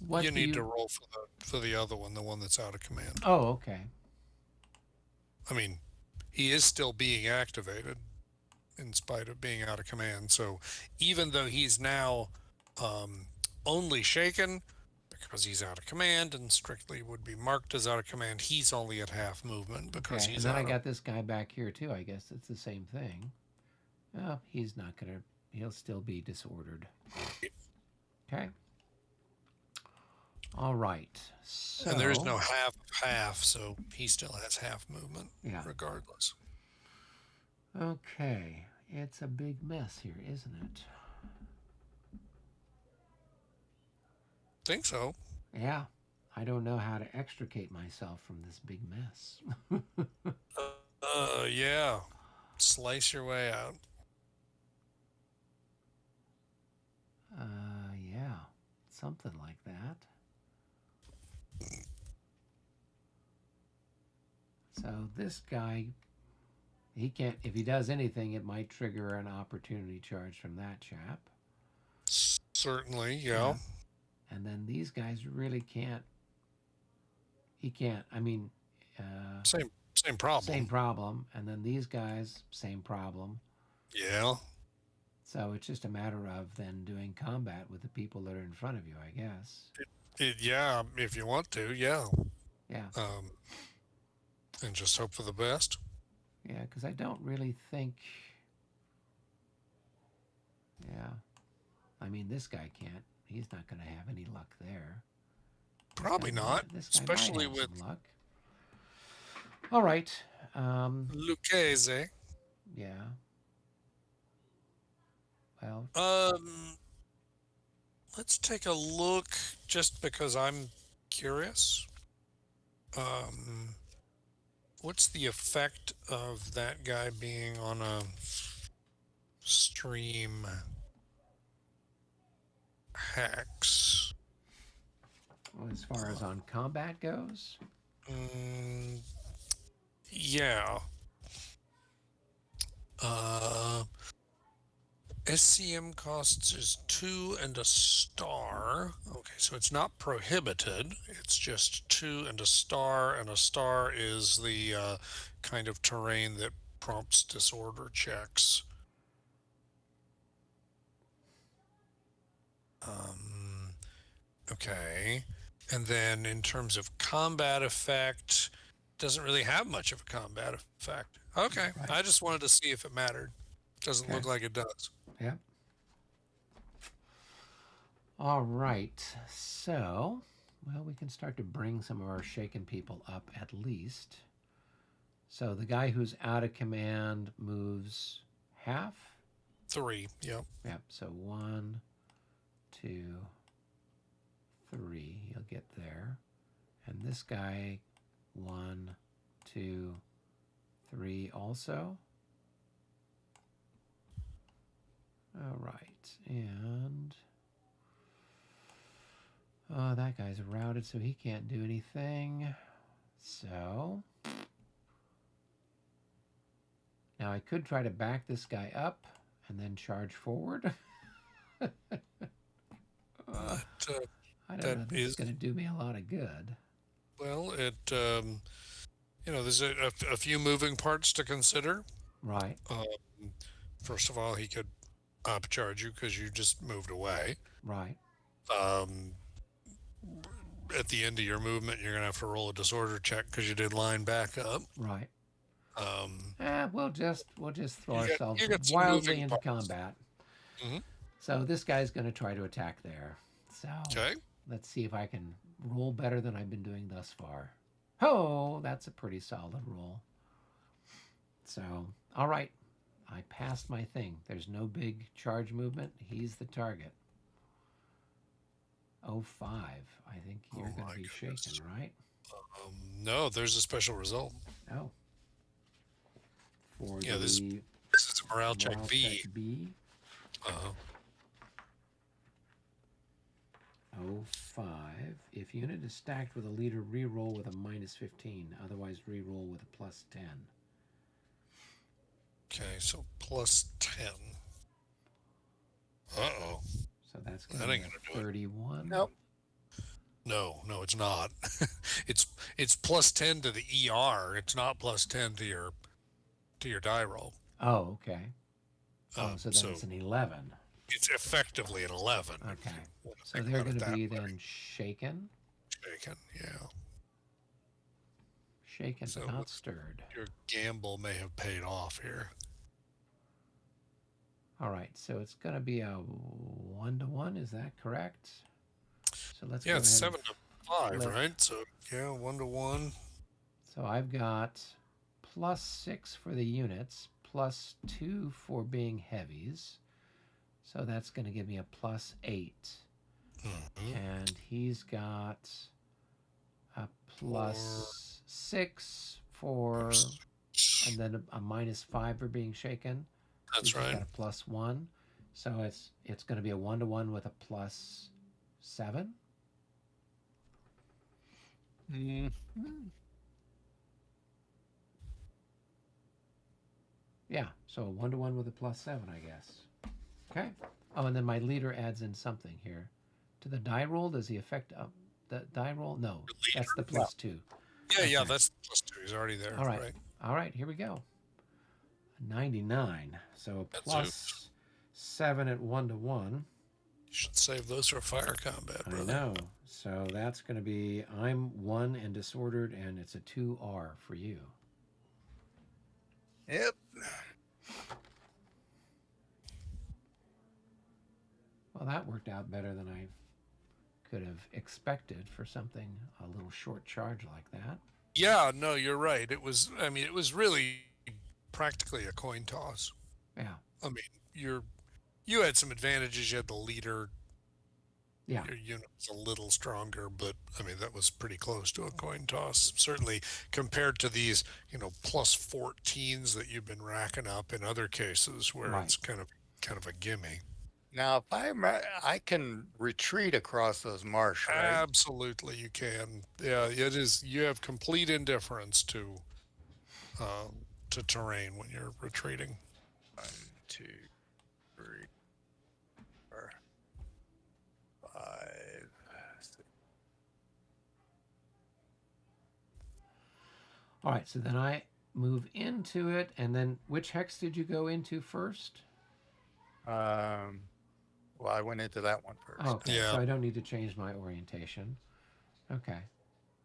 What You do need to roll for the other one, the one that's out of command. Oh, okay. I mean, he is still being activated in spite of being out of command. So even though he's now only shaken because he's out of command and strictly would be marked as out of command, he's only at half movement because Okay, he's and then out I got this guy back here too. I guess it's the same thing. Oh, he's not gonna. He'll still be disordered. Okay. All right. So, and there's no half, so he still has half movement Yeah. regardless. Okay, it's a big mess here, isn't it? Think so. Yeah. I don't know how to extricate myself from this big mess. Yeah. Slice your way out. Yeah, something like that. So this guy, he can't, if he does anything, it might trigger an opportunity charge from that chap. Certainly, yeah. And then these guys really can't, he can't, I mean, Same problem. same problem. And then these guys, same problem. Yeah. So it's just a matter of then doing combat with the people that are in front of you, I guess. Yeah, if you want to, yeah. Yeah. And just hope for the best. Yeah, because I don't really think. Yeah. I mean, this guy can't. He's not going to have any luck there. Probably not, This guy might especially have with some luck. All right. Lucchese. Yeah. Well, Let's take a look, just because I'm curious. What's the effect of that guy being on a stream hex? as far as on combat goes, Yeah. SCM costs is 2 and a star. Okay, so it's not prohibited. It's just 2 and a star is the kind of terrain that prompts disorder checks. Okay, and then in terms of combat effect, doesn't really have much of a combat effect. Okay, Right. I just wanted to see if it mattered. Doesn't look like it does. yeah. All right. So, well, we can start to bring some of our shaken people up at least. So the guy who's out of command moves half. 3, yep. Yep. So 1, 2, 3. You'll get there. And this guy, 1, 2, 3 also. All right. And that guy's routed, so he can't do anything. So now I could try to back this guy up and then charge forward. I don't know if this is going to do me a lot of good. Well, there's a few moving parts to consider. Right. First of all, he could upcharge you because you just moved away. Right. At the end of your movement, you're going to have to roll a disorder check because you did line back up. Right. We'll just throw ourselves you got some wildly moving into parts. combat. Mhm. So this guy's going to try to attack there. So Okay. let's see if I can roll better than I've been doing thus far. Oh, that's a pretty solid roll. So, all right. I passed my thing. There's no big charge movement. He's the target. 05. I think you're going to be shaken, right? No, there's a special result. Oh. For this the is a morale check B. B. Uh-huh. 05. If unit is stacked with a leader, re-roll with a -15. Otherwise, re-roll with a +10. Okay, so +10. Uh-oh. So that's going That to ain't be gonna do it. 31. Nope. No, it's not. it's +10 to the ER. It's not +10 to your die roll. Oh, okay. So then it's an 11. It's effectively an 11. Okay. So they're going to be then shaken. Shaken, yeah. Shaken, So but not stirred. Your gamble may have paid off here. All right. So it's going to be a 1-to-1. Is that correct? So let's go Yeah, ahead it's and 7 to 5, flip. right? So yeah, 1 to 1. So I've got +6 for the units, +2 for being heavies. So that's going to give me a +8. Mm-hmm. And he's got a +6 for, and then a -5 for being shaken. That's right. Got a +1. So it's going to be a 1-to-1 with a +7. Yeah, so a 1-to-1 with a +7, I guess. Okay. Oh, and then my leader adds in something here. To the die roll, does the effect up the die roll? No, that's the +2. Yeah, that's +2. He's already there. All right. All right, here we go. 99. So That's +7 at 1-to-1. You should save those for fire combat, brother. I know. So that's going to be, I'm 1 and disordered, and it's a 2R for you. Yep. Well, that worked out better than I could have expected for something a little short charge like that. Yeah, no, you're right. It was. I mean, it was really practically a coin toss. Yeah. I mean, you had some advantages. You had the leader. Yeah. Your unit was a little stronger, but I mean that was pretty close to a coin toss. Certainly compared to these, plus 14s that you've been racking up in other cases where Right. it's kind of a gimme. Now, if I can retreat across those marsh, right? Absolutely, you can. Yeah, it is. You have complete indifference to terrain when you're retreating. 1, 2, 3, 4, 5, 6. All right. So then I move into it, and then which hex did you go into first? Well, I went into that one first. Oh, okay. Yeah. So I don't need to change my orientation. Okay.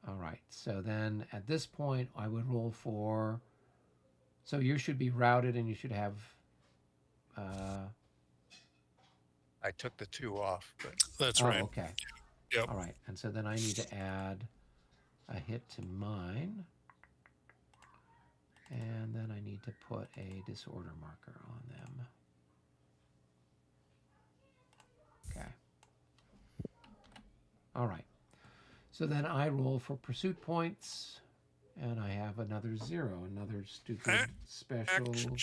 All right. So then at this point, I would roll for. So you should be routed, and you should have. I took the 2 off, but That's Oh, right. okay. Yep. All right. And so then I need to add a hit to mine. And then I need to put a disorder marker on them. Okay. All right. So then I roll for pursuit points, and I have another 0, another stupid special thing.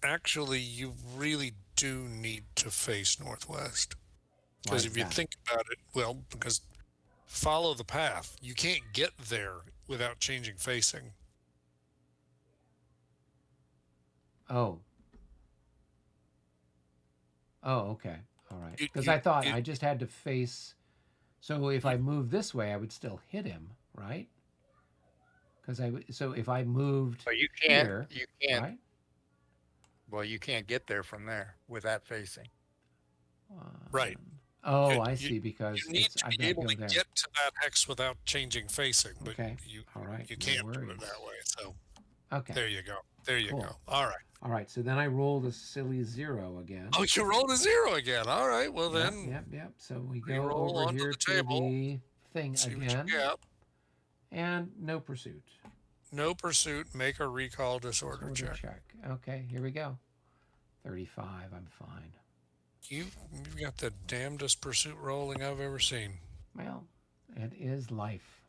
Actually, you really do need to face northwest. Why Because is if you that? think about it, well, because follow the path. You can't get there without changing facing. Oh. Oh, okay. All right. You- Because you- I thought you- I just had to face. So if I move this way, I would still hit him, right? Because so if I moved you here, can't. right? Well, you can't get there from there with that facing. Right. Oh, You- I you- see. Because You need to I've be got to able go to there. get to that hex without changing facing, but Okay. you All right. you No can't do worries. it that way. So Okay. there you go. There you Cool. go. All right. All right. So then I rolled a silly 0 again. Oh, you rolled a 0 again. All right. Well Yep, then, Yep. So we go re-roll over onto here the to table, the thing see what again, you get. and no pursuit. No pursuit. Make a recall disorder Disorder check. check. Okay, here we go. 35. I'm fine. You've got the damnedest pursuit rolling I've ever seen. Well, it is life.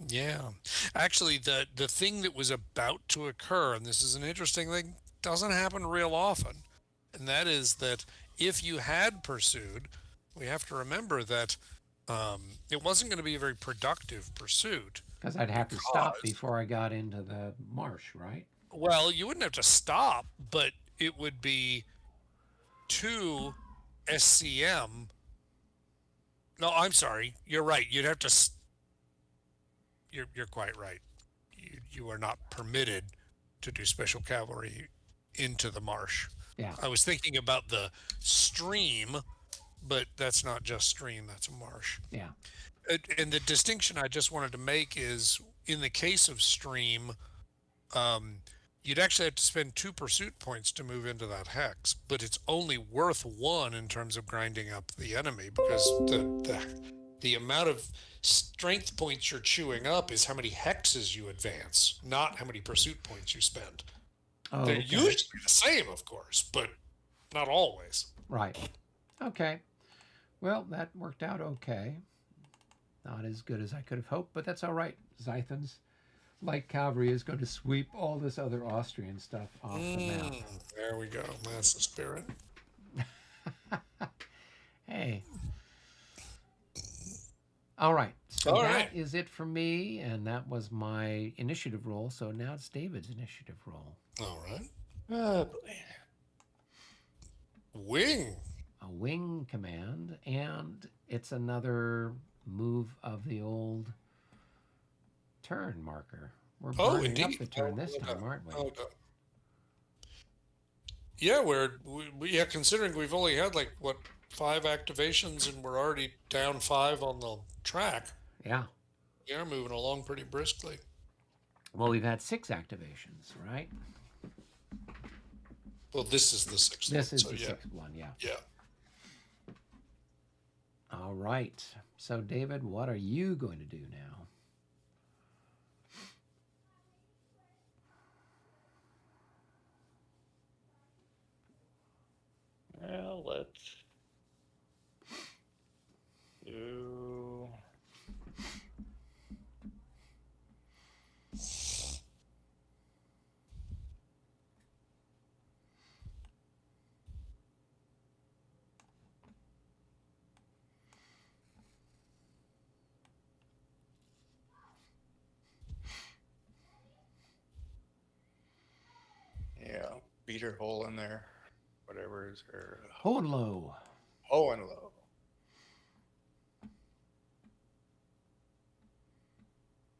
Yeah. Actually, the thing that was about to occur, and this is an interesting thing, doesn't happen real often, and that is that if you had pursued, we have to remember that it wasn't going to be a very productive pursuit. Because I'd have to stop Because- before I got into the marsh, right? Well, you wouldn't have to stop, but it would be 2 SCM. No, I'm sorry. You're right. You'd have to. You're quite right. You are not permitted to do special cavalry into the marsh. Yeah. I was thinking about the stream, but that's not just stream. That's a marsh. Yeah. And the distinction I just wanted to make is in the case of stream, you'd actually have to spend 2 pursuit points to move into that hex, but it's only worth 1 in terms of grinding up the enemy because the amount of strength points you're chewing up is how many hexes you advance, not how many pursuit points you spend. Oh, They're okay. usually the same, of course, but not always. Right. Okay. Well, that worked out okay. Not as good as I could have hoped, but that's all right. Zython's light cavalry is going to sweep all this other Austrian stuff off the map. There we go. That's the spirit. Hey. All right. So All that right. is it for me, and that was my initiative roll. So now it's David's initiative roll. All right. Oh, boy. Wing. A wing command, and it's another move of the old turn marker. We're Oh, burning up indeed. the turn Oh, this okay. time, aren't we? Okay. Yeah, yeah, considering we've only had like what 5 activations and we're already down 5 on the track. Yeah. We are moving along pretty briskly. Well, we've had 6 activations, right? Well, this is the sixth This one, is so the yeah. 6th one, yeah. Yeah. All right. So, David, what are you going to do now? Well, let's do. Yeah, beater hole in there, whatever is there. Hohenlohe. Hohenlohe.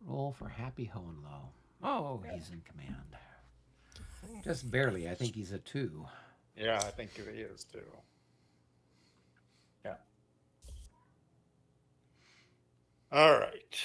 Roll for Happy Hohenlohe. Oh, he's in command. Just barely. I think he's a 2. Yeah, I think it is too. Yeah. All right.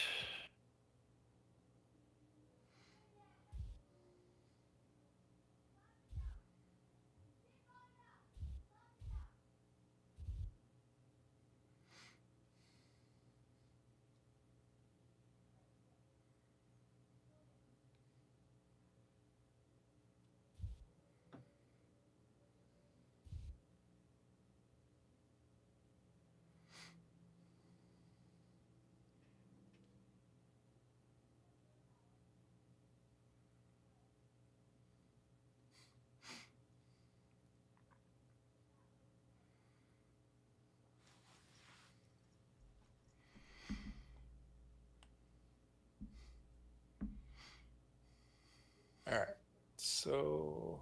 All right. So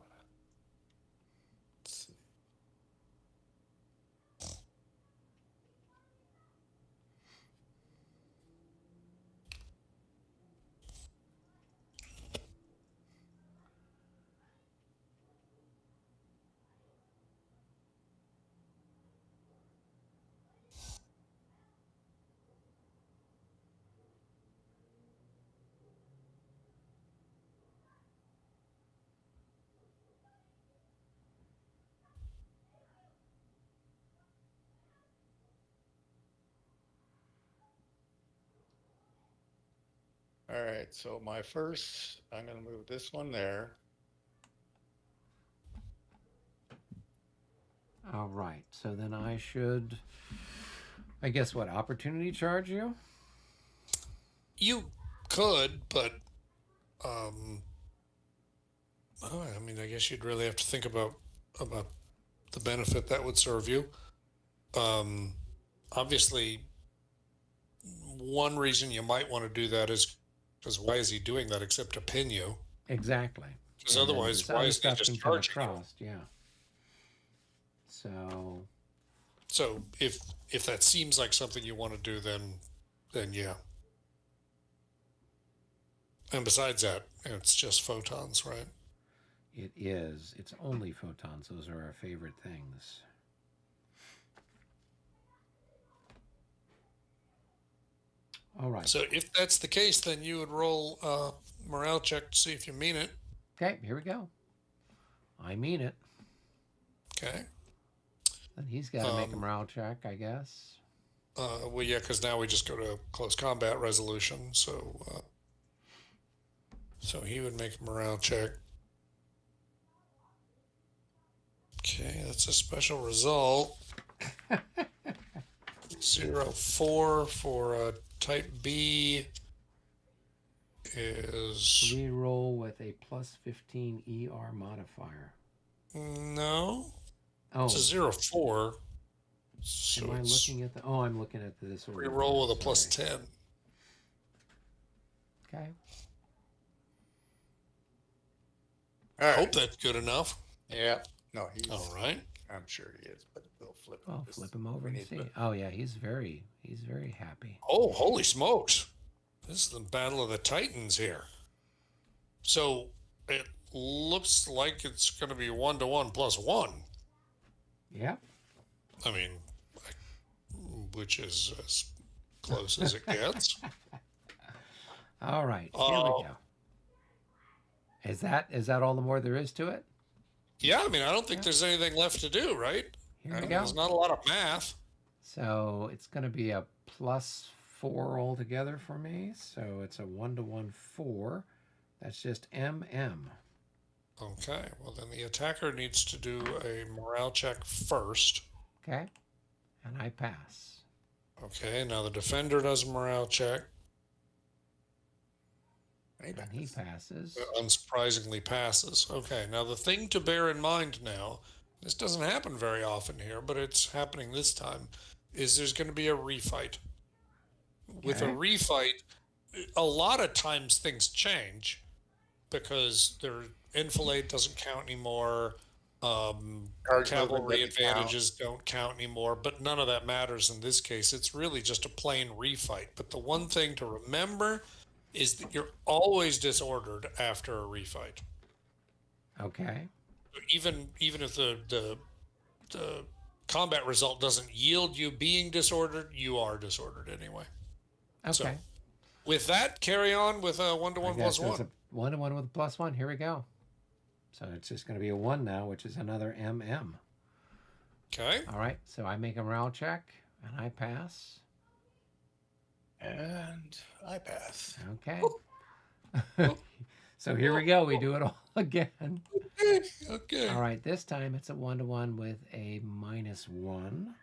let's see. All right. So my first, I'm going to move this one there. All right. So then I should, I guess, what, opportunity charge you? You could, but I mean, I guess you'd really have to think about the benefit that would serve you. Obviously, one reason you might want to do that is because why is he doing that except to pin you? Exactly. Because And then otherwise, this why other is he stuff just can come charging you? across, yeah. So So if that seems like something you want to do, then yeah. And besides that, it's just photons, right? it is. It's only photons. Those are our favorite things. All right. So if that's the case, then you would roll a morale check to see if you mean it. Okay, here we go. I mean it. Okay. And he's got to make a morale check, I guess. Well, yeah, because now we just go to close combat resolution. So he would make a morale check. Okay, that's a special result. 0-4 for type B is Reroll with a plus 15 ER modifier. no. Oh, It's a 0-4. So am I it's looking at the? Oh, I'm looking at this. reroll with a plus 10. Okay. All right. Hope that's good enough. Yeah. No, he's. All right. I'm sure he is, but we'll flip him. Well, This- flip him over we and need see. to- Oh yeah, he's very happy. Oh, holy smokes. This is the Battle of the Titans here. So it looks like it's going to be 1-to-1 plus 1. Yep. I mean, which is as close as it gets. All right, here we Uh, go. Is that all the more there is to it? yeah, I mean, I don't think Yeah. there's anything left to do, right? Here I we mean, go. there's not a lot of math. So it's going to be a +4 altogether for me. So it's a 1-to-1 4. That's just MM. Okay, well, then the attacker needs to do a morale check first. Okay. And I pass. Okay, now the defender does a morale check. And he passes. Unsurprisingly passes. Okay, now the thing to bear in mind now, this doesn't happen very often here, but it's happening this time, is there's going to be a refight. With a Okay. refight, a lot of times things change because their enfilade doesn't count anymore. Cavalry advantages don't count anymore, but none of that matters in this case. It's really just a plain refight. But the one thing to remember is that you're always disordered after a refight. Okay. Even if the combat result doesn't yield you being disordered, you are disordered anyway. Okay. So, with that, carry on with a 1-to-1 plus 1. It's a 1-to-1 with a +1. Here we go. So it's just going to be a 1 now, which is another MM. Okay. All right. So I make a morale check, and I pass. And I pass. Okay. So here we go. We do it all again. Okay. All right. This time it's a 1-to-1 with a -1.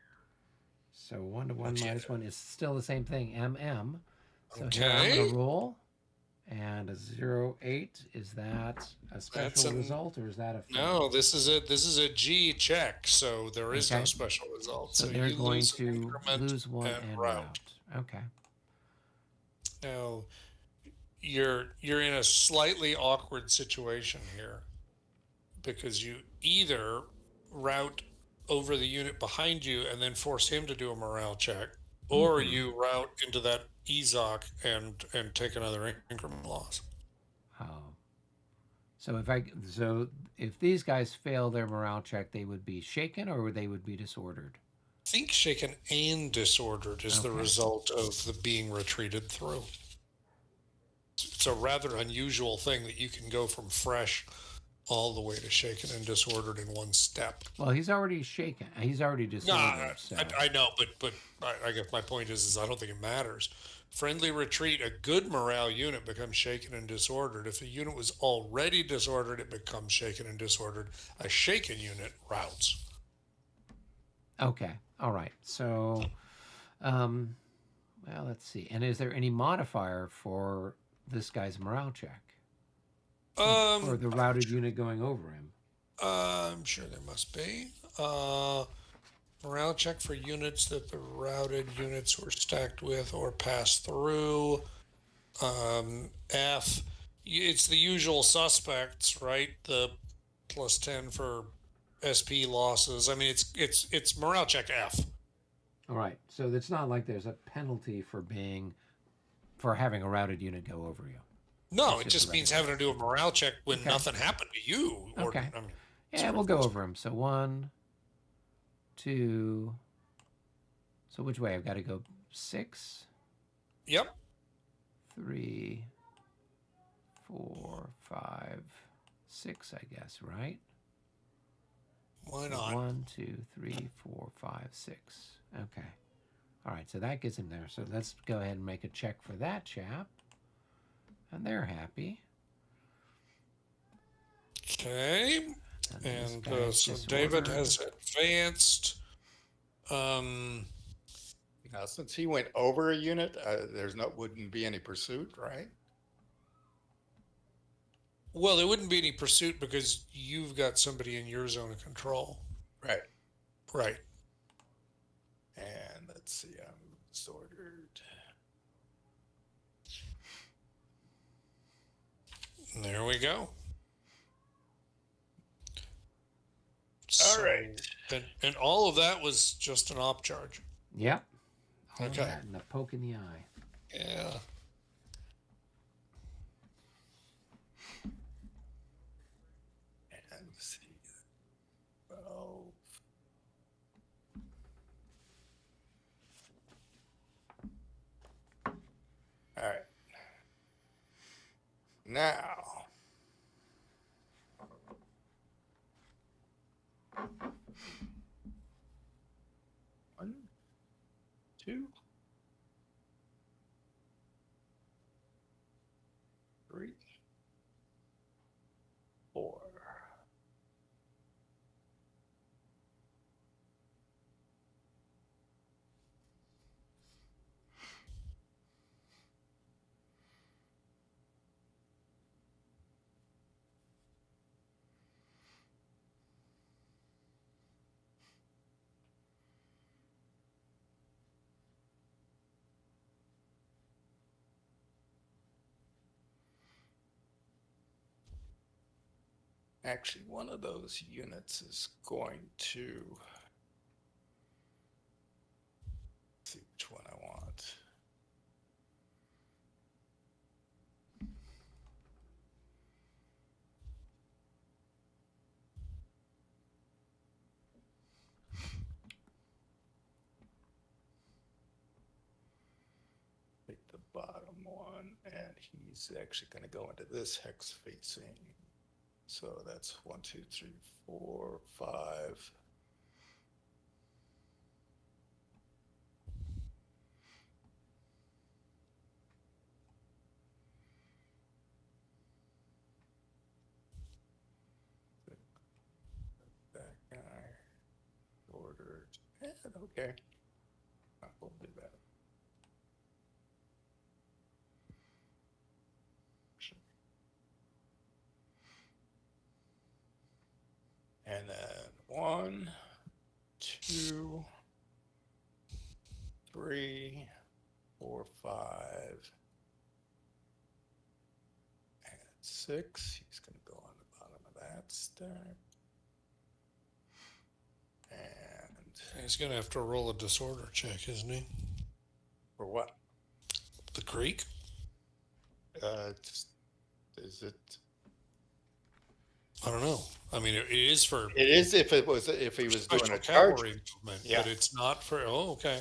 So 1-to-1 -1 is still the same thing, MM. So here I'm going to roll. And a 0-8, is that a special result or is that a fail? No, this is a G check, so there is no special result. So they're going to lose 1 and rout. Okay. Now you're in a slightly awkward situation here because you either rout over the unit behind you and then force him to do a morale check, or you rout into that Ezok and take another increment loss. Oh. So if these guys fail their morale check, they would be shaken or they would be disordered? I think shaken and disordered is the result of the being retreated through. It's a rather unusual thing that you can go from fresh all the way to shaken and disordered in one step. Well, he's already shaken. He's already disordered. I know, but I guess my point is I don't think it matters. Friendly retreat, a good morale unit becomes shaken and disordered. If a unit was already disordered, it becomes shaken and disordered. A shaken unit routs. Okay. All right. So, well, let's see. And is there any modifier for this guy's morale check? For the routed unit going over him? I'm sure there must be. Morale check for units that the routed units were stacked with or passed through. F. It's the usual suspects, right? The +10 for SP losses. I mean, it's morale check F. All right. So it's not like there's a penalty for having a routed unit go over you. No, it just means having to do a morale check when nothing happened to you. Okay. Yeah, we'll go over them. So 1, 2. So which way? I've got to go 6. Yep. 3, 4, 5, 6, I guess, right? Why not? 1, 2, 3, 4, 5, 6. Okay. All right, so that gets him there. So let's go ahead and make a check for that chap. And they're happy. Okay. And so David has advanced. Now, since he went over a unit, wouldn't be any pursuit, right? Well, there wouldn't be any pursuit because you've got somebody in your zone of control. Right. Right. And let's see, I'm disordered. There we go. All right. And all of that was just an op charge. Yep. Okay. And a poke in the eye. Yeah. And let's see. 12. All right. Now, one, two, three, four. Actually, one of those units is going to, let's see which one I want. Take the bottom one, and he's actually going to go into this hex facing. So that's 1, 2, 3, 4, 5. That guy ordered. Okay. We'll do that. And then 1, 2, 3, 4, 5, and 6. He's going to go on the bottom of that stack. And He's going to have to roll a disorder check, isn't he? for what? The creek? Just, is it? I don't know. I mean, it is for It is if he was doing special a charge. cavalry movement, Yeah. but it's not for. Oh, okay.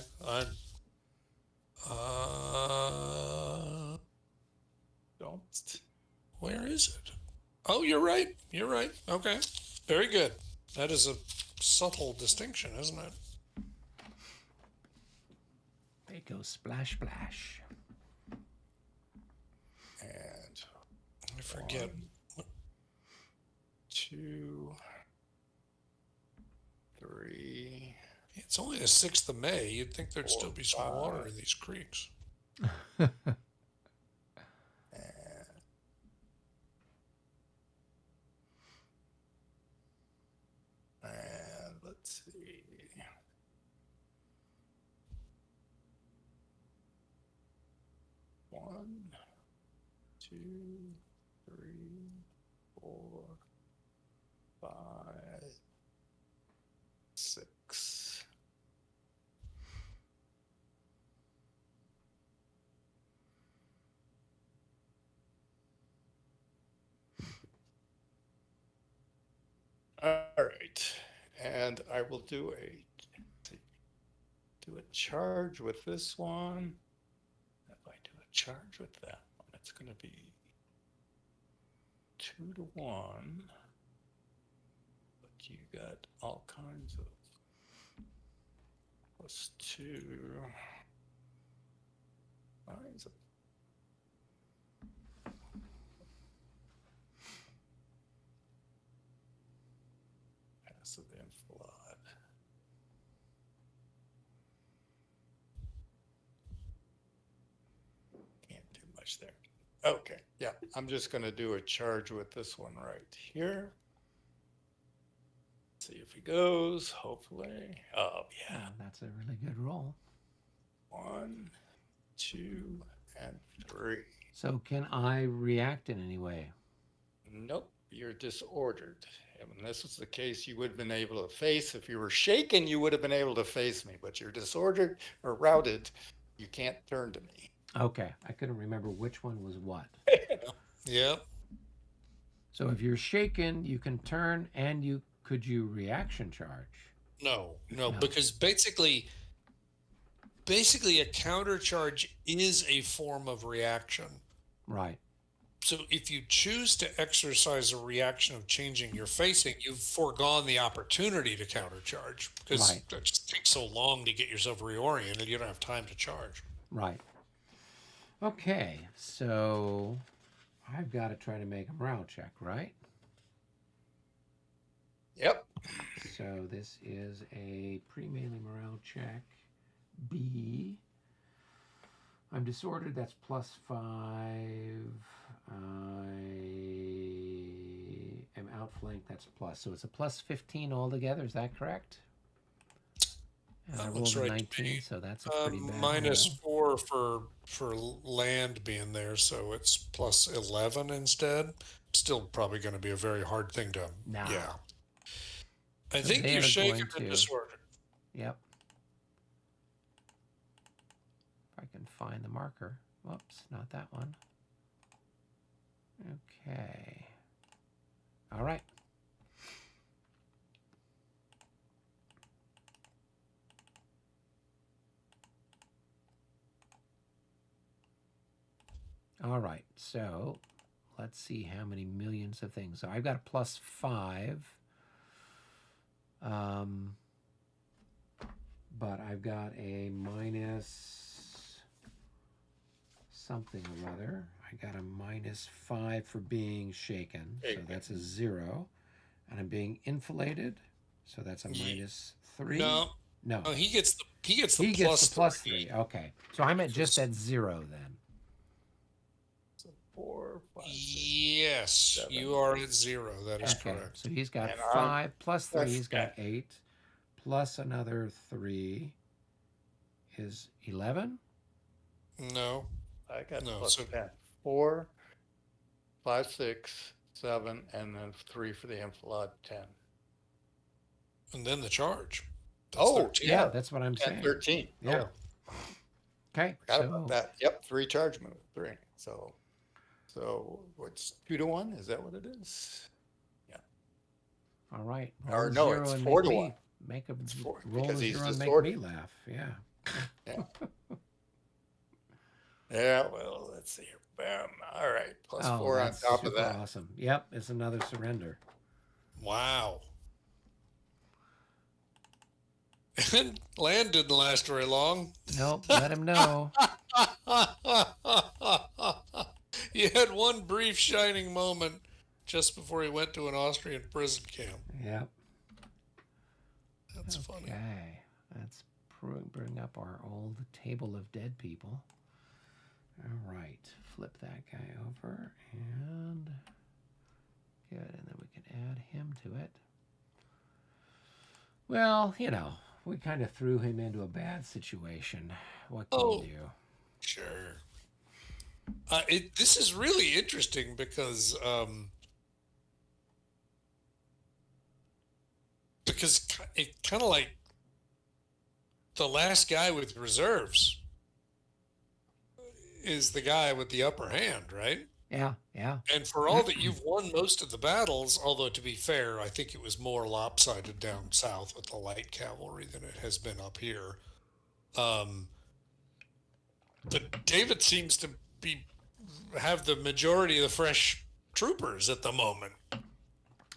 Don't. Where is it? Oh, you're right. You're right. Okay. Very good. That is a subtle distinction, isn't it? They go splash, splash. And I forget. 1, 2, 3. It's only the 6th of May. You'd think there'd 4, still be some 5. water in these creeks. And let's see. 1, 2, 3, 4, 5, 6. All right, and I will do a charge with this one. If I do a charge with that one, it's going to be 2 to 1. But you got all kinds of +2. Lines of passive inflood. Can't do much there. Okay, yeah, I'm just going to do a charge with this one right here. See if he goes, hopefully. Oh, yeah. Oh, that's a really good roll. 1, 2, and 3. So can I react in any way? Nope, you're disordered. And when this was the case, you would have been able to face. If you were shaken, you would have been able to face me. But you're disordered or routed. You can't turn to me. Okay, I couldn't remember which one was what. Yep. So if you're shaken, you can turn, and could you reaction charge? No, No. because basically a counter charge is a form of reaction. Right. So if you choose to exercise a reaction of changing your facing, you've foregone the opportunity to countercharge because Right. it just takes so long to get yourself reoriented. You don't have time to charge. Right. Okay, so I've got to try to make a morale check, right? Yep. So this is a pre-melee morale check. B. I'm disordered. That's +5. I am outflanked. That's plus. So it's a +15 altogether. Is that correct? And I That rolled looks a right to 19, me. so that's a pretty bad -4 for land being there, so it's +11 instead. Still probably going to be a very hard thing to. Nah. Yeah. I So think they you're are shaken going and to. disordered. Yep. If I can find the marker. Whoops, not that one. Okay. All right. All right. So let's see how many millions of things. So I've got a +5. But I've got a minus something or other. I got a -5 for being shaken, so that's a 0. And I'm being inflated, so that's a -3. No, No, he gets the he gets the +3. Okay, so I'm at just at 0 then. So 4, 5, 6, Yes, 7. you are at 0. That is Okay, correct. so he's got And 5 plus 3. plus He's got 10. 8 plus another 3 is 11. No, I got No, plus so- 10. 4, 5, 6, 7, and then 3 for the inflad, 10. and then the charge. That's Oh, 13. Yeah, that's what I'm 10, saying. 13. Yeah. Okay, Forgot so about that. Yep, 3 charge move, 3. So what's 2 to 1? Is that what it is? all right. Or roll a no, 0 it's and 4 make to me 1. make a It's 4 roll because a he's 0 and make distorted. me laugh. Yeah. Yeah, well, let's see here. Bam. All right, plus Oh, 4 on that's top of super that. awesome. Yep, it's another surrender. Wow. And land didn't last very long. Nope, let him know. He had one brief shining moment just before he went to an Austrian prison camp. Yep. That's funny. Okay, let's bring up our old table of dead people. All right, flip that guy over and good, and then we can add him to it. Well, you know, we kind of threw him into a bad situation. What can you do? Sure. This is really interesting because it kind of like the last guy with reserves is the guy with the upper hand, right? Yeah, yeah. And for all that you've won most of the battles, although to be fair, I think it was more lopsided down south with the light cavalry than it has been up here. But David seems to have the majority of the fresh troopers at the moment.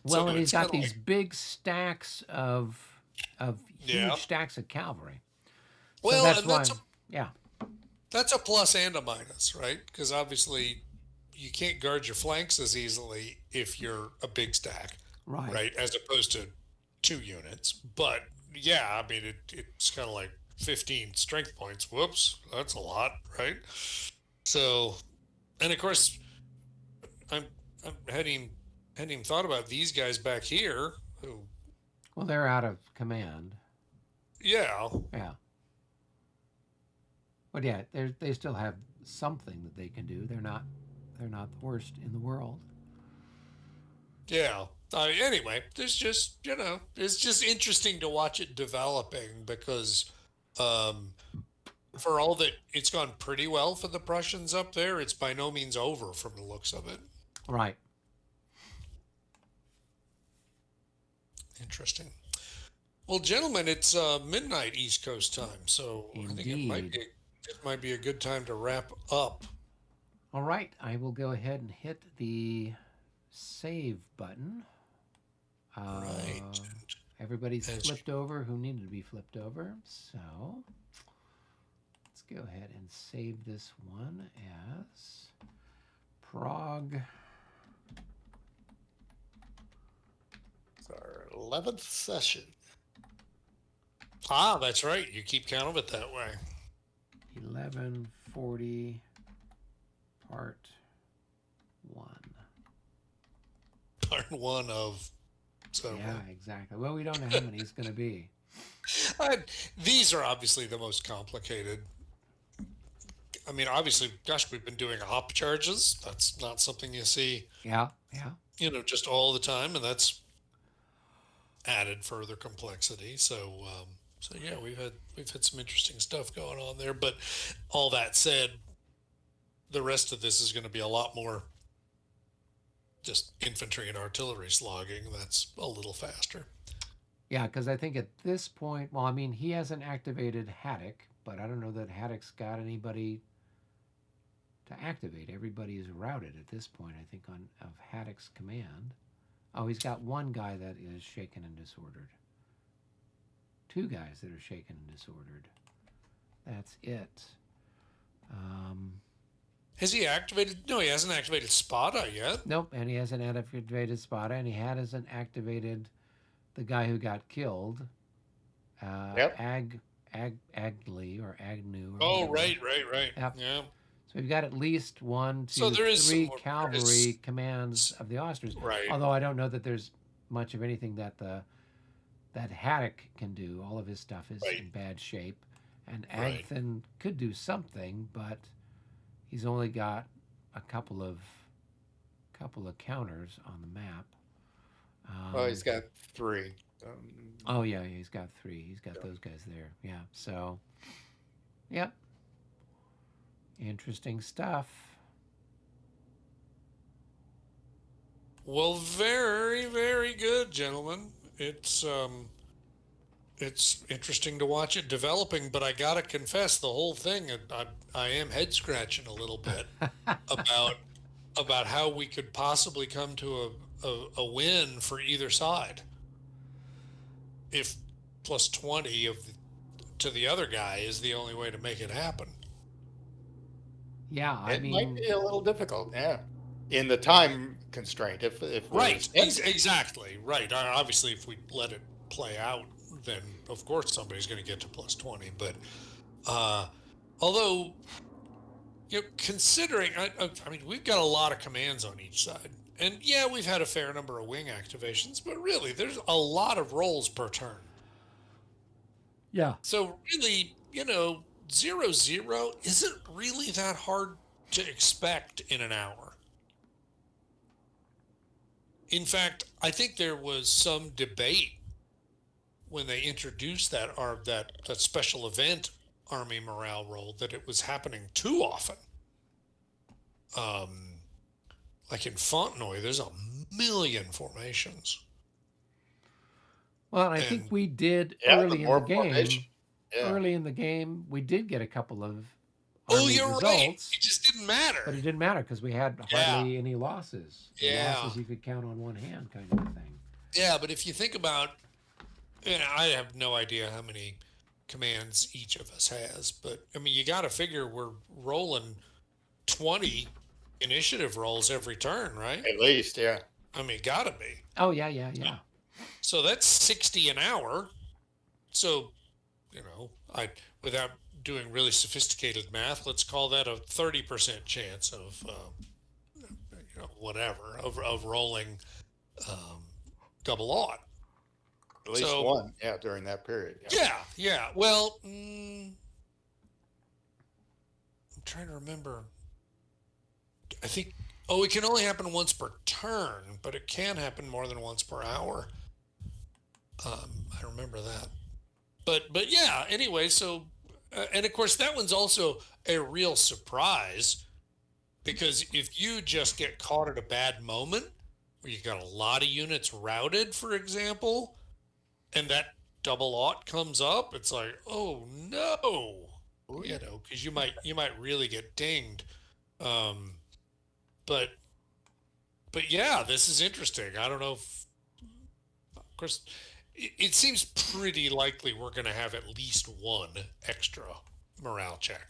Well, So and he's it's got kinda these big stacks of huge Yeah. stacks of cavalry. Well, so that's and why, that's yeah, that's a plus and a minus, right? Because obviously you can't guard your flanks as easily if you're a big stack, right. right? As opposed to 2 units. But yeah, I mean, it's kind of like 15 strength points. Whoops, that's a lot, right? So, and of course, I hadn't even thought about these guys back here who, Well, they're out of command. yeah, Yeah. But yeah, they still have something that they can do. They're not the worst in the world. yeah. Anyway, it's just it's just interesting to watch it developing because, for all that it's gone pretty well for the Prussians up there, it's by no means over from the looks of it. Right. Interesting. Well, gentlemen, it's midnight East Coast time, so I think it might be a good time to wrap up All right, I will go ahead and hit the save button. Right. Everybody's As flipped over who needed to be flipped over. So let's go ahead and save this one as Prague. It's our 11th session. that's right. You keep count of it that way. 1140 part 1. Part 1 of several. Yeah, exactly. Well, we don't know how many it's going to be. These are obviously the most complicated. I mean, obviously, gosh, we've been doing hop charges. That's not something you see, Yeah. just all the time, and that's added further complexity. So yeah, we've had some interesting stuff going on there. But all that said, the rest of this is going to be a lot more just infantry and artillery slogging. That's a little faster. Yeah, because I think at this point, well, I mean, he hasn't activated Haddock, but I don't know that Haddock's got anybody to activate. Everybody is routed at this point, I think, of Haddock's command. Oh, he's got one guy that is shaken and disordered. 2 guys that are shaken and disordered. That's it. Has he activated? No, he hasn't activated Spada yet. Nope, and he hasn't activated Spada, and he hasn't activated the guy who got killed. Yep. Agley or Agnew. Or Oh, whatever. right. Yep. Yeah. So we've got at least 1, 2, So there is 3 some more- cavalry commands of the Austrians. Right. Although I don't know that there's much of anything that that Haddock can do. All of his stuff is Right. in bad shape, and Right. Agthen could do something, but he's only got a couple of counters on the map. Well, he's got 3. Oh yeah, he's got 3. He's got those guys there. Yeah. So, yep. Interesting stuff. Well, very, very good, gentlemen. It's interesting to watch it developing, but I gotta confess, the whole thing, I am head scratching a little bit about how we could possibly come to a win for either side if plus 20 to the other guy is the only way to make it happen. Yeah, It might be a little difficult, yeah, in the time constraint. If Right, exactly, right. Obviously, if we let it play out, then of course somebody's going to get to plus 20. But although, considering, I mean, we've got a lot of commands on each side, and yeah, we've had a fair number of wing activations, but really, there's a lot of rolls per turn. Yeah. So really, 0-0 isn't really that hard to expect in an hour. In fact, I think there was some debate when they introduced that special event army morale roll that it was happening too often. Like in Fontenoy, there's a million formations. Well, I think we did early in the game. Yeah. Early in the game, we did get a couple of you're results, right. It just didn't matter. But it didn't matter because we had hardly any losses. Yeah. Losses you could count on one hand, kind of a thing. Yeah, but if you think about, I have no idea how many commands each of us has, but I mean, you got to figure we're rolling 20 initiative rolls every turn, right? At least, yeah. I mean, gotta be. Oh yeah. So that's 60 an hour. So, without doing really sophisticated math, let's call that a 30% chance of, whatever, of rolling double odd. At least one, yeah, during that period. Yeah. Well, I'm trying to remember. I think, it can only happen once per turn, but it can happen more than once per hour. I remember that. But yeah, anyway, so, and of course that one's also a real surprise, because if you just get caught at a bad moment where you got a lot of units routed, for example, and that double aught comes up, it's like, oh no, because you might really get dinged. but yeah, this is interesting. I don't know if, of course, it seems pretty likely we're going to have at least one extra morale check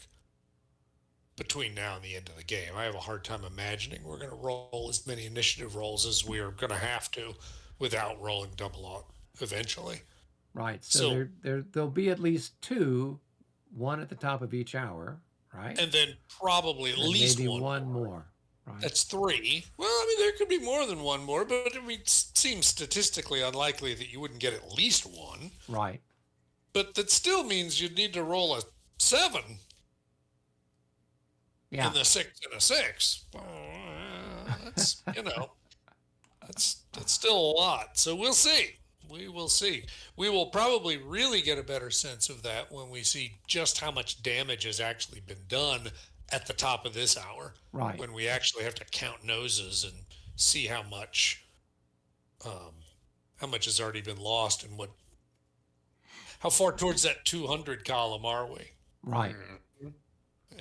between now and the end of the game. I have a hard time imagining we're going to roll as many initiative rolls as we are going to have to without rolling double out eventually. Right. So, So- there'll be at least two, one at the top of each hour, right? And then probably at And least maybe one one more. more. Right. That's 3. Well, I mean, there could be more than one more, but it seems statistically unlikely that you wouldn't get at least one. Right. But that still means you'd need to roll a 7 Yeah. and the 6 and a 6. That's that's still a lot. So we'll see. We will see. We will probably really get a better sense of that when we see just how much damage has actually been done at the top of this hour. Right. When we actually have to count noses and see how much has already been lost and how far towards that 200 column are we? Right. Yeah.